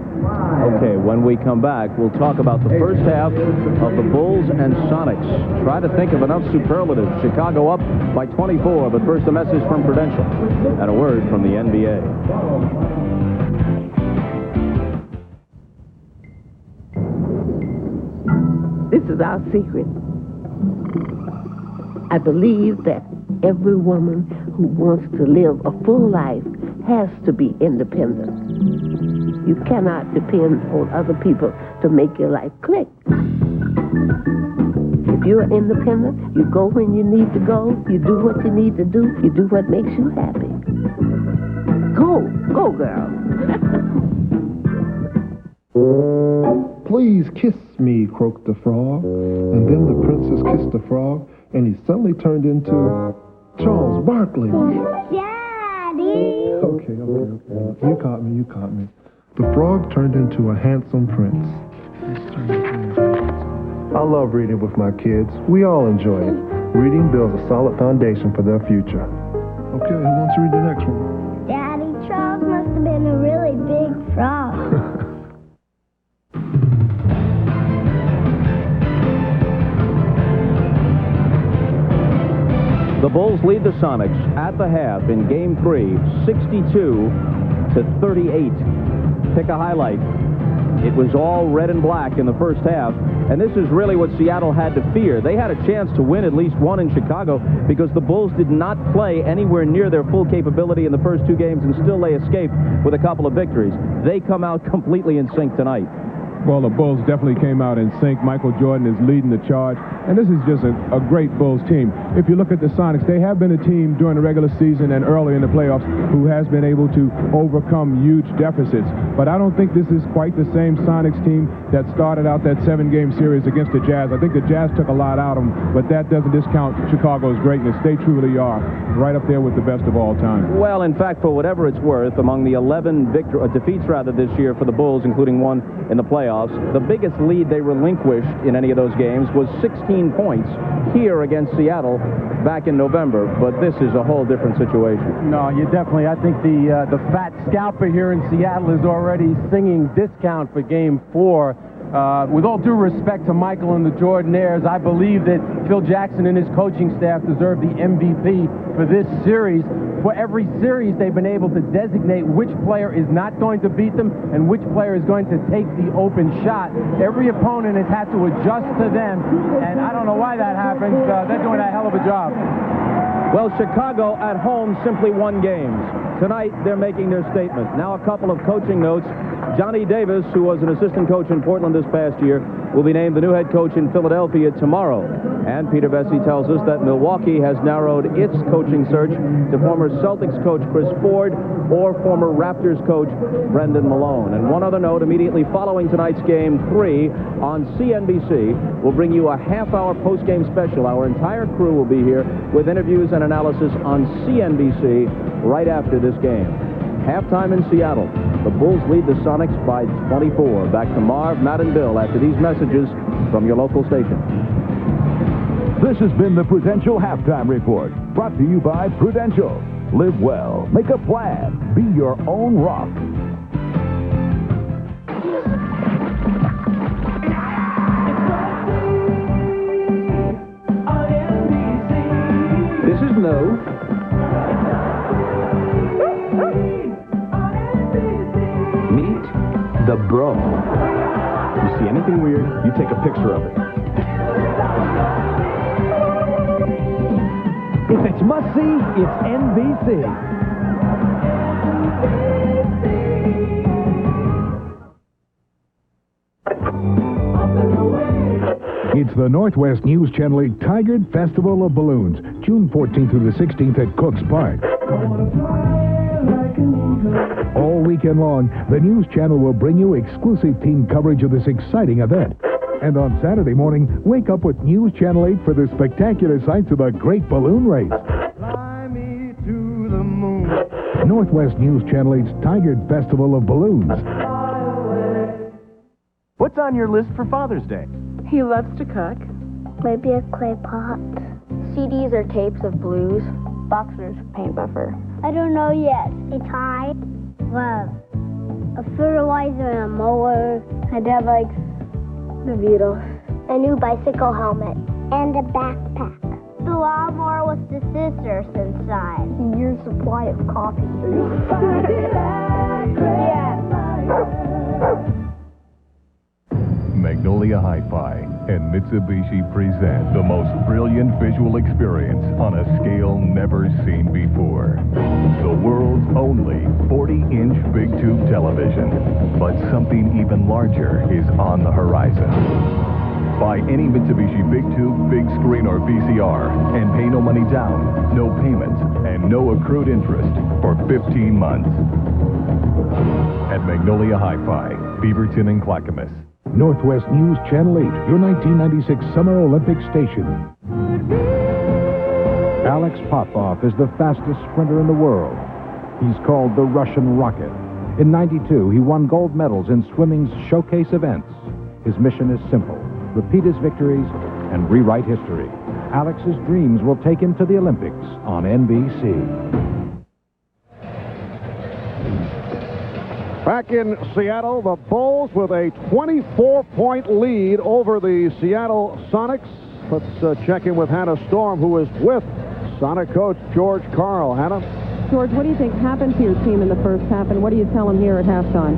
Okay, when we come back, we'll talk about the first half of the Bulls and Sonics. Try to think of enough superlatives. Chicago up by 24, but first a message from Prudential and a word from the NBA. This is our secret. I believe that every woman who wants to live a full life has to be independent. You cannot depend on other people to make your life click. If you're independent, you go when you need to go, you do what you need to do, you do what makes you happy. Go girl. Please kiss me, croaked the frog. And then the princess kissed the frog, and he suddenly turned into Charles Barkley. Daddy! Okay. You caught me. The frog turned into a handsome prince. I love reading with my kids. We all enjoy it. Reading builds a solid foundation for their future. Okay, who wants to read the next one? Daddy, Charles must have been a really big frog. The Bulls lead the Sonics at the half in Game 3, 62-38. Pick a highlight. It was all red and black in the first half, and this is really what Seattle had to fear. They had a chance to win at least one in Chicago because the Bulls did not play anywhere near their full capability in the first two games, and still they escaped with a couple of victories. They come out completely in sync tonight. Well, the Bulls definitely came out in sync. Michael Jordan is leading the charge, and this is just a great Bulls team. If you look at the Sonics, they have been a team during the regular season and early in the playoffs who has been able to overcome huge deficits. But I don't think this is quite the same Sonics team that started out that 7-game series against the Jazz. I think the Jazz took a lot out of them, but that doesn't discount Chicago's greatness. They truly are right up there with the best of all time. Well, in fact, for whatever it's worth, among the 11 defeats this year for the Bulls, including one in the playoffs, the biggest lead they relinquished in any of those games was 16 points here against Seattle back in November, but this is a whole different situation. No, you definitely, I think the fat scalper here in Seattle is already singing discount for Game 4. With all due respect to Michael and the Jordanaires, I believe that Phil Jackson and his coaching staff deserve the MVP for this series. For every series, they've been able to designate which player is not going to beat them and which player is going to take the open shot. Every opponent has had to adjust to them, and I don't know why that happens. They're doing a hell of a job. Well, Chicago at home simply won games. Tonight, they're making their statement. Now, a couple of coaching notes. Johnny Davis, who was an assistant coach in Portland this past year, will be named the new head coach in Philadelphia tomorrow. And Peter Bessie tells us that Milwaukee has narrowed its coaching search to former Celtics coach Chris Ford or former Raptors coach Brendan Malone. And one other note, immediately following tonight's Game 3 on CNBC, we'll bring you a half-hour post-game special. Our entire crew will be here with interviews and analysis on CNBC right after this game. Halftime in Seattle. The Bulls lead the Sonics by 24. Back to Marv, Matt, and Bill after these messages from your local station. This has been the Prudential Halftime Report, brought to you by Prudential. Live well, make a plan, be your own rock. This is no. Meet the bro. You see anything weird, you take a picture of it. If it's must-see, it's NBC. It's the Northwest News Channel 8 Tiger Festival of Balloons, June 14th through the 16th at Cooks Park. All weekend long, the News Channel will bring you exclusive team coverage of this exciting event. And on Saturday morning, wake up with News Channel 8 for the spectacular sights of the Great Balloon Race. Fly me to the moon. Northwest News Channel 8's Tiger Festival of Balloons. What's on your list for Father's Day? He loves to cook. Maybe a clay pot. CDs or tapes of blues. Boxers, paint buffer. I don't know yet. A tie. Love. A fertilizer and a mower. My dad likes the Beatles. A new bicycle helmet. And a backpack. The lawnmower with the scissors inside. A year's supply of coffee. Yeah. Magnolia Hi-Fi and Mitsubishi present the most brilliant visual experience on a scale never seen before. The world's only 40-inch big tube television. But something even larger is on the horizon. Buy any Mitsubishi Big Tube, Big Screen, or VCR and pay no money down, no payments, and no accrued interest for 15 months. At Magnolia Hi-Fi, Beaverton and Clackamas. Northwest News Channel 8, your 1996 Summer Olympic station. Alex Popov is the fastest sprinter in the world. He's called the Russian Rocket. In '92, he won gold medals in swimming's showcase events. His mission is simple: repeat his victories and rewrite history. Alex's dreams will take him to the Olympics on NBC. Back in Seattle, the Bulls with a 24-point lead over the Seattle Sonics. Let's check in with Hannah Storm, who is with Sonic coach George Karl. Hannah? George, what do you think happened to your team in the first half, and what do you tell them here at halftime?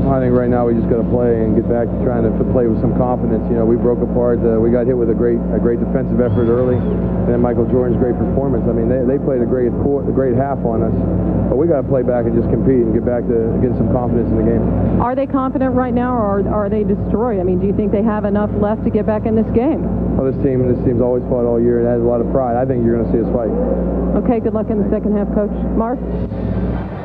I think right now we just got to play and get back to trying to play with some confidence. You know, we broke apart. We got hit with a great defensive effort early, and then Michael Jordan's great performance. I mean, they played a great half on us, but we got to play back and just compete and get back to getting some confidence in the game. Are they confident right now, or are they destroyed? I mean, do you think they have enough left to get back in this game? Well, this team's always fought all year and has a lot of pride. I think you're going to see us fight. Okay, good luck in the second half, Coach. Mark?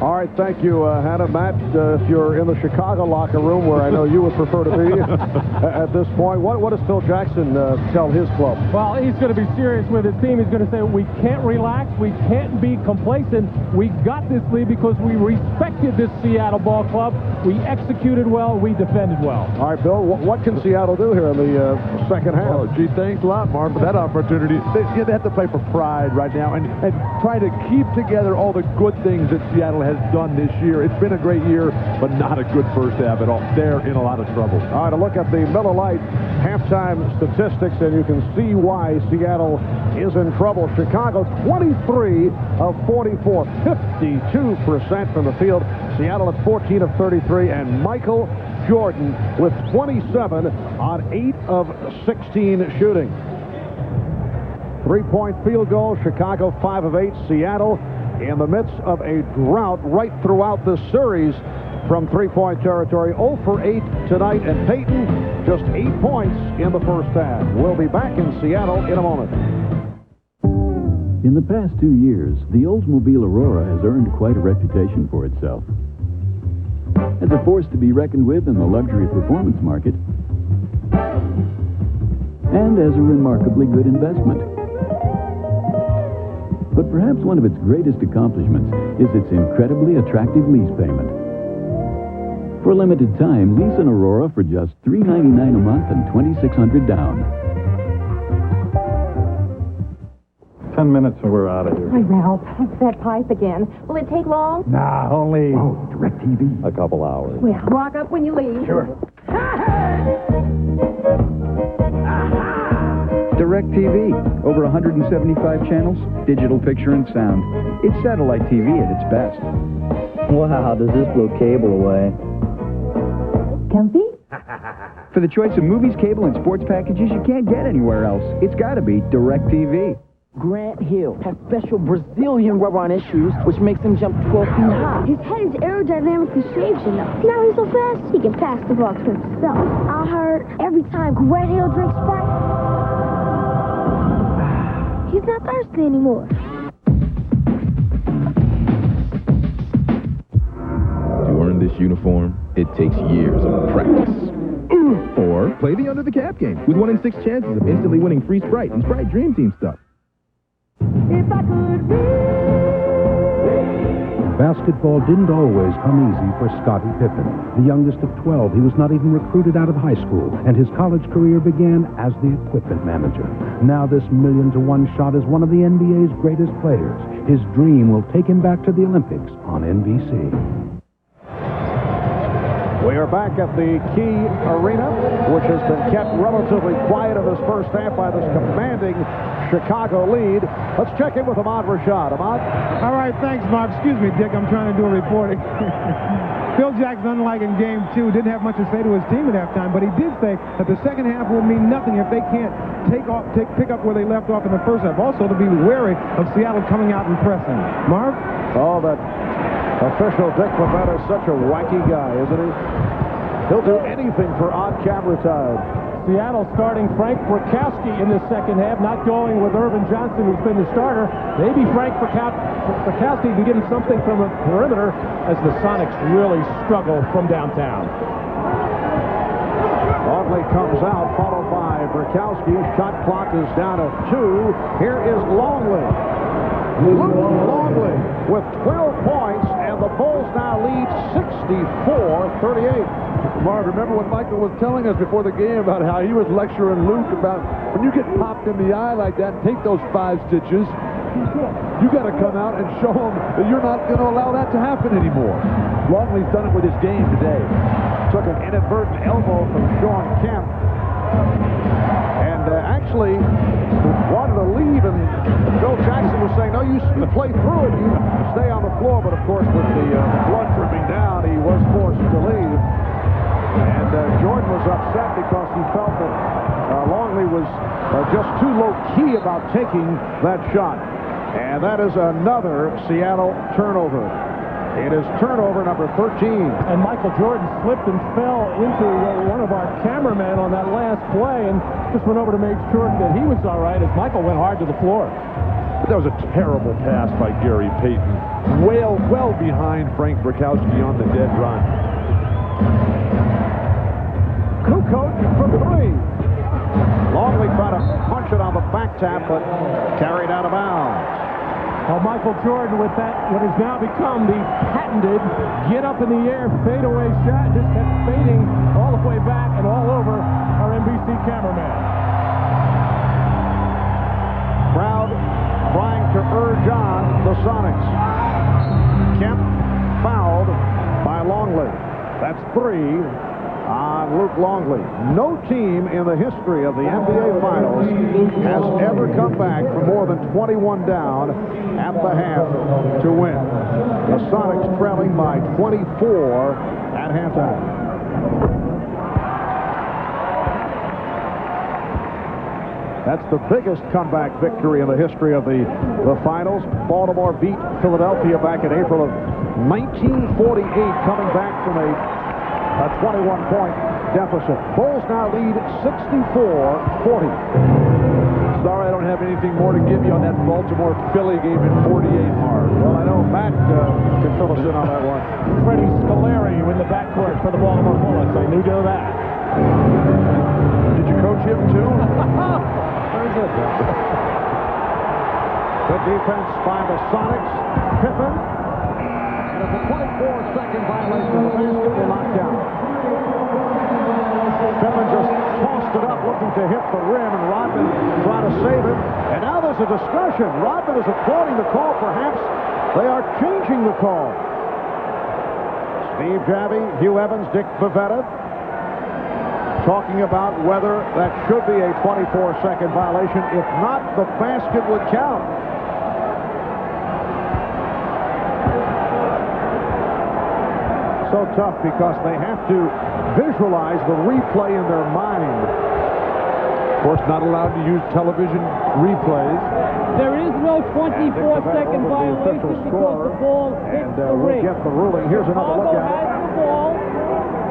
All right, thank you, Hannah. Matt, if you're in the Chicago locker room, where I know you would prefer to be at this point, what does Phil Jackson tell his club? Well, he's going to be serious with his team. He's going to say, we can't relax. We can't be complacent. We got this lead because we respected this Seattle ball club. We executed well. We defended well. All right, Bill, what can Seattle do here in the second half? Oh, gee, thanks a lot, Mark, for that opportunity. They have to play for pride right now and try to keep together all the good things that Seattle has done this year. It's been a great year, but not a good first half at all. They're in a lot of trouble. All right, a look at the Miller Lite halftime statistics, and you can see why Seattle is in trouble. Chicago, 23 of 44, 52% from the field. Seattle at 14 of 33, and Michael Jordan with 27 on 8 of 16 shooting. 3-point field goal, Chicago 5 of 8. Seattle in the midst of a drought right throughout the series from 3-point territory. 0 for 8 tonight, and Payton just 8 points in the first half. We'll be back in Seattle in a moment. In the past 2 years, the Oldsmobile Aurora has earned quite a reputation for itself. As a force to be reckoned with in the luxury performance market, and as a remarkably good investment. But perhaps one of its greatest accomplishments is its incredibly attractive lease payment. For a limited time, lease an Aurora for just $399 a month and $2,600 down. 10 minutes and we're out of here. Hi, Ralph. It's that pipe again. Will it take long? Nah, only... Oh, DirecTV. A couple hours. Well, walk up when you leave. Sure. DirecTV. Over 175 channels, digital picture and sound. It's satellite TV at its best. Wow, does this blow cable away? Comfy? For the choice of movies, cable, and sports packages you can't get anywhere else, it's got to be DirecTV. Grant Hill has special Brazilian rubber-on his shoes, which makes him jump 12 feet high. His head is aerodynamically shaped, you know. Now he's so fast, he can pass the ball to himself. I heard every time Grant Hill drinks Sprite, he's not thirsty anymore. To earn this uniform, it takes years of practice. Or play the Under the Cap game with 1 in 6 chances of instantly winning free Sprite and Sprite Dream Team stuff. If I could be... Basketball didn't always come easy for Scottie Pippen. The youngest of 12, he was not even recruited out of high school, and his college career began as the equipment manager. Now this 1,000,000-to-1 shot is one of the NBA's greatest players. His dream will take him back to the Olympics on NBC. We are back at the Key Arena, which has been kept relatively quiet in this first half by this commanding Chicago lead. Let's check in with Ahmad Rashad. Ahmad? All right, thanks, Mark. Excuse me, Dick. I'm trying to do a reporting. Phil Jackson, unlike in Game 2, didn't have much to say to his team at halftime, but he did say that the second half will mean nothing if they can't pick up where they left off in the first half. Also, to be wary of Seattle coming out and pressing. Mark? Oh, that official Dick Pippen is such a wacky guy, isn't he? He'll do anything for on-camera time. Seattle starting Frank Frykowski in the second half, not going with Irvin Johnson, who's been the starter. Maybe Frank Frykowski can get him something from the perimeter as the Sonics really struggle from downtown. Longley comes out, followed by Brykowski. Shot clock is down to 2. Here is Longley. Luc Longley with 12 points, and the Bulls now lead 64-38. Marv, remember what Michael was telling us before the game about how he was lecturing Luc about when you get popped in the eye like that and take those 5 stitches, you got to come out and show them that you're not going to allow that to happen anymore. Longley's done it with his game today. Took an inadvertent elbow from Kemp. And actually wanted to leave, and Bill Jackson was saying, no, you play through it, you stay on the floor. But of course, with the blood dripping down, he was forced to leave. And Jordan was upset because he felt that Longley was just too low-key about taking that shot. And that is another Seattle turnover. It is turnover number 13. And Michael Jordan slipped and fell into one of our cameramen on that last play and just went over to make sure that he was all right as Michael went hard to the floor. But that was a terrible pass by Gary Payton. Well behind Frank Brykowski on the dead run. Kukoč from 3. Longley tried to punch it on the back tap, but carried out of bounds. Well, Michael Jordan with that, what has now become the patented get up in the air fadeaway shot, just kept fading all the way back and all over our NBC cameraman. Crowd trying to urge on the Sonics. Kemp fouled by Longley. That's 3 on Luc Longley. No team in the history of the NBA Finals has ever come back from more than 21 down at the half to win. The Sonics trailing by 24 at halftime. That's the biggest comeback victory in the history of the finals. Baltimore beat Philadelphia back in April of 1948, coming back from a 21-point deficit. Bulls now lead 64-40. Sorry I don't have anything more to give you on that Baltimore-Philly game in 48, Marv. Well, I know Matt can fill us in on that one. Freddie Scolari in the backcourt for the Baltimore Bullets. I knew that. Did you coach him too? Very good. Good defense by the Sonics. Pippen. And it's a 24-second violation of the basketball knockdown. Pippen just tossed it up looking to hit the rim, and Rodman trying to save it. And now there's a discussion. Rodman is applauding the call. Perhaps they are changing the call. Steve Javy, Hugh Evans, Dick Bavetta talking about whether that should be a 24-second violation. If not, the basket would count. So tough because they have to visualize the replay in their mind. Of course, not allowed to use television replays. There is no 24-second violation because the ball hits the ring. We'll get the ruling. Here's another look at it. Has the ball.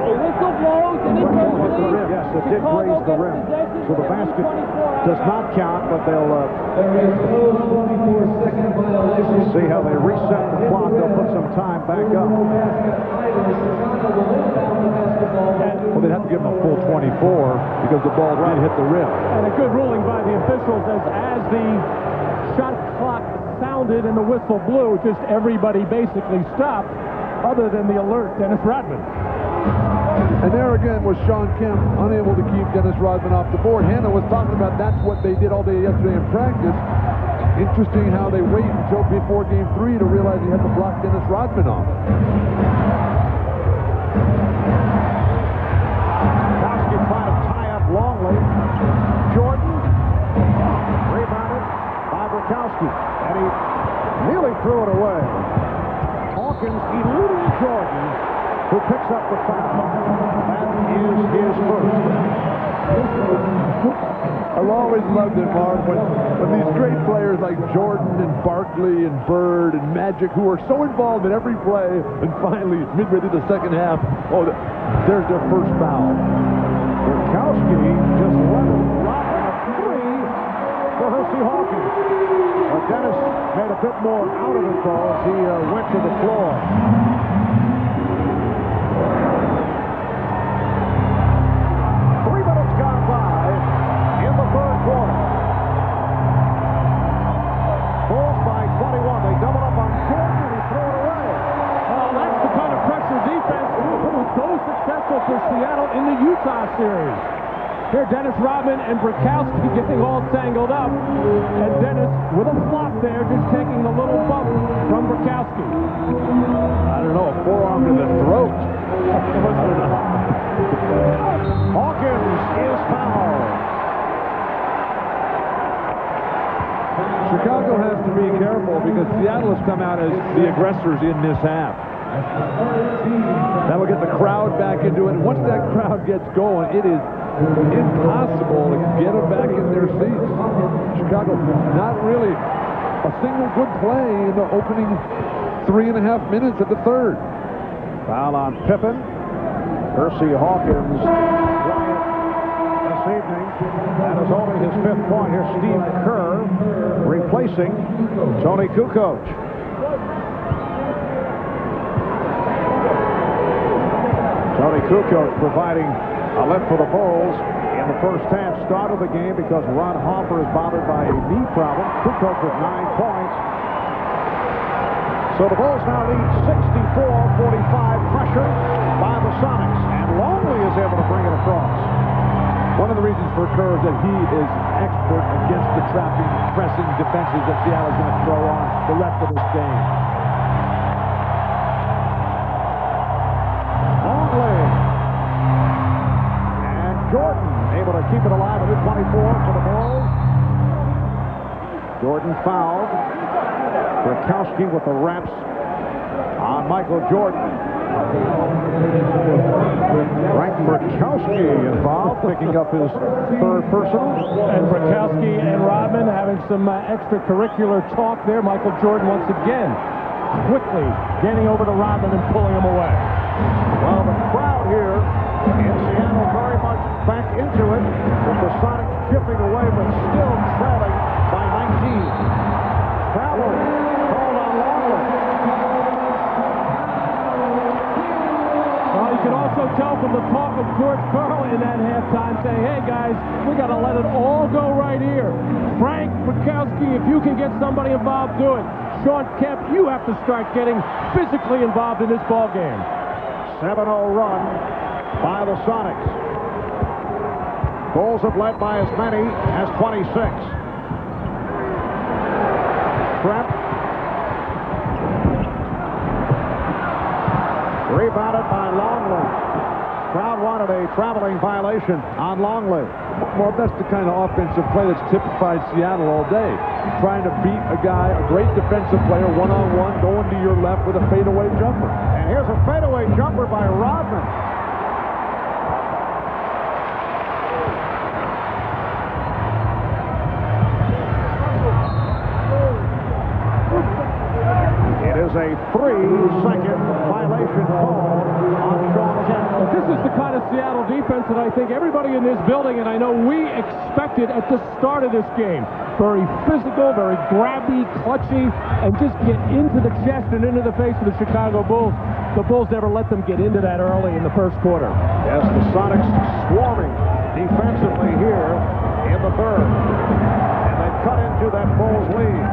The whistle blows and it goes to the rim. Yes, it did graze the rim. So the basket does not count, but they'll see how they reset the clock. They'll put some time back up. Well, they'd have to give them a full 24 because the ball did hit the rim. And a good ruling by the officials as the shot clock sounded and the whistle blew, just everybody basically stopped other than the alert Dennis Rodman. And there again was Sean Kemp unable to keep Dennis Rodman off the board. Hannah was talking about that's what they did all day yesterday in practice. Interesting how they wait until before game 3 to realize they had to block Dennis Rodman off. Brykowski trying to tie up Longley. Jordan rebounded by Brykowski, and he nearly threw it away. Hawkins eluding Jordan, who picks up the foul. That is his first. I've always loved it, Marv, when these great players like Jordan and Barkley and Bird and Magic, who are so involved in every play, and finally, midway through the second half, there's their first foul. Brykowski just leveled Rodman a 3 for Hersey Hawkins. Dennis made a bit more out of it, though, as he went to the floor. whistle for Seattle in the Utah series. Here, Dennis Rodman and Bukowski getting all tangled up. And Dennis, with a flop there, just taking the little bump from Bukowski. I don't know, a forearm to the throat. Hawkins is fouled. Chicago has to be careful because Seattle has come out as the aggressors in this half. That will get the crowd back into it. And once that crowd gets going, it is impossible to get them back in their seats. Chicago, not really a single good play in the opening 3.5 minutes of the third. Foul on Pippen. Percy Hawkins this evening. That is only his 5th point. Here's Steve Kerr replacing Toni Kukoč. Toni Kukoč providing a lift for the Bulls in the first half. Start of the game because Ron Harper is bothered by a knee problem. Kukoč with 9 points. So the Bulls now lead 64-45, pressure by the Sonics. And Longley is able to bring it across. One of the reasons for Kerr is that he is expert against the trapping, pressing defenses that Seattle's going to throw on the rest of this game. Longley. And Jordan able to keep it alive at 24 for the Bulls. Jordan fouled. Bukowski with the wraps on Michael Jordan. Frank Bukowski involved, picking up his 3rd personal. And Bukowski and Rodman having some extracurricular talk there. Michael Jordan once again quickly getting over to Rodman and pulling him away. Well, the crowd here in Seattle very much back into it, with the Sonics chipping away but still trailing by 19. Travel called on Longley. Well, you can also tell from the talk of George Karl in that halftime saying, hey guys, we got to let it all go right here. Frank Bukowski, if you can get somebody involved, do it. Sean Kemp, you have to start getting physically involved in this ball game. 7-0 run by the Sonics. Bulls have led by as many as 26. Schrempf. Rebounded by Longley. Crowd wanted a traveling violation on Longley. Well, that's the kind of offensive play that's typified Seattle all day. Trying to beat a guy, a great defensive player, one-on-one, going to your left with a fadeaway jumper. And here's a fadeaway jumper by Rodman. It is a 3-second violation call on Sean Kemp. This is the kind of Seattle defense that I think everybody in this building, and I know we expected at the start of this game. Very physical, very grabby, clutchy, and just get into the chest and into the face of the Chicago Bulls. The Bulls never let them get into that early in the first quarter. Yes, the Sonics swarming defensively here in the third. And they cut into that Bulls lead.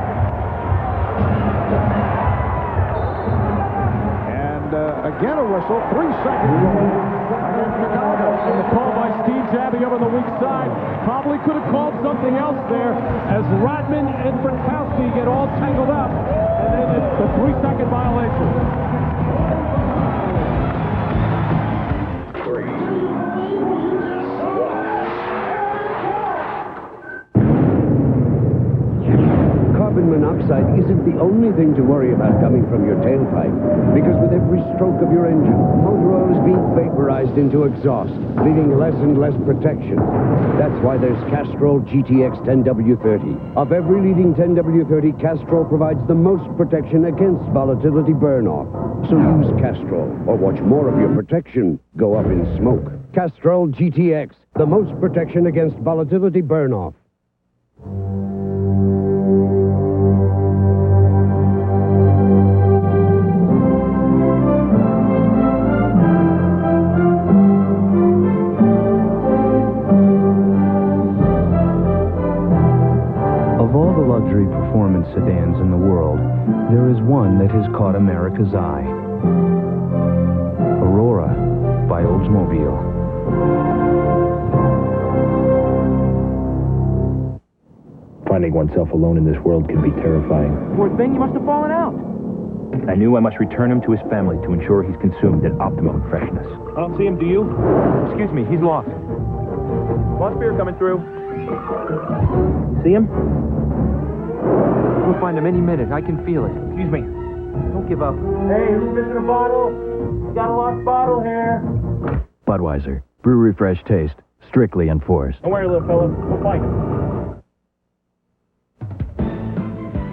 And again a whistle, 3 seconds against Chicago. And the call by Steve Jabby over the weak side probably could have called something else there as Rodman and Bukowski get all tangled up. And then it's the 3-second violation. Carbon monoxide isn't the only thing to worry about coming from your tailpipe, because with every stroke of your engine, motor oil is being vaporized into exhaust, leaving less and less protection. That's why there's Castrol GTX 10W30. Of every leading 10W30, Castrol provides the most protection against volatility burn-off. So use Castrol, or watch more of your protection go up in smoke. Castrol GTX, the most protection against volatility burn-off. Of all the luxury performance sedans in the world, there is one that has caught America's eye. Aurora. by Oldsmobile. Finding oneself alone in this world can be terrifying. Poor thing, you must have fallen out. I knew I must return him to his family to ensure he's consumed at optimum freshness. I don't see him, do you? Excuse me, he's lost. Lost beer coming through. See him? We'll find him any minute. I can feel it. Excuse me. Don't give up. Hey, who's missing a bottle? Got a lost bottle here. Budweiser. Brew refresh taste. Strictly enforced. Don't worry, little fella. We'll find him.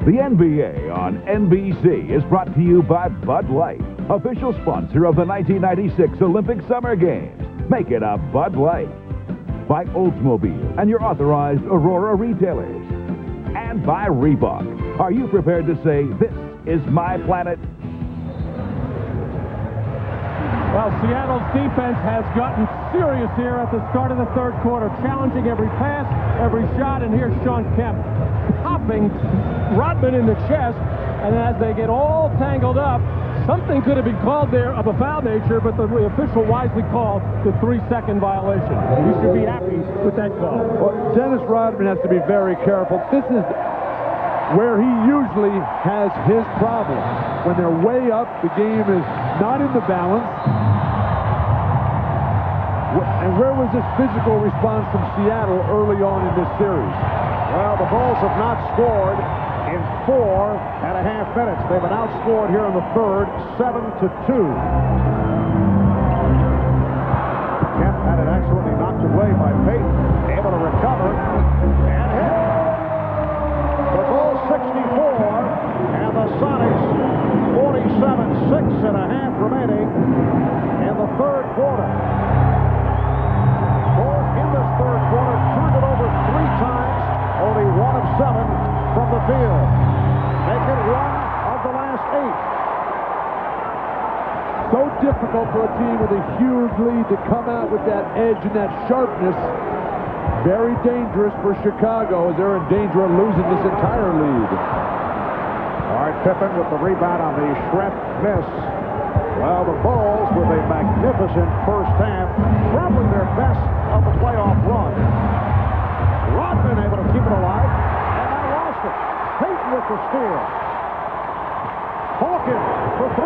The NBA on NBC is brought to you by Bud Light, official sponsor of the 1996 Olympic Summer Games. Make it a Bud Light. By Oldsmobile and your authorized Aurora retailers. And by Reebok. Are you prepared to say, this is my planet? Well, Seattle's defense has gotten serious here at the start of the third quarter, challenging every pass, every shot, and here's Sean Kemp popping Rodman in the chest, and as they get all tangled up, something could have been called there of a foul nature, but the official wisely called the 3-second violation. We should be happy with that call. Well, Dennis Rodman has to be very careful. This is where he usually has his problem. When they're way up, the game is not in the balance. And where was this physical response from Seattle early on in this series? Well, the Bulls have not scored in 4.5 minutes. They've been outscored here in the third, 7-2. Kemp had it excellently knocked away by Payton. Able to recover and hit. The Bulls 64 and the Sonics 47, 6.5 remaining in the third quarter. Bulls in this third quarter turned it over 3 times, only 1 of 7 from the field. Make it 1 of the last 8. So difficult for a team with a huge lead to come out with that edge and that sharpness. Very dangerous for Chicago as they're in danger of losing this entire lead. All right, Pippen with the rebound on the Schrempf miss. Well, the Bulls with a magnificent first half, probably their best of the playoff run. Rodman able to keep it alive, and now lost it. Payton with the steal. Hawkins for 3.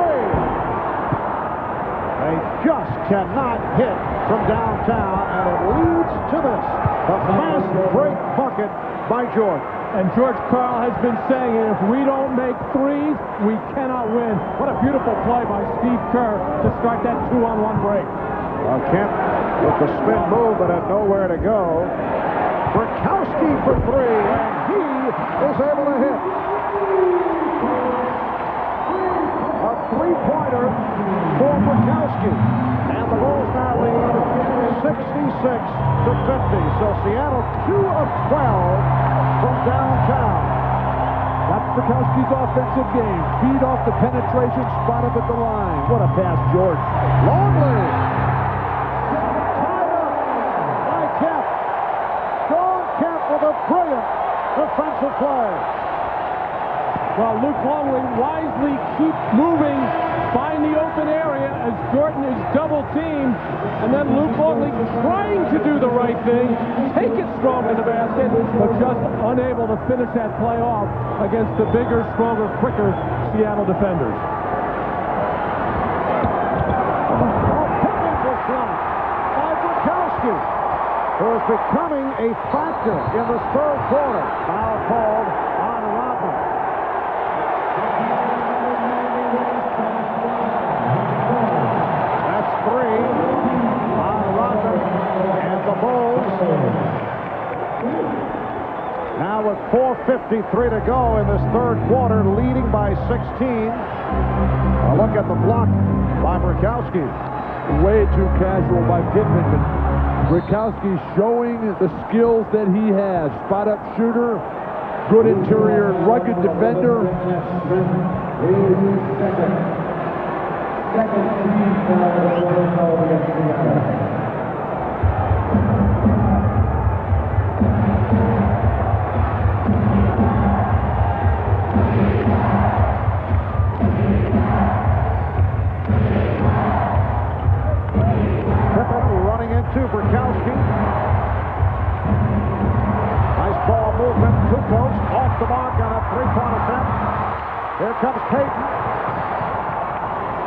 They just cannot hit from downtown, and it leads to this. A fast break bucket by Jordan. And George Karl has been saying, if we don't make threes, we cannot win. What a beautiful play by Steve Kerr to start that 2-on-1 break. Kemp with the spin move, but had nowhere to go. Brikowski for 3, and he is able to hit. A 3-pointer for Brikowski. And the Bulls now lead 66-50. So Seattle 2 of 12 from downtown. That's Brikowski's offensive game. Feed off the penetration, spot up at the line. What a pass, George. Longley. Tied up by Kemp. Sean Kemp with a brilliant defensive play. Well, Luc Longley wisely keeps moving, find the open area as Jordan is double-teamed, and then Luc Longley trying to do the right thing, take it strong in the basket, but just unable to finish that play off against the bigger, stronger, quicker Seattle defenders. Technical shot by Brikowski, who is becoming a factor in this third quarter. Foul called on Rodman. That's 3 on Rodman, and the Bulls now with 4:53 to go in this third quarter, leading by 16. A look at the block by Brikowski. Way too casual by Pippen, but Brikowski showing the skills that he has. Spot-up shooter, good interior, rugged defender. comes Payton.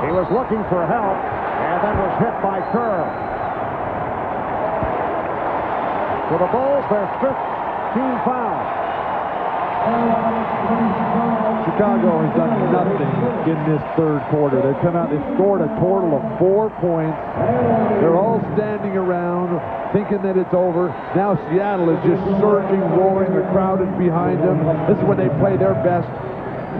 He was looking for help and then was hit by Kerr. For the Bulls, their 5th team foul. Chicago has done nothing in this third quarter. They've come out, they've scored a total of 4 points. They're all standing around thinking that it's over. Now Seattle is just surging, roaring. The crowd is behind them. This is when they play their best,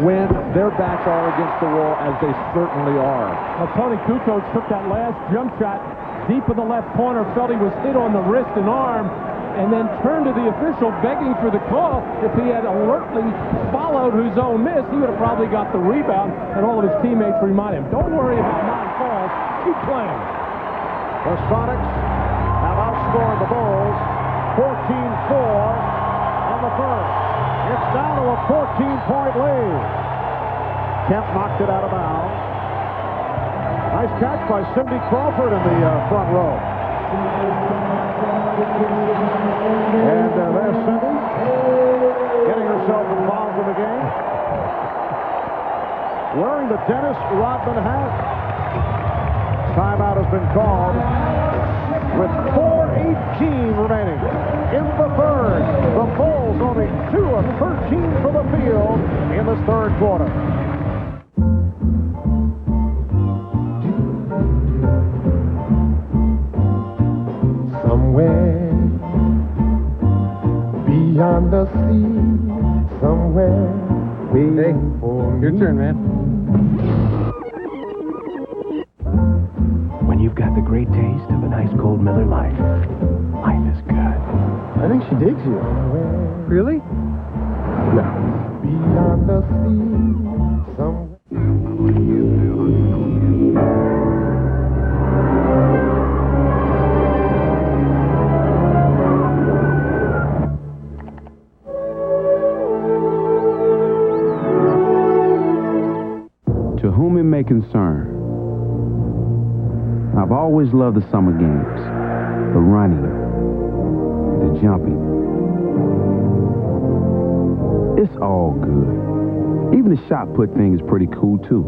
when their backs are against the wall, as they certainly are. Well, Toni Kukoč took that last jump shot deep in the left corner, felt he was hit on the wrist and arm, and then turned to the official begging for the call. If he had alertly followed his own miss, he would have probably got the rebound, and all of his teammates remind him, don't worry about non-calls, keep playing. The Sonics have outscored the Bulls 14-4 in the first. It's down to a 14-point lead. Kemp knocked it out of bounds. Nice catch by Cindy Crawford in the front row. And there's Cindy getting herself involved in the game. Wearing the Dennis Rodman hat. Timeout has been called with 4:18 remaining in the third. The Bulls only 2 of 13 for the field in this third quarter. Somewhere beyond the sea, somewhere waiting for me. Your turn, man. When you've got the great taste of an ice cold Miller Lite, life is good. I think she digs you. Really? No. Beyond the sea, somewhere. To whom it may concern, I've always loved the summer games. The running, the jumping. It's all good. Even the shot put thing is pretty cool, too.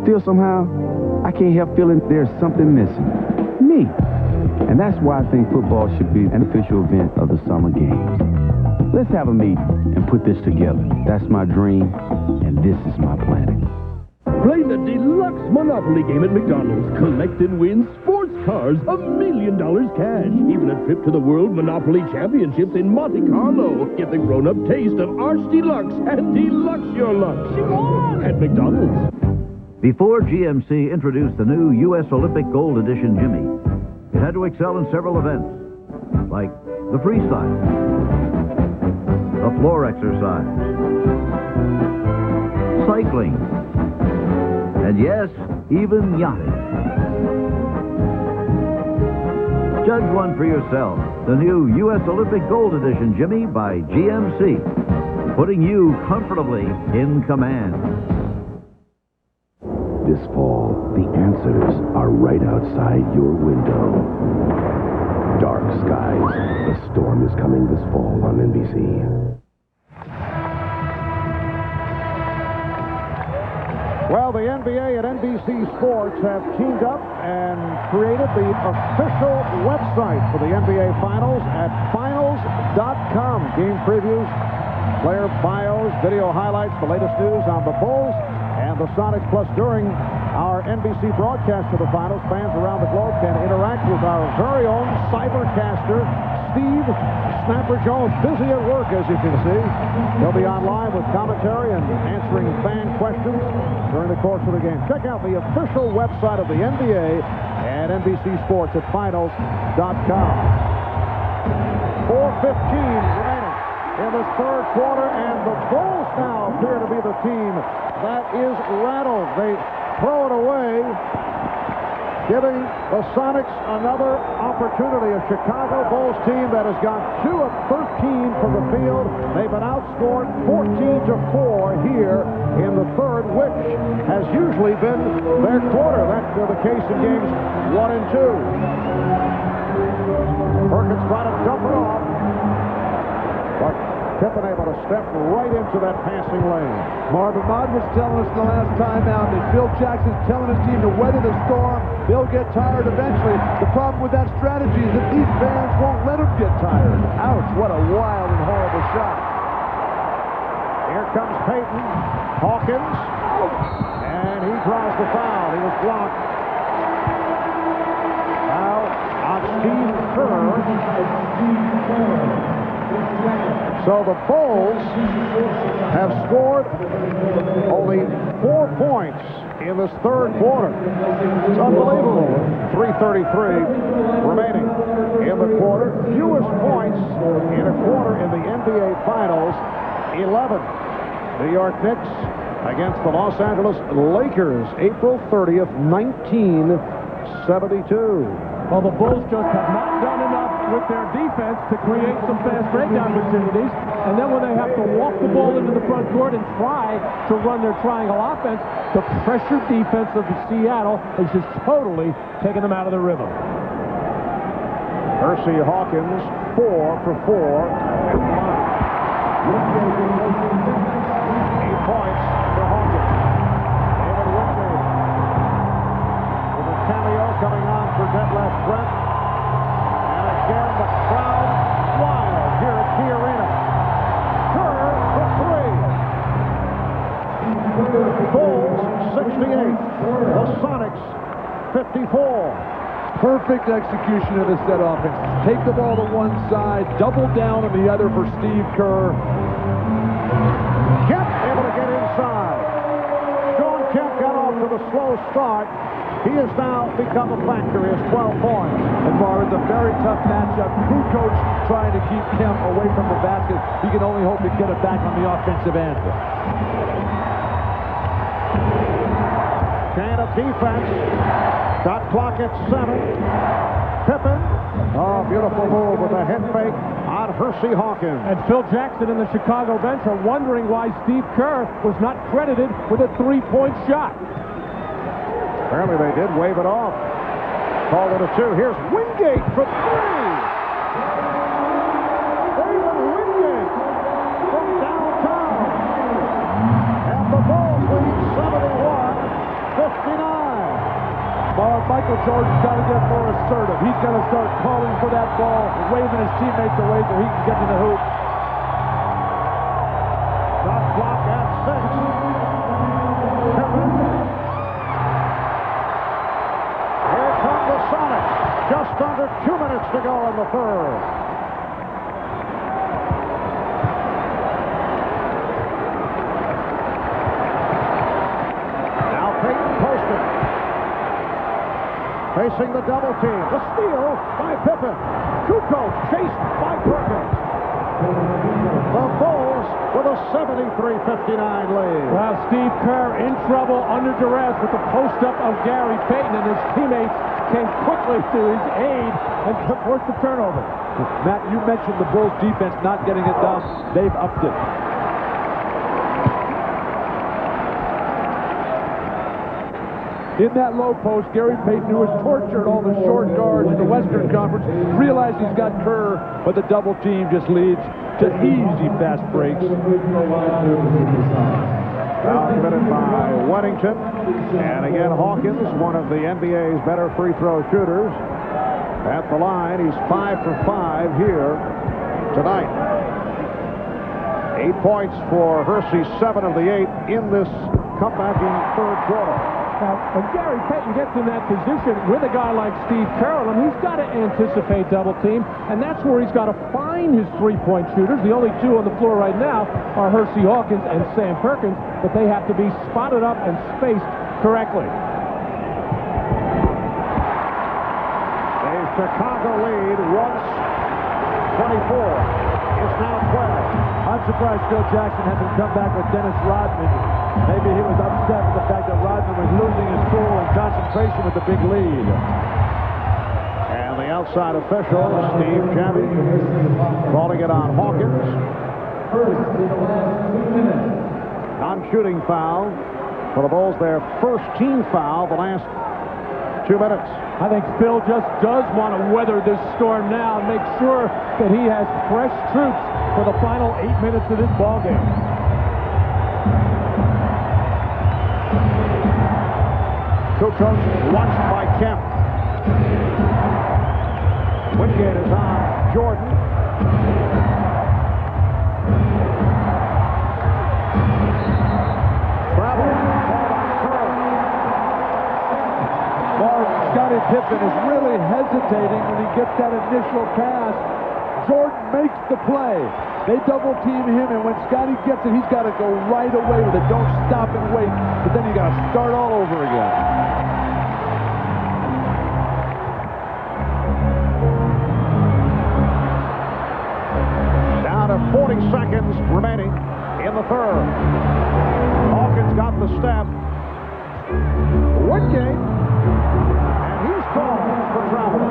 Still, somehow, I can't help feeling there's something missing. Me. And that's why I think football should be an official event of the summer games. Let's have a meeting and put this together. That's my dream, and this is my planet. Play the deluxe Monopoly game at McDonald's. Collect and win sports cars, $1 million cash. Even a trip to the World Monopoly Championships in Monte Carlo. Get the grown-up taste of Arch Deluxe and deluxe your lunch. At McDonald's. Before GMC introduced the new U.S. Olympic Gold Edition Jimmy, it had to excel in several events, like the freestyle, the floor exercise, cycling, and yes, even yachting. Judge one for yourself. The new U.S. Olympic Gold Edition Jimmy by GMC. Putting you comfortably in command. This fall, the answers are right outside your window. Dark skies. The storm is coming this fall on NBC. Well, the NBA and NBC Sports have teamed up and created the official website for the NBA Finals at finals.com. Game previews, player bios, video highlights, the latest news on the Bulls and the Sonics. Plus, during our NBC broadcast of the Finals, fans around the globe can interact with our very own cybercaster, Steve Snapper Jones, busy at work, as you can see. He'll be on live with commentary and answering fan questions during the course of the game. Check out the official website of the NBA and NBC Sports at finals.com. 4:15 remaining in this third quarter, and the Bulls now appear to be the team that is rattled. They throw it away, giving the Sonics another opportunity. A Chicago Bulls team that has gone 2 of 13 from the field. They've been outscored 14-4 here in the third, which has usually been their quarter. That's the case in games 1 and 2. Perkins trying to dump it off, but Pippen able to step right into that passing lane. Marvin Mott was telling us the last time out that Phil Jackson's telling his team to weather the storm. They'll get tired eventually. The problem with that strategy is that these fans won't let them get tired. Ouch, what a wild and horrible shot. Here comes Payton. Hawkins. And he draws the foul. He was blocked. Foul on Steve Kerr. So the Bulls have scored only 4 points in this third quarter. It's unbelievable. 3:33 remaining in the quarter. Fewest points in a quarter in the NBA Finals, 11. New York Knicks against the Los Angeles Lakers, April 30th, 1972. Well, the Bulls just have not done enough with their defense to create some fast break opportunities. And then when they have to walk the ball into the front court and try to run their triangle offense, the pressure defense of the Seattle is just totally taking them out of the rhythm. Hersey Hawkins, 4 for 4 at the line. 8 points for Hawkins. David Whitley with a cameo coming on for Detlef Brent. And again, the crowd wild here at the arena. Kerr for 3. Bulls 68. The Sonics 54. Perfect execution of the set offense. Take the ball to one side, double down on the other for Steve Kerr. Kemp able to get inside. Sean Kemp got off to the slow start. He has now become a factor. He has 12 points. And Marvin's a very tough matchup. Kukoč trying to keep Kemp away from the basket. He can only hope to get it back on the offensive end. Chain of defense. Shot clock at 7. Pippen. Oh, beautiful move with a head fake on Hersey Hawkins. And Phil Jackson and the Chicago bench are wondering why Steve Kerr was not credited with a three-point shot. Apparently they did wave it off. Called it a 2. Here's Wingate for 3. David Wingate from downtown. And the Bulls lead 71-59. Michael Jordan's got to get more assertive. He's got to start calling for that ball, waving his teammates away so he can get to the hoop. Shot clock at 6. Pippen. Here come the Sonics. Just under 2 minutes to go in the third. Now Payton posted. Facing the double team. The steal by Pippen. Kukoč chased by Perkins. The Bulls with a 73-59 lead. Well, Steve Kerr in trouble under duress with the post-up of Gary Payton, and his teammates came quickly to his aid and forced the turnover. Matt, you mentioned the Bulls defense not getting it done. They've upped it. In that low post, Gary Payton, who has tortured all the short guards in the Western Conference, realized he's got Kerr, but the double team just leads to easy fast breaks. Foul committed by Weddington. And again, Hawkins, one of the NBA's better free throw shooters. At the line, he's 5 for 5 here tonight. 8 points for Hersey, 7 of the 8 in this comebacking third quarter. Now, when Gary Payton gets in that position with a guy like Steve Kerr, he's got to anticipate double team, and that's where he's got to find his three-point shooters. The only two on the floor right now are Hersey Hawkins and Sam Perkins, but they have to be spotted up and spaced correctly. A Chicago lead once 24. It's now 12. I'm surprised Phil Jackson hasn't come back with Dennis Rodman. Maybe he was upset with the fact that Rodman was losing his cool and concentration with the big lead. And the outside official, Steve Jammy, calling it on Hawkins. Non-shooting foul for the Bulls, their first team foul the last 2 minutes. I think Phil just does want to weather this storm now and make sure that he has fresh troops for the final 8 minutes of this ballgame. Kukoč watched by Kemp. Wingate is on Jordan. Travel. Scottie Pippen is really hesitating when he gets that initial pass. Jordan makes the play. They double team him, and when Scottie gets it, he's got to go right away with it. Don't stop and wait, but then you got to start all over again. Down to 40 seconds remaining in the third. Hawkins got the step. Wingate. For travel.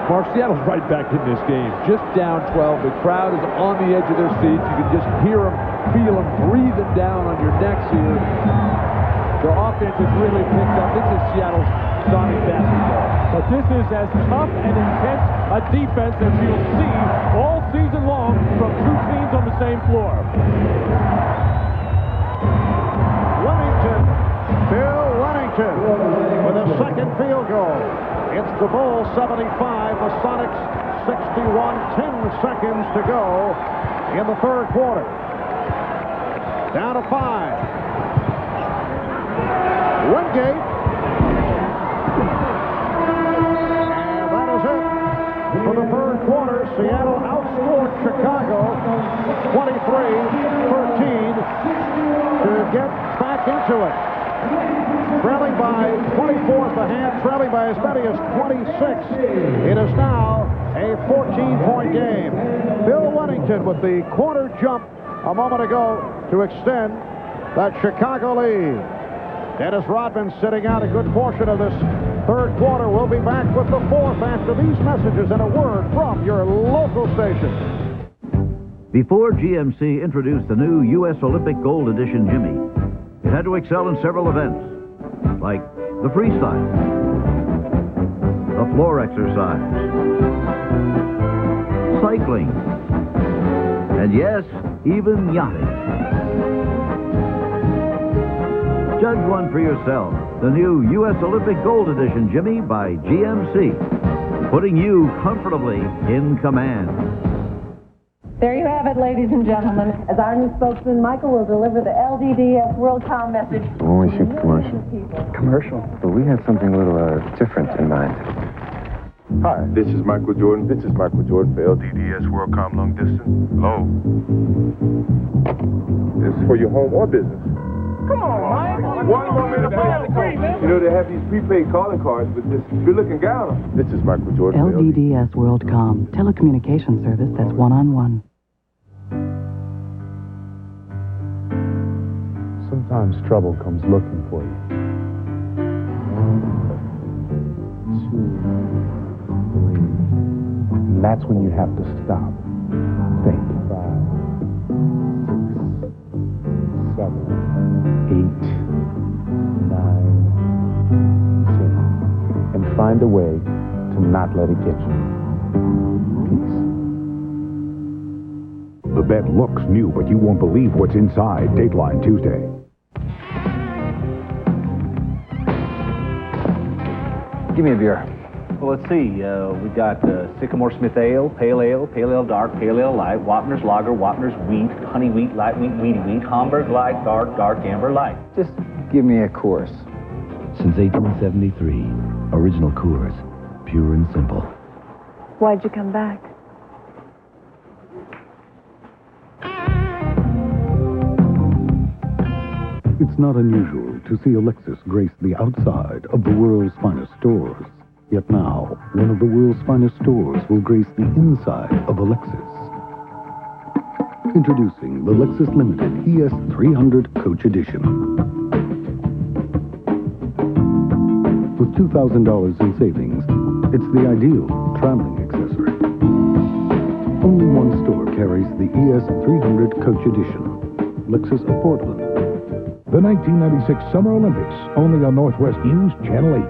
Mark, Seattle's right back in this game. Just down 12. The crowd is on the edge of their seats. You can just hear them, feel them breathing down on your necks here. Their offense has really picked up. This is Seattle's Sonic basketball. But this is as tough and intense a defense as you'll see all season long from two teams on the same floor. Bill Wennington with a second field goal. It's the Bulls 75, the Sonics 61, 10 seconds to go in the third quarter. Down to 5. Wingate. And that is it for the third quarter. Seattle outscored Chicago 23-13 to get back into it. Trailing by 24 at the half, trailing by as many as 26. It is now a 14-point game. Bill Wennington with the corner jump a moment ago to extend that Chicago lead. Dennis Rodman sitting out a good portion of this third quarter. We'll be back with the fourth after these messages and a word from your local station. Before GMC introduced the new U.S. Olympic Gold Edition Jimmy, it had to excel in several events, like the freestyle, the floor exercise, cycling, and yes, even yachting. Judge one for yourself. The new U.S. Olympic Gold Edition Jimmy by GMC, putting you comfortably in command. There you have it, ladies and gentlemen. As our new spokesman, Michael will deliver the LDDS WorldCom message. When we shoot commercial. Commercial? But we had something a little different in mind. Hi, this is Michael Jordan. This is Michael Jordan for LDDS WorldCom Long Distance. Hello. This is for your home or business. Come on, Mike. One more minute. You know, they have these prepaid calling cards with this good-looking guy on them. This is Michael Jordan. LDDS WorldCom, telecommunication service that's one-on-one. Sometimes trouble comes looking for you. 1, 2, 3. And that's when you have to stop. Think. 5, 6, 7. 8, 9, 10. And find a way to not let it get you. Peace. The bed looks new, but you won't believe what's inside. Dateline Tuesday. Give me a beer. Well, let's see. We got Sycamore Smith Ale, Pale Ale Dark, Pale Ale Light, Wapner's Lager, Wapner's Wheat, Honey Wheat, Light Wheat, Weedy Wheat, Hamburg Light, Dark, Amber Light. Just give me a course. Since 1873, original Coors, pure and simple. Why'd you come back? It's not unusual to see a Lexus grace the outside of the world's finest stores. Yet now, one of the world's finest stores will grace the inside of a Lexus. Introducing the Lexus Limited ES300 Coach Edition. With $2,000 in savings, it's the ideal traveling accessory. Only one store carries the ES300 Coach Edition. Lexus of Portland. The 1996 Summer Olympics, only on Northwest News, Channel 8.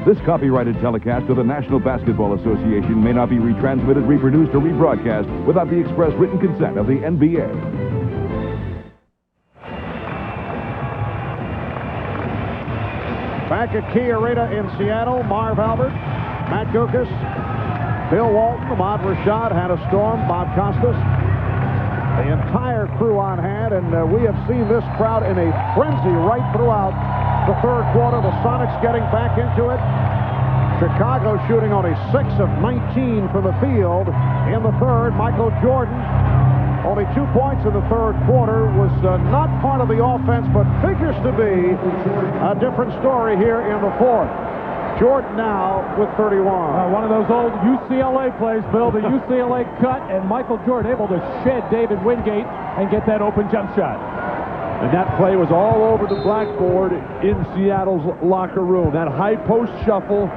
This copyrighted telecast of the National Basketball Association may not be retransmitted, reproduced, or rebroadcast without the express written consent of the NBA. Back at Key Arena in Seattle, Marv Albert, Matt Guokas, Bill Walton, Ahmad Rashad, Hannah Storm, Bob Costas. The entire crew on hand, and we have seen this crowd in a frenzy right throughout the third quarter. The Sonics getting back into it. Chicago shooting only 6 of 19 from the field in the third. Michael Jordan, only 2 points in the third quarter, was not part of the offense, but figures to be a different story here in the fourth. Jordan now with 31. One of those old UCLA plays, Bill, the UCLA cut, and Michael Jordan able to shed David Wingate and get that open jump shot. And that play was all over the blackboard in Seattle's locker room. That high post shuffle.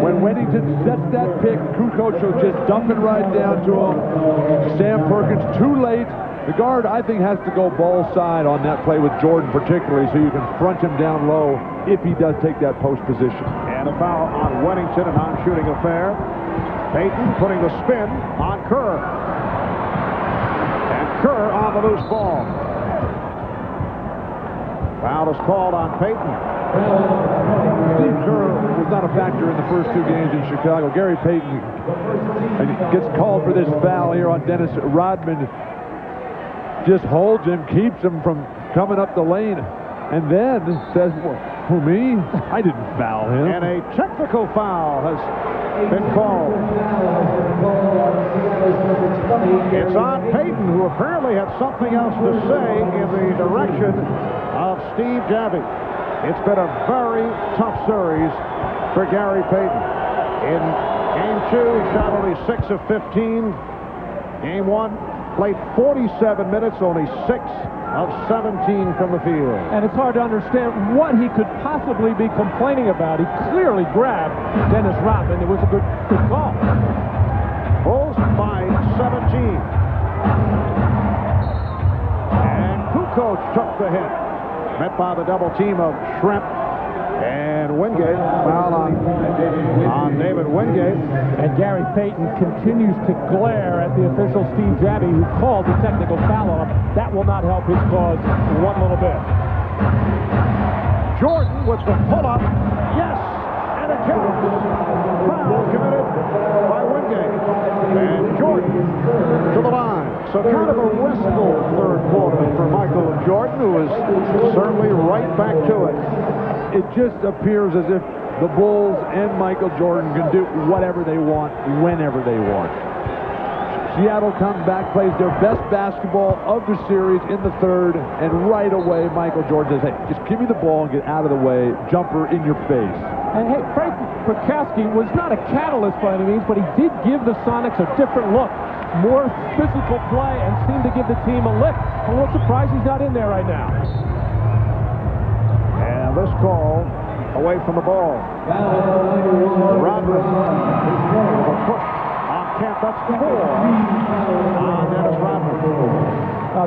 When Weddington sets that pick, Kukoč will just dump it right down to him. Sam Perkins too late. The guard, I think, has to go ball side on that play with Jordan particularly, so you can front him down low if he does take that post position. And a foul on Weddington, a non-shooting affair. Payton putting the spin on Kerr. And Kerr on the loose ball. Foul is called on Payton. Steve Kerr was not a factor in the first 2 games in Chicago. Gary Payton gets called for this foul here on Dennis Rodman. Just holds him, keeps him from coming up the lane, and then says, who, me? I didn't foul him. And a technical foul has been called. It's on Payton, who apparently had something else to say in the direction of Steve Javie. It's been a very tough series for Gary Payton. In Game 2, he shot only 6 of 15. Game 1, played 47 minutes, only 6 of 17 from the field. And it's hard to understand what he could possibly be complaining about. He clearly grabbed Dennis Rodman. It was a good call. Bulls by 17. And Kukoč took the hit. Met by the double team of Schrempf and Wingate. Foul on David Wingate. And Gary Payton continues to glare at the official Steve Javie, who called the technical foul on him. That will not help his cause one little bit. Jordan with the pull-up. Yes! And a count. Foul committed by Wingate. And Jordan to the line. So kind of a restful third quarter for Michael Jordan, who is certainly right back to it. It just appears as if the Bulls and Michael Jordan can do whatever they want, whenever they want. Seattle comes back, plays their best basketball of the series in the third, and right away Michael Jordan says, hey, just give me the ball and get out of the way. Jumper in your face. And hey, Frank Prokowski was not a catalyst by any means, but he did give the Sonics a different look. More physical play and seemed to give the team a lift. I'm a little surprised he's not in there right now. And this call away from the ball. Rodman with a push on Kemp. That's 4 on Dennis Rodman.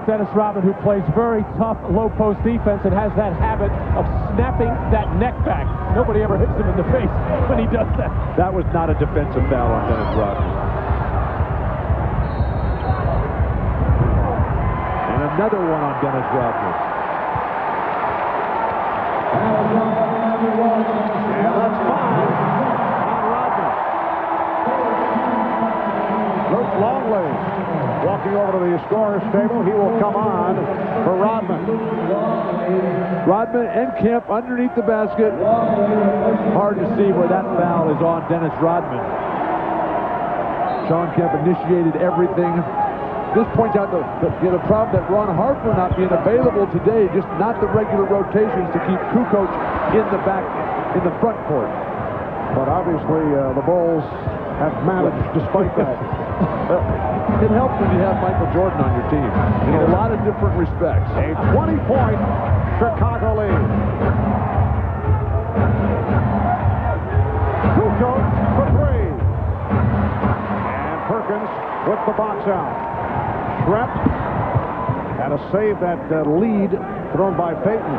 Dennis Rodman, who plays very tough low post defense and has that habit of snapping that neck back. Nobody ever hits him in the face when he does that. That was not a defensive foul on Dennis Rodman. And another one on Dennis Rodman. And that's 5 on Rodman. Luc Longley walking over to the scorer's table. He will come on for Rodman. Rodman and Kemp underneath the basket. Hard to see where that foul is on Dennis Rodman. Shawn Kemp initiated everything. This points out the problem that Ron Harper not being available today, just not the regular rotations to keep Kukoč in the front court. But obviously the Bulls have managed despite that. It helps when you have Michael Jordan on your team in a lot of different respects. A 20-point Chicago lead. Kukoč for 3. And Perkins with the box out. Schrempf had to save that lead thrown by Payton.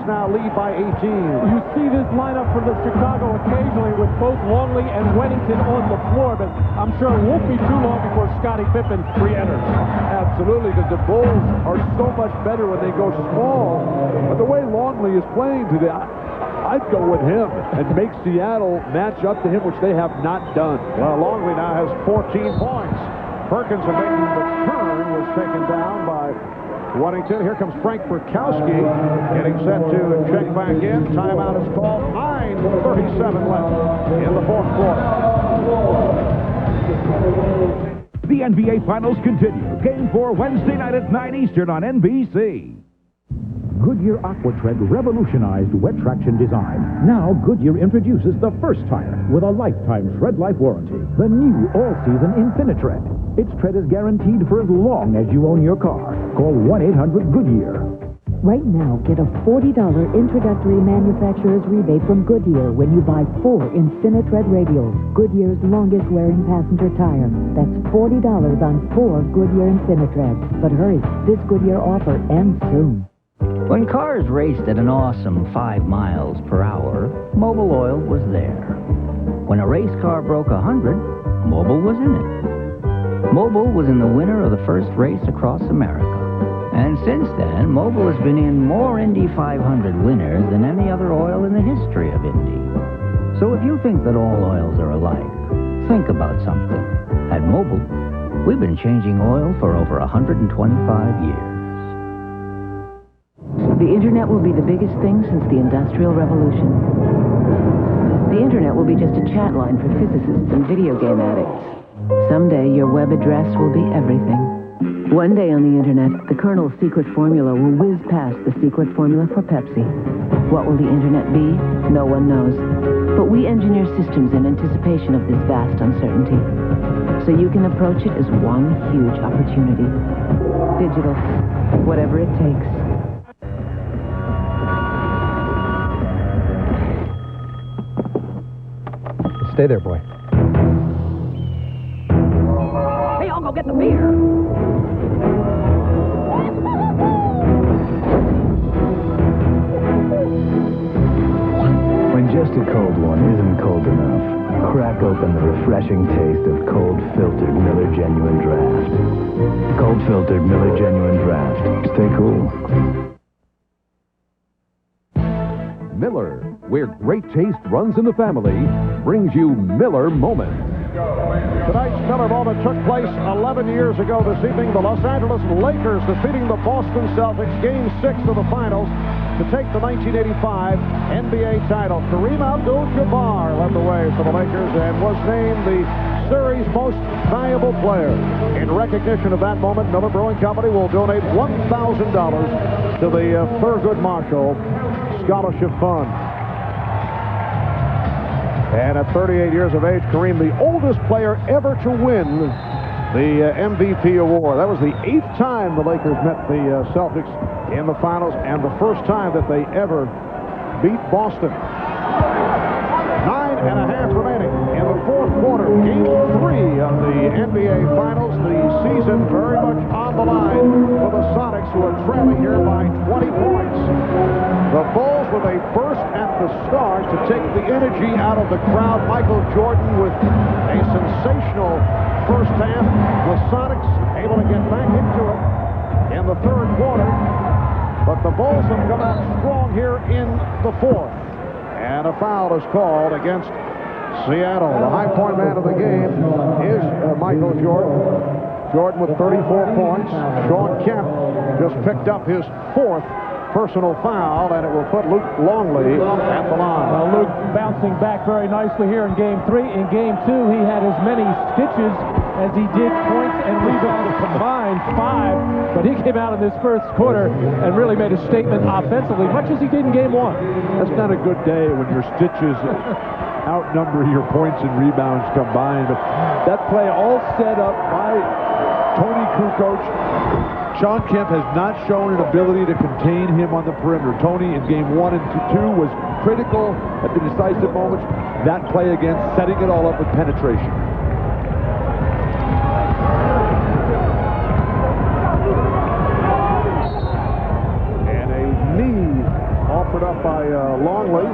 Bears now lead by 18. You see this lineup for the Chicago occasionally with both Longley and Weddington on the floor, but I'm sure it won't be too long before Scottie Pippen re-enters. Absolutely, because the Bulls are so much better when they go small. But the way Longley is playing today, I'd go with him and make Seattle match up to him, which they have not done. Well, Longley now has 14 points. Perkins, making the turn, was taken down by Weddington. Here comes Frank Burkowski getting set to check back in. Timeout is called. 9:37 left in the fourth quarter. The NBA Finals continue. Game 4 Wednesday night at 9 Eastern on NBC. Goodyear AquaTread revolutionized wet traction design. Now Goodyear introduces the first tire with a lifetime tread life warranty. The new all-season InfiniTread. Its tread is guaranteed for as long as you own your car. Call 1-800-GOODYEAR. Right now, get a $40 introductory manufacturer's rebate from Goodyear when you buy 4 InfiniTread radials, Goodyear's longest-wearing passenger tire. That's $40 on 4 Goodyear InfiniTreads. But hurry, this Goodyear offer ends soon. When cars raced at an awesome 5 miles per hour, Mobil Oil was there. When a race car broke 100, Mobil was in it. Mobil was in the winner of the first race across America. And since then, Mobil has been in more Indy 500 winners than any other oil in the history of Indy. So if you think that all oils are alike, think about something. At Mobil, we've been changing oil for over 125 years. The Internet will be the biggest thing since the Industrial Revolution. The Internet will be just a chat line for physicists and video game addicts. Someday, your web address will be everything. One day on the Internet, the Colonel's secret formula will whiz past the secret formula for Pepsi. What will the Internet be? No one knows. But we engineer systems in anticipation of this vast uncertainty. So you can approach it as one huge opportunity. Digital. Whatever it takes. Stay there, boy. Hey, I'll go get the beer. When just a cold one isn't cold enough, crack open the refreshing taste of cold filtered Miller Genuine Draft. Cold filtered Miller Genuine Draft. Stay cool. Miller, where great taste runs in the family, brings you Miller Moments. Tonight's Miller moment took place 11 years ago this evening. The Los Angeles Lakers defeating the Boston Celtics, Game 6 of the finals, to take the 1985 NBA title. Kareem Abdul-Jabbar led the way for the Lakers and was named the series' most valuable player. In recognition of that moment, Miller Brewing Company will donate $1,000 to the Thurgood Marshall Scholarship Fund. And at 38 years of age, Kareem, the oldest player ever to win the MVP award. That was the 8th time the Lakers met the Celtics in the finals and the first time that they ever beat Boston. 9.5 remaining in the fourth quarter. Game 3 of the NBA Finals. The season very much on the line for the Sonics, who are trailing here by 20 points. The Bulls with a burst at the start to take the energy out of the crowd. Michael Jordan with a sensational first half. The Sonics able to get back into it in the third quarter. But the Bulls have come out strong here in the fourth. And a foul is called against Seattle. The high point man of the game is Michael Jordan. Jordan with 34 points. Sean Kemp just picked up his 4th personal foul, and it will put Luc Longley at the line. Well, Luc bouncing back very nicely here in Game 3. In Game 2, he had as many stitches as he did points and rebounds combined, 5. But he came out in this first quarter and really made a statement offensively, much as he did in Game 1. That's not a good day when your stitches outnumber your points and rebounds combined. But that play all set up by Toni Kukoč. Sean Kemp has not shown an ability to contain him on the perimeter. Toni in Game 1 and 2 was critical at the decisive moments. That play again, setting it all up with penetration. And a knee offered by Longley.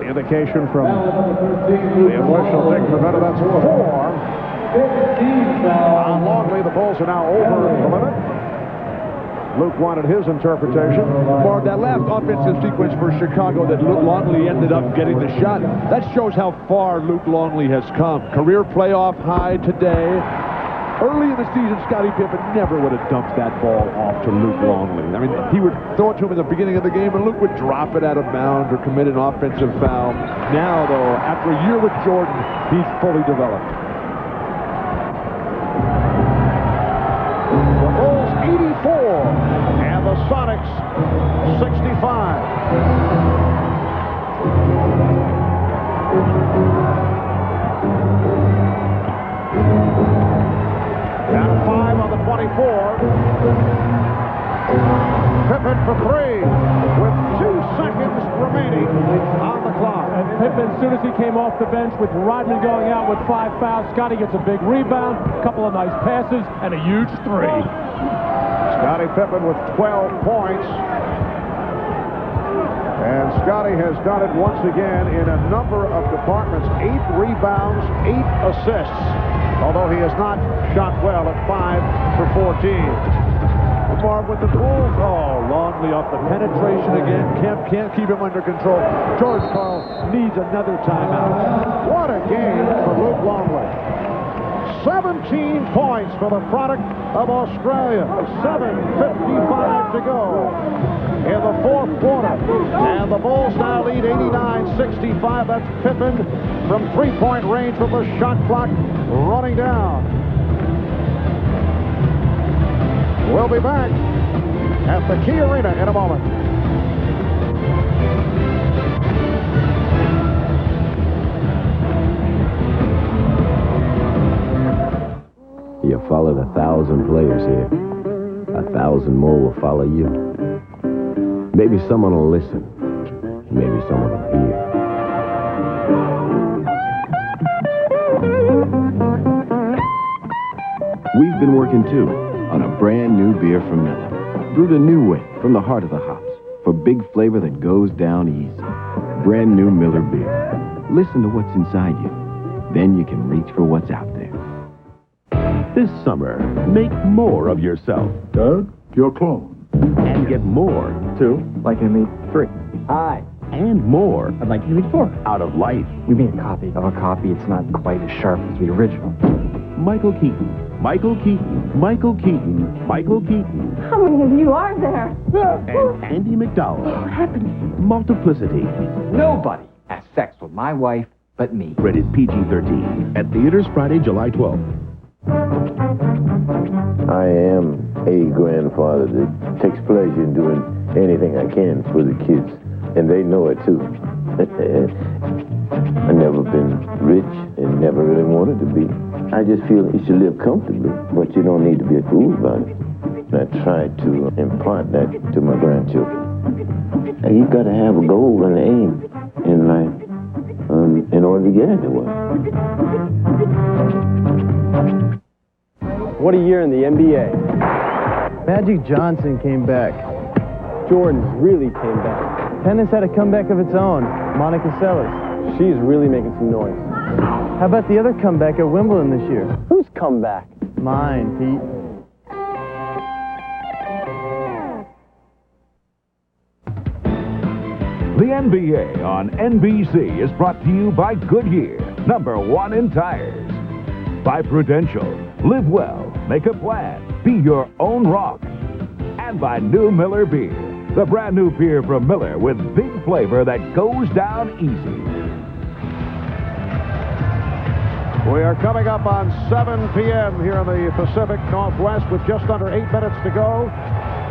The indication from the official Dick Pavetta, that's 4. On Longley, the Bulls are now over the limit. Luke wanted his interpretation. Mark, that last offensive sequence for Chicago that Luc Longley ended up getting the shot, that shows how far Luc Longley has come. Career playoff high today. Early in the season, Scottie Pippen never would have dumped that ball off to Luc Longley. I mean, he would throw it to him in the beginning of the game, and Luc would drop it out of bounds or commit an offensive foul. Now, though, after a year with Jordan, he's fully developed. The Bulls 84 and the Sonics 65. Down to 5 on the 24. Pippen for 3 with 2 seconds remaining on the clock. And Pippen, as soon as he came off the bench with Rodman going out with 5 fouls, Scottie gets a big rebound, a couple of nice passes, and a huge 3. Scottie Pippen with 12 points. And Scottie has done it once again in a number of departments. 8 rebounds, 8 assists. Although he has not shot well at 5 for 14. Marv with the Bulls. Oh, Longley off the penetration again. Kemp can't keep him under control. George Karl needs another timeout. What a game for Luc Longley. 17 points for the product of Australia. 7:55 to go in the 4th quarter. And the Bulls now lead 89-65. That's Pippen from 3-point range with the shot clock running down. We'll be back at the Key Arena in a moment. You followed 1,000 players here. 1,000 more will follow you. Maybe someone will listen. Maybe someone will hear. We've been working too on a brand new beer from Miller. Brewed a new way from the heart of the hops for big flavor that goes down easy. Brand new Miller beer. Listen to what's inside you. Then you can reach for what's out there. This summer, make more of yourself. Doug, your clone. And get more. 2. Like you to meet 3. Hi. And more. I'd like you to meet 4. Out of life. We made a copy of a copy. It's not quite as sharp as the original. Michael Keaton. Michael Keaton. Michael Keaton. Michael Keaton. How many of you are there? And Andy McDowell. What happened? Multiplicity. Nobody has sex with my wife but me. Rated PG-13. At theaters Friday, July 12th. I am a grandfather that takes pleasure in doing anything I can for the kids, and they know it too. I've never been rich and never really wanted to be. I just feel you should live comfortably, but you don't need to be a fool about it. And I try to impart that to my grandchildren. And you've got to have a goal and an aim in life in order to get anywhere. What a year in the NBA. Magic Johnson came back. Jordan really came back. Tennis had a comeback of its own. Monica Seles. She's really making some noise. How about the other comeback at Wimbledon this year? Whose comeback? Mine, Pete. The NBA on NBC is brought to you by Goodyear, #1 in tires. By Prudential, live well, make a plan, be your own rock. And by New Miller Beer, the brand new beer from Miller with big flavor that goes down easy. We are coming up on 7 p.m. here in the Pacific Northwest with just under 8 minutes to go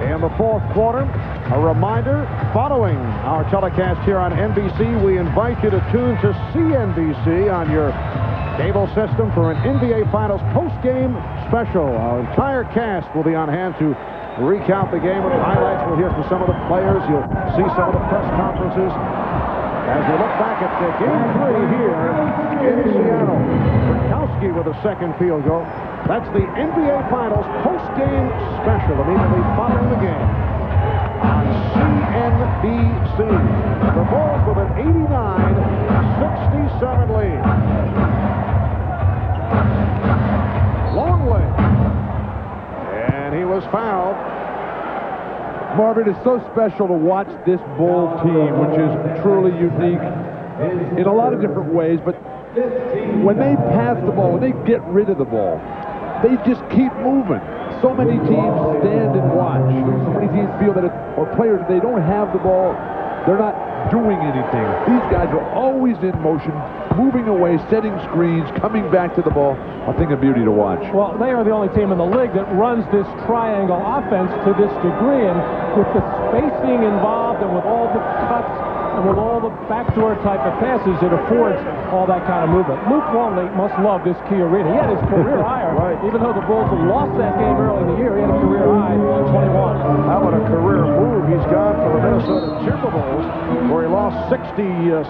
in the 4th quarter. A reminder, following our telecast here on NBC, we invite you to tune to CNBC on your cable system for an NBA Finals post-game special. Our entire cast will be on hand to recount the game with highlights. We'll hear from some of the players. You'll see some of the press conferences as we look back at Game 3 here in Seattle. Kwiatkowski with a second field goal. That's the NBA Finals post-game special immediately following the game on CNBC. receive. The Bulls with an 89-67 lead. Longley. And he was fouled. Marvin, it's so special to watch this Bull team, which is truly unique in a lot of different ways, but when they pass the ball, when they get rid of the ball, they just keep moving. So many teams stand and watch. So many teams feel that or players, if they don't have the ball, they're not doing anything. These guys are always in motion, moving away, setting screens, coming back to the ball. A thing of beauty to watch. Well, they are the only team in the league that runs this triangle offense to this degree, and with the spacing involved and with all the cuts and with all the backdoor type of passes, it affords all that kind of movement. Luc Longley must love this key arena. He had his career high, right. Even though the Bulls had lost that game early in the year, he had a career high on 21. How about a career move he's got for the Minnesota Timberwolves, where he lost 67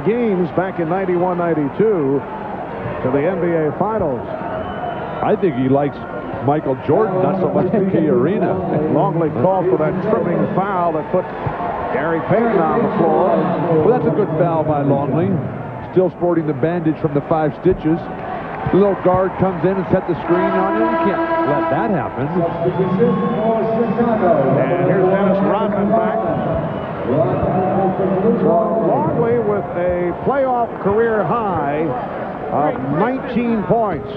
games back in 91-92 to the NBA Finals. I think he likes Michael Jordan, not so much the key arena. Longley called for that tripping foul that put Gary Payton on the floor. Well, that's a good foul by Longley. Still sporting the bandage from the 5 stitches. The little guard comes in and sets the screen on you. You can't let that happen. And here's Dennis Rodman back. So Longley with a playoff career high of 19 points.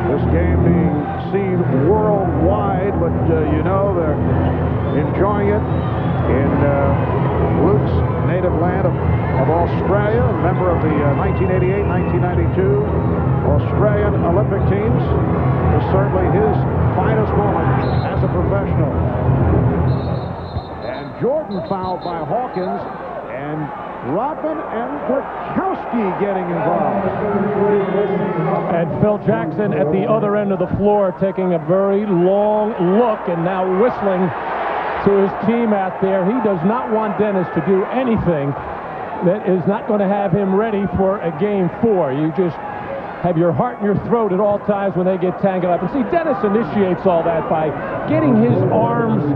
This game being seen worldwide, but you know they're enjoying it in Luc's native land of Australia, a member of the 1988-1992 Australian Olympic teams. Is certainly his finest moment as a professional. And Jordan fouled by Hawkins, and Rodman and Kwiatkowski getting involved. And Phil Jackson at the other end of the floor taking a very long look and now whistling to his team out there. He does not want Dennis to do anything that is not going to have him ready for a game 4. You just have your heart in your throat at all times when they get tangled up. And see, Dennis initiates all that by getting his arms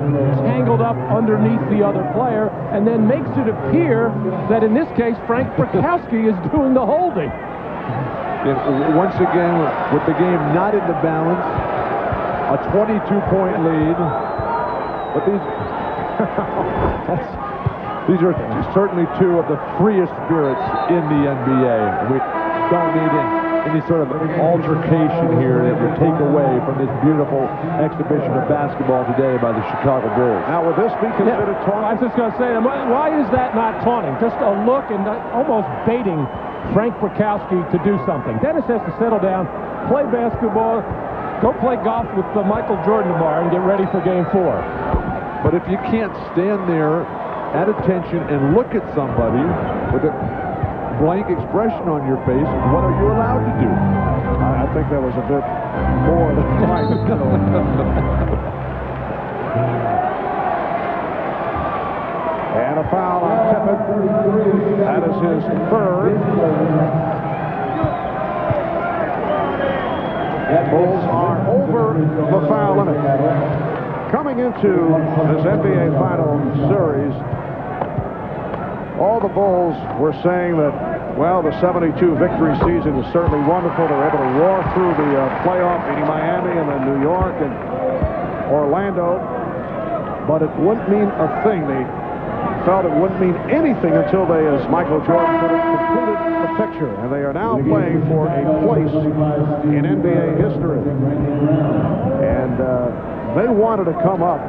tangled up underneath the other player and then makes it appear that in this case Frank Kwiatkowski is doing the holding. Once again, with the game not in the balance, a 22-point lead. But these are certainly two of the freest spirits in the NBA. We don't need any sort of altercation here that would take away from this beautiful exhibition of basketball today by the Chicago Bulls. Now, would this be considered taunting? I was just going to say, why is that not taunting? Just a look and almost baiting Frank Kwiatkowski to do something. Dennis has to settle down, play basketball, go play golf with Michael Jordan tomorrow and get ready for game 4. But if you can't stand there at attention and look at somebody with a blank expression on your face, what are you allowed to do? I think that was a bit more than right. And a foul on Pippen. That is his 3rd. Bulls are over the foul limit. Coming into this NBA Final Series, all the Bulls were saying that, well, the 72 victory season is certainly wonderful. They were able to roar through the playoff, beating Miami and then New York and Orlando. But it wouldn't mean a thing. They felt it wouldn't mean anything until they, as Michael Jordan put it, completed the picture. And they are now playing for a place in NBA history. And they wanted to come up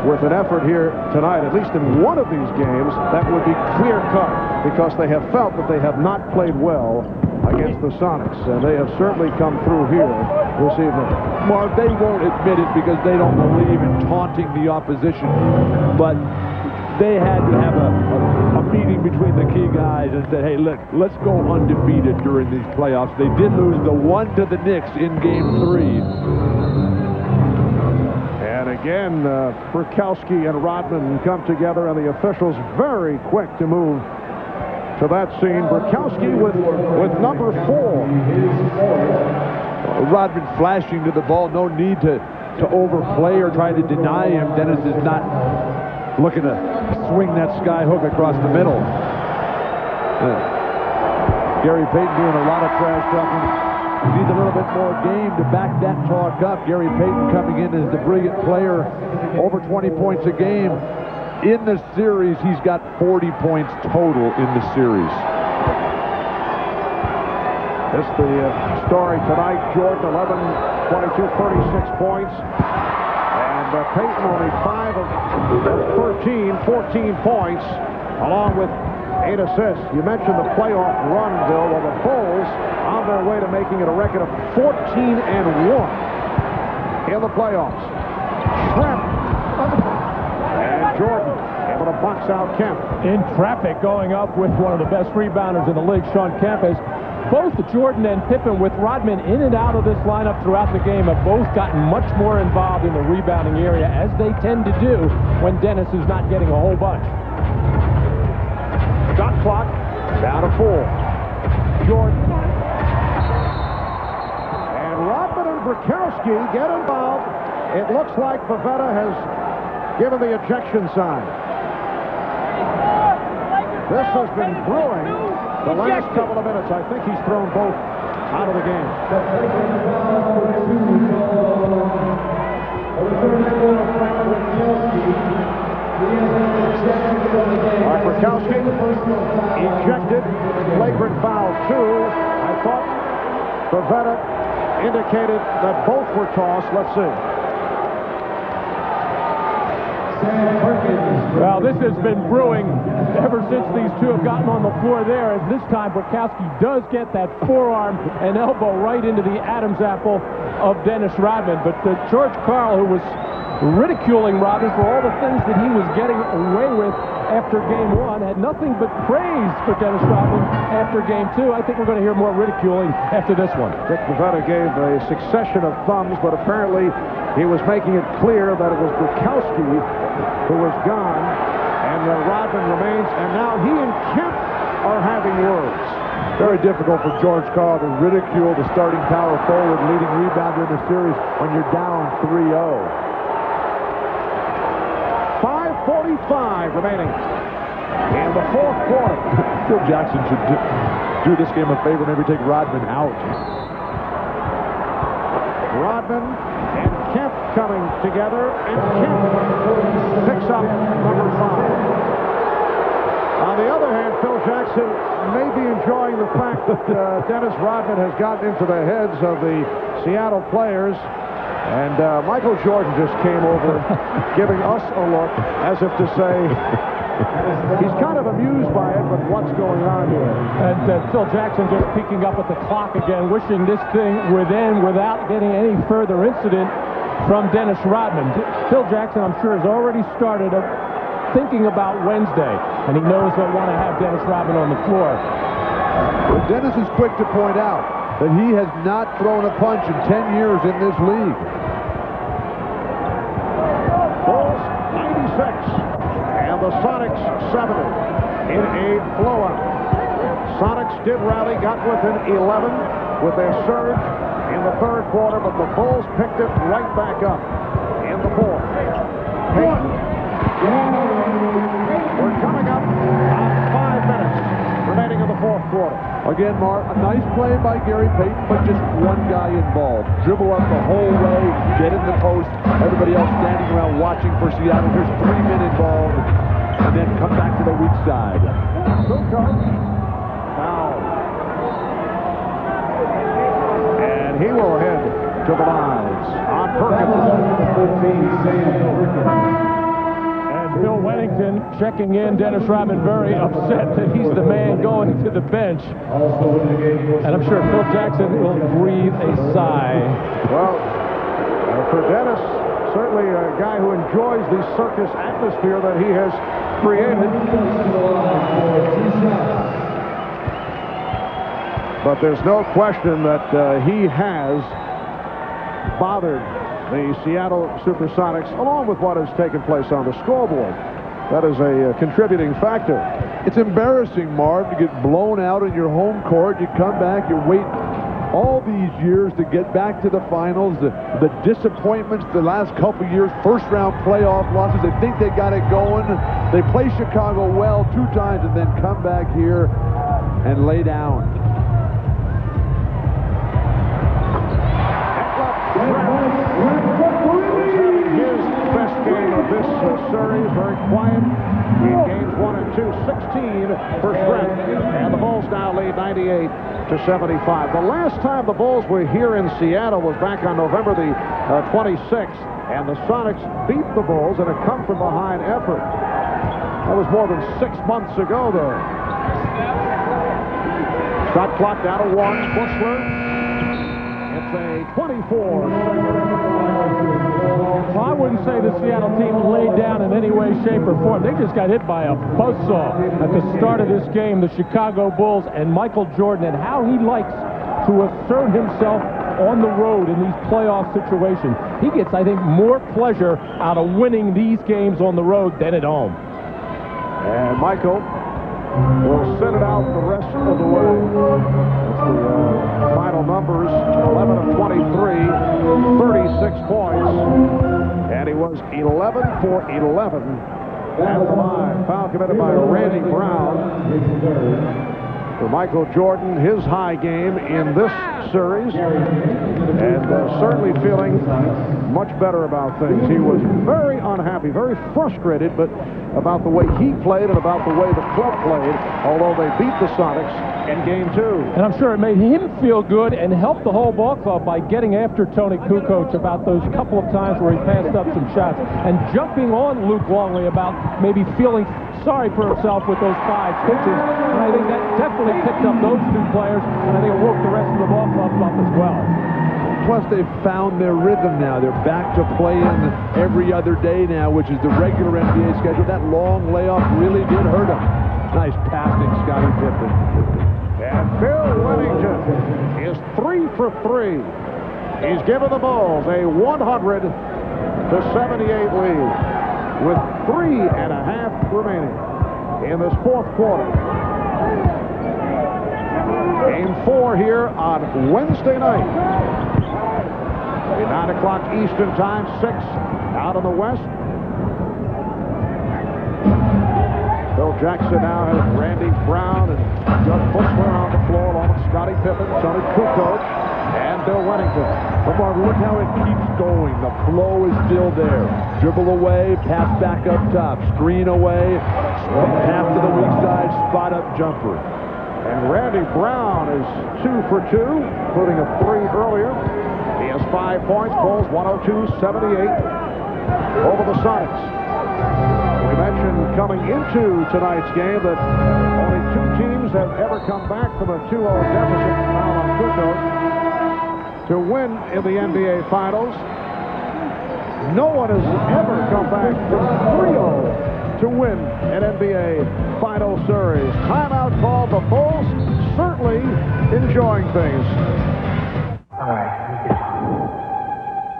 with an effort here tonight, at least in one of these games, that would be clear-cut, because they have felt that they have not played well against the Sonics, and they have certainly come through here this evening. Marv, they won't admit it because they don't believe in taunting the opposition, but they had to have a meeting between the key guys and said, hey, look, let's go undefeated during these playoffs. They did lose the 1 to the Knicks in Game 3. And again, Kwiatkowski and Rodman come together, and the officials very quick to move to that scene. Kwiatkowski with number 4. Rodman flashing to the ball. No need to to overplay or try to deny him. Dennis is not looking to swing that sky hook across the middle. Gary Payton doing a lot of trash talking. Needs a little bit more game to back that talk up. Gary Payton coming in as the brilliant player, over 20 points a game. In the series, he's got 40 points total in the series. That's the story tonight. Jordan, 11, 22, 36 points. And Payton only 5 of 13, 14 points, along with 8 assists. You mentioned the playoff run, Bill. Well, the Bulls on their way to making it a record of 14-1 in the playoffs. Schrempf and Jordan able to box out Kemp. In traffic, going up with one of the best rebounders in the league, Sean Kemp, has both Jordan and Pippen, with Rodman in and out of this lineup throughout the game, have both gotten much more involved in the rebounding area, as they tend to do when Dennis is not getting a whole bunch. Shot clock down to 4. Jordan. And Rodman and Bukowski get involved. It looks like Pavetta has given the ejection sign. This has been brewing the last couple of minutes. I think he's thrown both out of the game. Bukowski ejected, flagrant foul 2. I thought Pavetta indicated that both were tossed. Let's see. Well, this has been brewing ever since these two have gotten on the floor there, as this time Bukowski does get that forearm and elbow right into the Adam's apple of Dennis Rodman. But George Karl, who was ridiculing Rodman for all the things that he was getting away with after Game 1, had nothing but praise for Dennis Rodman after Game 2. I think we're going to hear more ridiculing after this one. Dick Pavetta gave a succession of thumbs, but apparently he was making it clear that it was Bukowski who was gone, and Rodman remains, and now he and Kemp are having words. Very difficult for George Karl to ridicule the starting power forward, leading rebounder in the series when you're down 3-0. 5:45 remaining in the fourth quarter. Phil Jackson should do this game a favor, maybe take Rodman out. Rodman and Kemp coming together, and Kemp picks up number 5. On the other hand, Phil Jackson may be enjoying the fact that Dennis Rodman has gotten into the heads of the Seattle players. And Michael Jordan just came over, giving us a look, as if to say, he's kind of amused by it, but what's going on here? And Phil Jackson just peeking up at the clock again, wishing this thing would end without getting any further incident from Dennis Rodman. Phil Jackson, I'm sure, has already started thinking about Wednesday, and he knows he'll want to have Dennis Rodman on the floor. But Dennis is quick to point out that he has not thrown a punch in 10 years in this league. Bulls 96 and the Sonics 70 in a blowout. Sonics did rally, got within 11 with their surge in the third quarter, but the Bulls picked it right back up in the fourth. Payton. We're coming up on 5 minutes remaining in the fourth quarter. Again, Mark, a nice play by Gary Payton, but just one guy involved. Dribble up the whole way, get in the post. Everybody else standing around watching for Seattle. There's 3 men involved, and then come back to the weak side. Kukoč. Foul. And he will head to the lines on Perkins. Bill Wennington checking in. Dennis Rodman very upset that he's the man going to the bench. And I'm sure Phil Jackson will breathe a sigh. Well, for Dennis, certainly a guy who enjoys the circus atmosphere that he has created. But there's no question that he has bothered the Seattle SuperSonics, along with what has taken place on the scoreboard. That is a contributing factor. It's embarrassing, Marv, to get blown out in your home court. You come back, you wait all these years to get back to the finals, the disappointments the last couple years, first-round playoff losses. They think they got it going. They play Chicago well 2 times and then come back here and lay down. His best game of this series, very quiet. In games 1 and 2, 16 for Schrempf. And the Bulls now lead 98-75. The last time the Bulls were here in Seattle was back on November the 26th. And the Sonics beat the Bulls in a come-from-behind effort. That was more than 6 months ago there. Shot clock down to 1. Bushler. It's a 24. Well, I wouldn't say the Seattle team laid down in any way, shape, or form. They just got hit by a buzzsaw at the start of this game, the Chicago Bulls and Michael Jordan, and how he likes to assert himself on the road in these playoff situations. He gets, I think, more pleasure out of winning these games on the road than at home. And Michael will send it out the rest of the way. That's the final numbers, 11 of 23, 36 points. And he was 11 for 11 at the line. Foul committed by Randy Brown. For Michael Jordan, his high game in this series, and certainly feeling much better about things. He was very unhappy, very frustrated, but about the way he played and about the way the club played, although they beat the Sonics in Game 2. And I'm sure it made him feel good and helped the whole ball club by getting after Toni Kukoč about those couple of times where he passed up some shots and jumping on Luc Longley about maybe feeling sorry for himself with those 5 pitches. And I think that definitely picked up those 2 players, and I think it woke the rest of the ball club up as well. Plus, they've found their rhythm now. They're back to playing every other day now, which is the regular NBA schedule. That long layoff really did hurt them. Nice passing, Scottie Pippen. And Bill Wennington is 3 for 3. He's given the Bulls a 100-78 lead with 3.5 remaining in this 4th quarter. Game 4 here on Wednesday night. 9 o'clock Eastern time, 6 out in the West. Phil Jackson now has Randy Brown and Doug Bushler on the floor, along with Scottie Pippen, Toni Kukoč, and Bill Wennington. But Mark, look how it keeps going. The flow is still there. Dribble away, pass back up top, screen away, pass to the weak side, spot up jumper. And Randy Brown is 2 for 2, including a 3 earlier. He has 5 points. Bulls 102-78 over the Sonics. We mentioned coming into tonight's game that only 2 teams have ever come back from a 2-0 deficit foul on Kukoč to win in the NBA Finals. No one has ever come back from 3-0 to win an NBA Final Series. Timeout called. The Bulls certainly enjoying things. All right.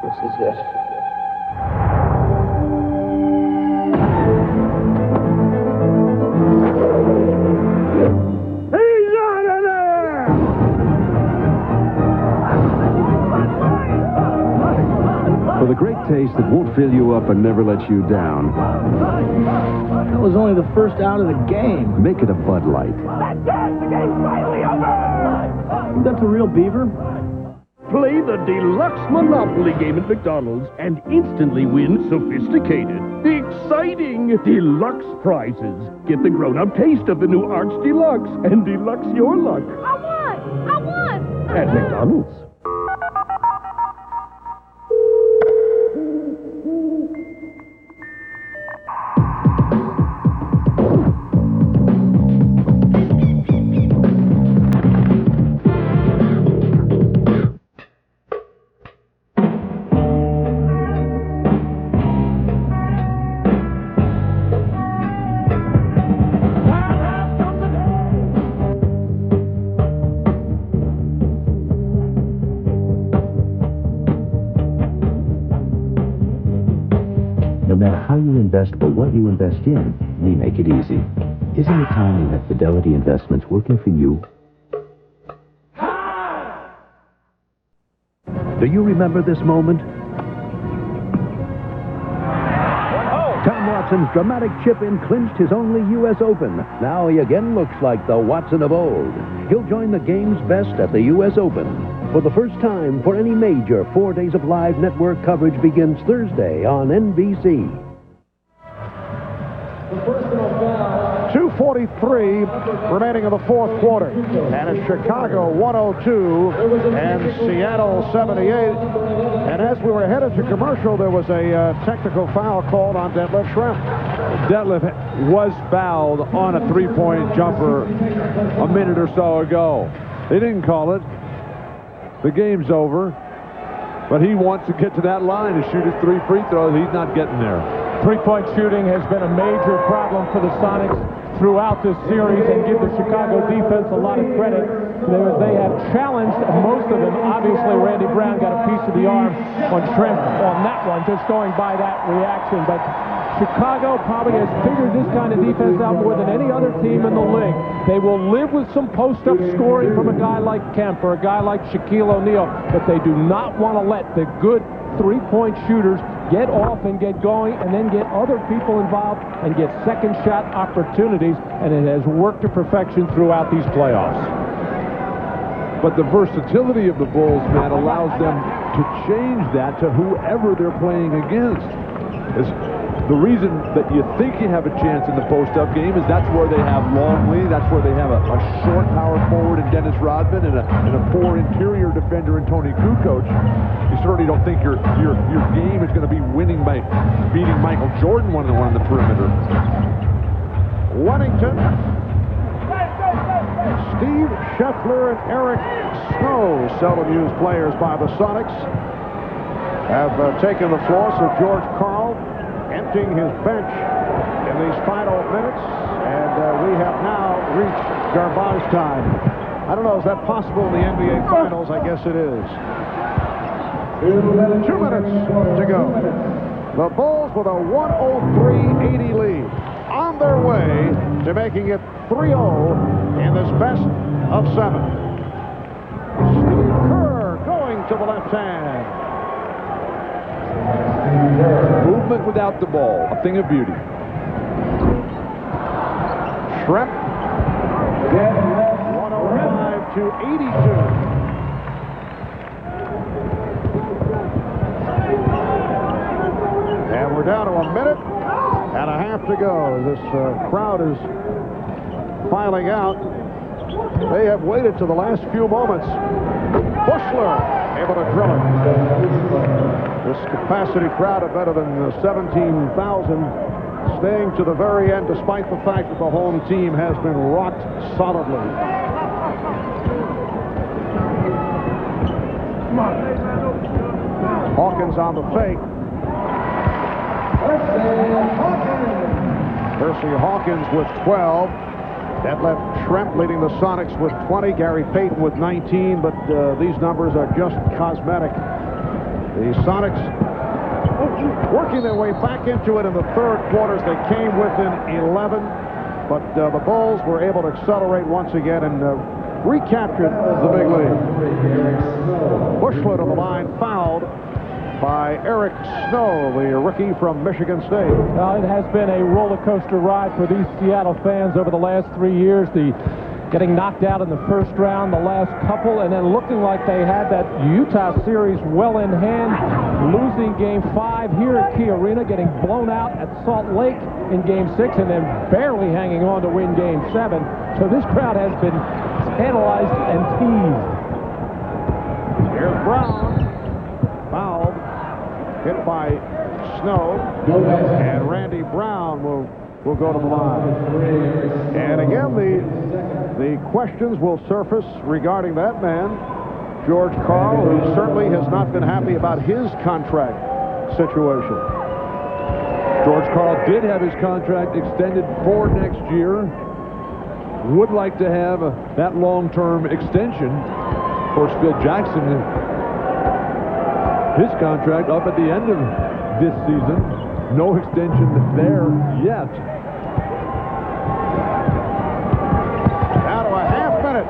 This is it. He's out of there! For the great taste that won't fill you up and never lets you down. That was only the first out of the game. Make it a Bud Light. The game's finally over! That's a real beaver? Play the Deluxe Monopoly game at McDonald's and instantly win sophisticated, exciting deluxe prizes. Get the grown-up taste of the new Arch Deluxe and deluxe your luck. I won! At McDonald's. No matter how you invest or what you invest in, we make it easy. Isn't it time you have Fidelity Investments working for you? Do you remember this moment? Tom Watson's dramatic chip-in clinched his only U.S. Open. Now he again looks like the Watson of old. He'll join the game's best at the U.S. Open. For the first time for any major, 4 days of live network coverage begins Thursday on NBC. 2:43 remaining in the fourth quarter. And it's Chicago 102 and Seattle 78. And as we were headed to commercial, there was a technical foul called on Detlef Schrempf. Detlef was fouled on a three-point jumper a minute or so ago. They didn't call it. The game's over. But he wants to get to that line to shoot his 3 free throws. He's not getting there. Three-point shooting has been a major problem for the Sonics throughout this series, and give the Chicago defense a lot of credit. They have challenged most of them. Obviously, Randy Brown got a piece of the arm on Schrempf on that one, just going by that reaction. But Chicago probably has figured this kind of defense out more than any other team in the league. They will live with some post-up scoring from a guy like Kemp or a guy like Shaquille O'Neal, but they do not want to let the good three-point shooters get off and get going, and then get other people involved and get second shot opportunities, and it has worked to perfection throughout these playoffs. But the versatility of the Bulls, Matt, allows them to change that to whoever they're playing against. The reason that you think you have a chance in the post-up game is that's where they have Longley, that's where they have a short power forward in Dennis Rodman and a poor interior defender in Toni Kukoč. You certainly don't think your game is going to be winning by beating Michael Jordan one-on-one on the perimeter. Wennington, Steve Scheffler and Eric Snow, seldom used players by the Sonics, have taken the floor. So George Karl emptying his bench in these final minutes, and we have now reached garbage time. I don't know, is that possible in the NBA Finals? I guess it is. 2 minutes to go. The Bulls with a 103-80 lead, on their way to making it 3-0 in this best of 7. Steve Kerr going to the left hand. Movement without the ball, a thing of beauty. Schrempf, 105 to 82. And we're down to a minute and a half to go. This crowd is filing out. They have waited to the last few moments. Bushler able to drill it. This capacity crowd of better than 17,000 staying to the very end, despite the fact that the home team has been rocked solidly. Hawkins on the fake. Percy Hawkins with 12. That left Schrempf leading the Sonics with 20. Gary Payton with 19, but these numbers are just cosmetic. The Sonics working their way back into it in the third quarters. They came within 11, but the Bulls were able to accelerate once again and recaptured the big lead. Bushler to the line, fouled by Eric Snow, the rookie from Michigan State. Well, it has been a roller coaster ride for these Seattle fans over the last 3 years. Getting knocked out in the first round, the last couple, and then looking like they had that Utah series well in hand, losing Game 5 here at Key Arena, getting blown out at Salt Lake in Game 6, and then barely hanging on to win Game 7. So this crowd has been tantalized and teased. Here's Brown, fouled, hit by Snow, and Randy Brown will go to the line. And again, the questions will surface regarding that man, George Karl, who certainly has not been happy about his contract situation. George Karl did have his contract extended for next year. Would like to have that long-term extension. Of course, Phil Jackson, his contract up at the end of this season. No extension there yet. Now to a half minute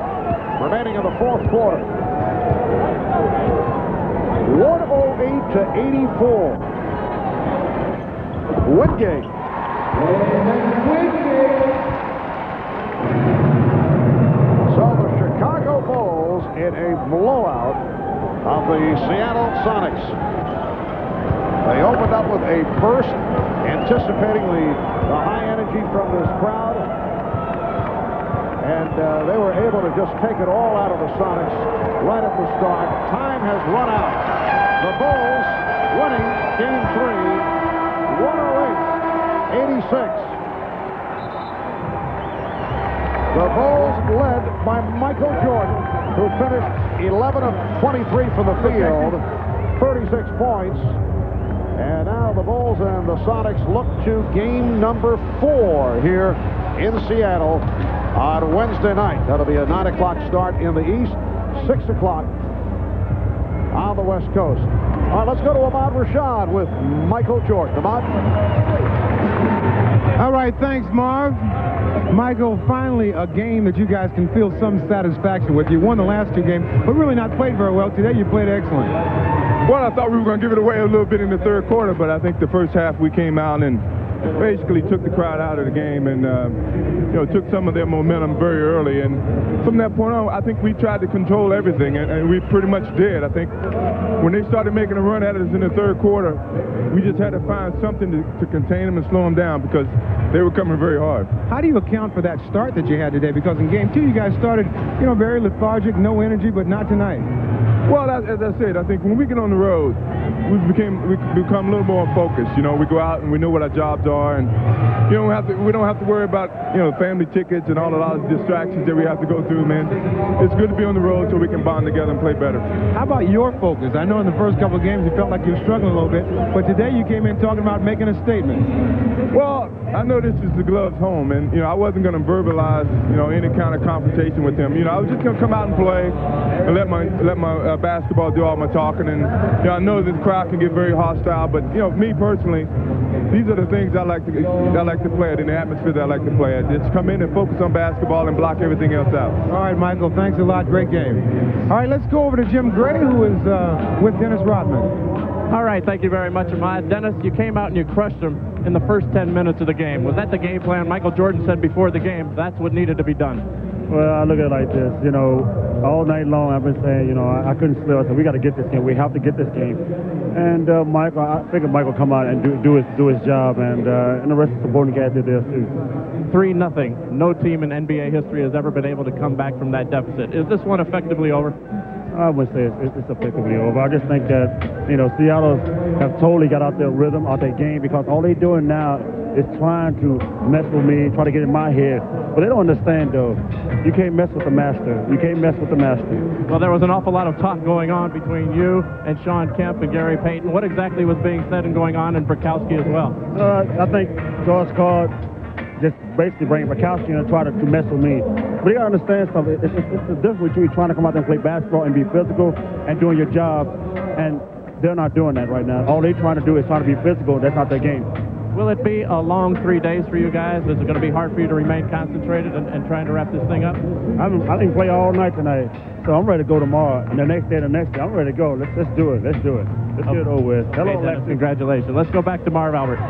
remaining in the fourth quarter. 108-84. Wingate. So the Chicago Bulls in a blowout of the Seattle Sonics. They opened up with a burst, anticipating the high energy from this crowd. And they were able to just take it all out of the Sonics right at the start. Time has run out. The Bulls winning Game 3, 108-86. The Bulls led by Michael Jordan, who finished 11 of 23 from the field, 36 points. And now the Bulls and the Sonics look to game number 4 here in Seattle on Wednesday night. That'll be a 9 o'clock start in the East, 6 o'clock on the West Coast. All right, let's go to Ahmad Rashad with Michael Jordan. Ahmad? All right, thanks, Marv. Michael, finally a game that you guys can feel some satisfaction with. You won the last 2 games, but really not played very well. Today you played excellent. Well, I thought we were going to give it away a little bit in the third quarter, but I think the first half we came out and basically took the crowd out of the game and took some of their momentum very early. And from that point on, I think we tried to control everything, and we pretty much did. I think when they started making a run at us in the third quarter, we just had to find something to contain them and slow them down because they were coming very hard. How do you account for that start that you had today? Because in Game 2, you guys started, very lethargic, no energy, but not tonight. Well, as I said, I think when we get on the road, we become a little more focused. We go out and we know what our jobs are, and we don't have to worry about family tickets and all a lot of distractions that we have to go through, man. It's good to be on the road so we can bond together and play better. How about your focus? I know in the first couple of games you felt like you were struggling a little bit, but today you came in talking about making a statement. Well, I know this is the Gloves home, and I wasn't going to verbalize any kind of confrontation with him. I was just going to come out and play and let my basketball do all my talking. And I know that the crowd can get very hostile, but me personally, these are the things I like to play at, in the atmosphere that I like to play at. Just come in and focus on basketball and block everything else out. All right, Michael, thanks a lot. Great game. All right, let's go over to Jim Gray, who is with Dennis Rodman. All right, thank you very much, Ahmad. Dennis, you came out and you crushed them in the first 10 minutes of the game. Was that the game plan? Michael Jordan said before the game that's what needed to be done. Well, I look at it like this, all night long I've been saying, I couldn't sleep. I said, we got to get this game. We have to get this game. And Michael, I figured Michael would come out and do his job, and the rest of the supporting cast did theirs too. 3-0. No team in NBA history has ever been able to come back from that deficit. Is this one effectively over? I wouldn't say it's effectively over. I just think that, Seattle have totally got out their rhythm, out their game, because all they're doing now is trying to mess with me, try to get in my head. But they don't understand, though. You can't mess with the master. You can't mess with the master. Well, there was an awful lot of talk going on between you and Sean Kemp and Gary Payton. What exactly was being said and going on in Bukowski as well? I think George called just basically bring Bukowski in and try to mess with me. But you got to understand something. It's the difference between trying to come out there and play basketball and be physical and doing your job, and they're not doing that right now. All they're trying to do is trying to be physical. That's not their game. Will it be a long 3 days for you guys? Is it going to be hard for you to remain concentrated and trying to wrap this thing up? I didn't play all night tonight, so I'm ready to go tomorrow. And the next day, I'm ready to go. Let's do it. Let's do it. Let's get it over with. Hello, Dennis, congratulations. Let's go back to Marv Albert.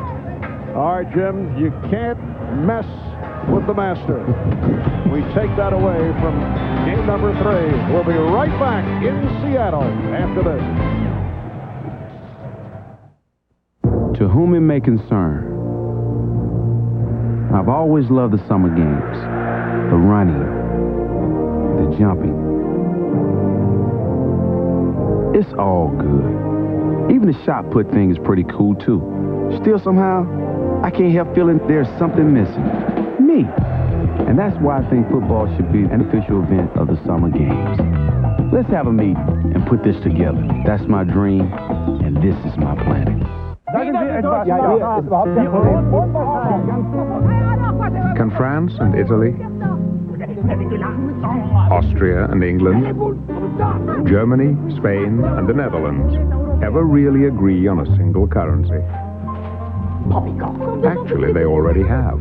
All right, Jim, you can't mess with the master. We take that away from game number 3. We'll be right back in Seattle after this. To whom it may concern, I've always loved the summer games. The running, the jumping. It's all good. Even the shot put thing is pretty cool, too. Still, somehow, I can't help feeling there's something missing. Me. And that's why I think football should be an official event of the summer games. Let's have a meeting and put this together. That's my dream, and this is my planet. Can France and Italy, Austria and England, Germany, Spain and the Netherlands ever really agree on a single currency? Actually, they already have.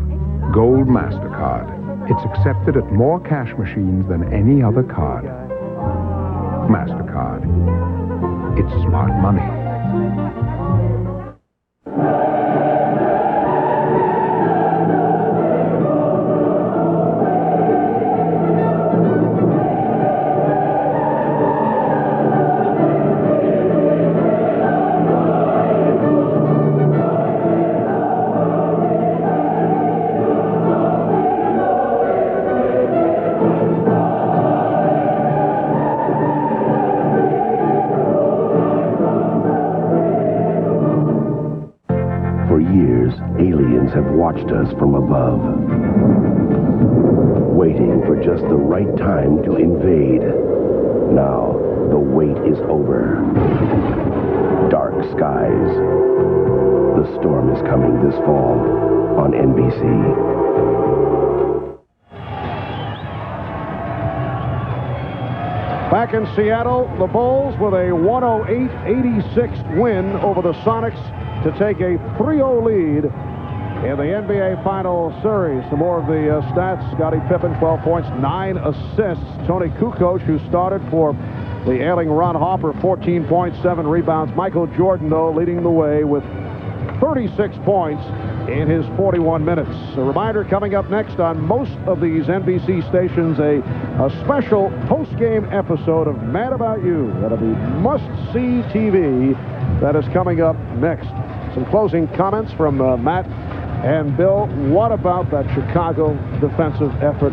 Gold MasterCard. It's accepted at more cash machines than any other card. MasterCard. It's smart money. For years, aliens have watched us from above, waiting for just the right time to invade. Now, the wait is over. Dark skies. The storm is coming this fall on NBC. Back in Seattle, the Bulls with a 108-86 win over the Sonics to take a 3-0 lead in the NBA Final Series. Some more of the stats. Scottie Pippen, 12 points, 9 assists. Toni Kukoč, who started for the ailing Ron Harper, 14 points, 7 rebounds. Michael Jordan, though, leading the way with 36 points in his 41 minutes. A reminder, coming up next on most of these NBC stations, a special post-game episode of Mad About You. That'll be must-see TV. That is coming up next. Some closing comments from Matt and Bill. What about that Chicago defensive effort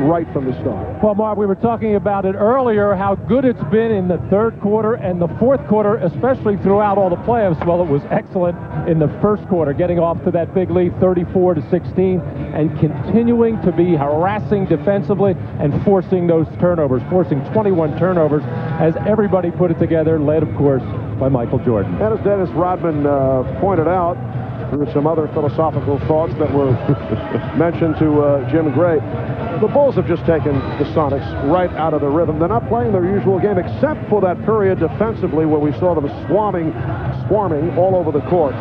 right from the start? Well, Marv, we were talking about it earlier, how good it's been in the third quarter and the fourth quarter, especially throughout all the playoffs. Well, it was excellent in the first quarter, getting off to that big lead, 34-16, and continuing to be harassing defensively and forcing those turnovers, forcing 21 turnovers, as everybody put it together, led, of course, by Michael Jordan. And as Dennis Rodman pointed out, through some other philosophical thoughts that were mentioned to Jim Gray, the Bulls have just taken the Sonics right out of the rhythm. They're not playing their usual game, except for that period defensively where we saw them swarming all over the court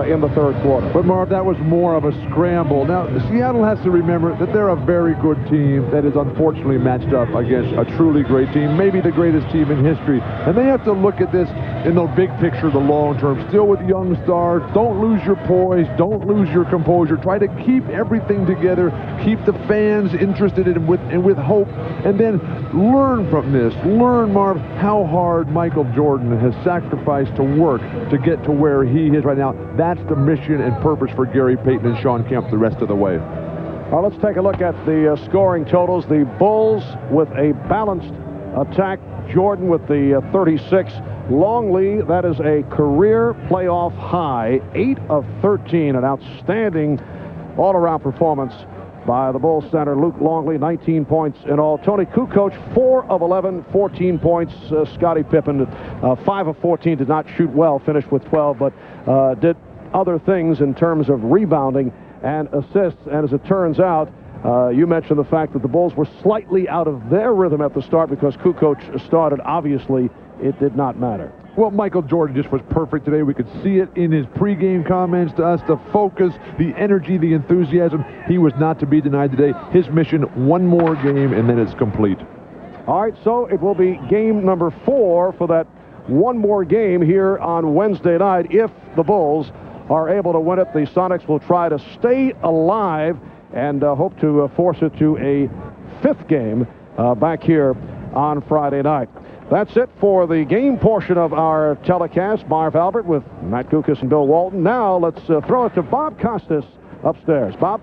in the third quarter. But, Marv, that was more of a scramble. Now, Seattle has to remember that they're a very good team that is unfortunately matched up against a truly great team, maybe the greatest team in history. And they have to look at this in the big picture, the long term. Still with young stars, don't lose your poise, don't lose your composure. Try to keep everything together, keep the fans interested in with hope, and then learn from this. Learn, Marv, how hard Michael Jordan has sacrificed to work to get to where he is right now. That's the mission and purpose for Gary Payton and Sean Kemp the rest of the way. Well, let's take a look at the scoring totals. The Bulls with a balanced attack. Jordan with the 36. Longley, that is a career playoff high, 8 of 13, an outstanding all-around performance by the Bulls center, Luc Longley, 19 points in all. Toni Kukoč, 4 of 11, 14 points. Scottie Pippen, 5 of 14, did not shoot well, finished with 12, but did other things in terms of rebounding and assists. And as it turns out, you mentioned the fact that the Bulls were slightly out of their rhythm at the start because Kukoč started. Obviously, it did not matter. Well, Michael Jordan just was perfect today. We could see it in his pregame comments to us, the focus, the energy, the enthusiasm. He was not to be denied today. His mission, one more game, and then it's complete. All right, so it will be game number 4 for that one more game here on Wednesday night. If the Bulls are able to win it, the Sonics will try to stay alive and hope to force it to a 5th game back here on Friday night. That's it for the game portion of our telecast. Marv Albert with Matt Kukoč and Bill Walton. Now let's throw it to Bob Costas upstairs. Bob?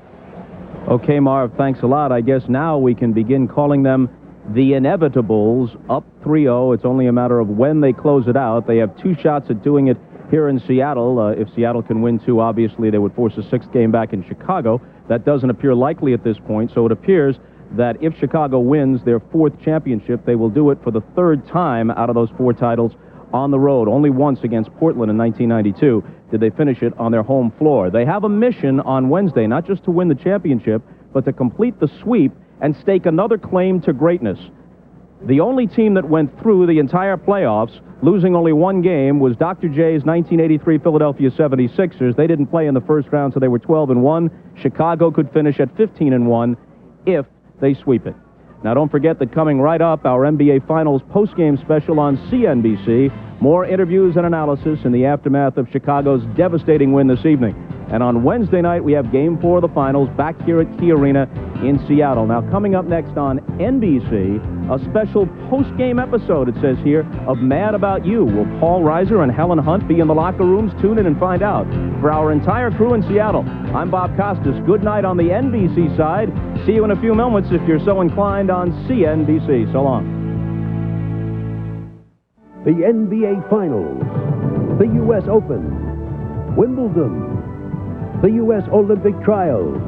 Okay, Marv, thanks a lot. I guess now we can begin calling them the Inevitables, up 3-0. It's only a matter of when they close it out. They have 2 shots at doing it here in Seattle. If Seattle can win 2, obviously they would force a 6th game back in Chicago. That doesn't appear likely at this point, so it appears that if Chicago wins their 4th championship, they will do it for the 3rd time out of those 4 titles on the road. Only once against Portland in 1992 did they finish it on their home floor. They have a mission on Wednesday, not just to win the championship, but to complete the sweep and stake another claim to greatness. The only team that went through the entire playoffs, losing only 1 game, was Dr. J's 1983 Philadelphia 76ers. They didn't play in the first round, so they were 12-1. Chicago could finish at 15-1 if they sweep it. Now, don't forget that coming right up, our NBA Finals postgame special on CNBC. More interviews and analysis in the aftermath of Chicago's devastating win this evening. And on Wednesday night, we have Game 4 of the Finals back here at Key Arena in Seattle. Now, coming up next on NBC, a special post-game episode, it says here, of Mad About You. Will Paul Reiser and Helen Hunt be in the locker rooms? Tune in and find out. For our entire crew in Seattle, I'm Bob Costas. Good night on the NBC side. See you in a few moments if you're so inclined on CNBC. So long. The NBA Finals, the U.S. Open, Wimbledon, the U.S. Olympic Trials,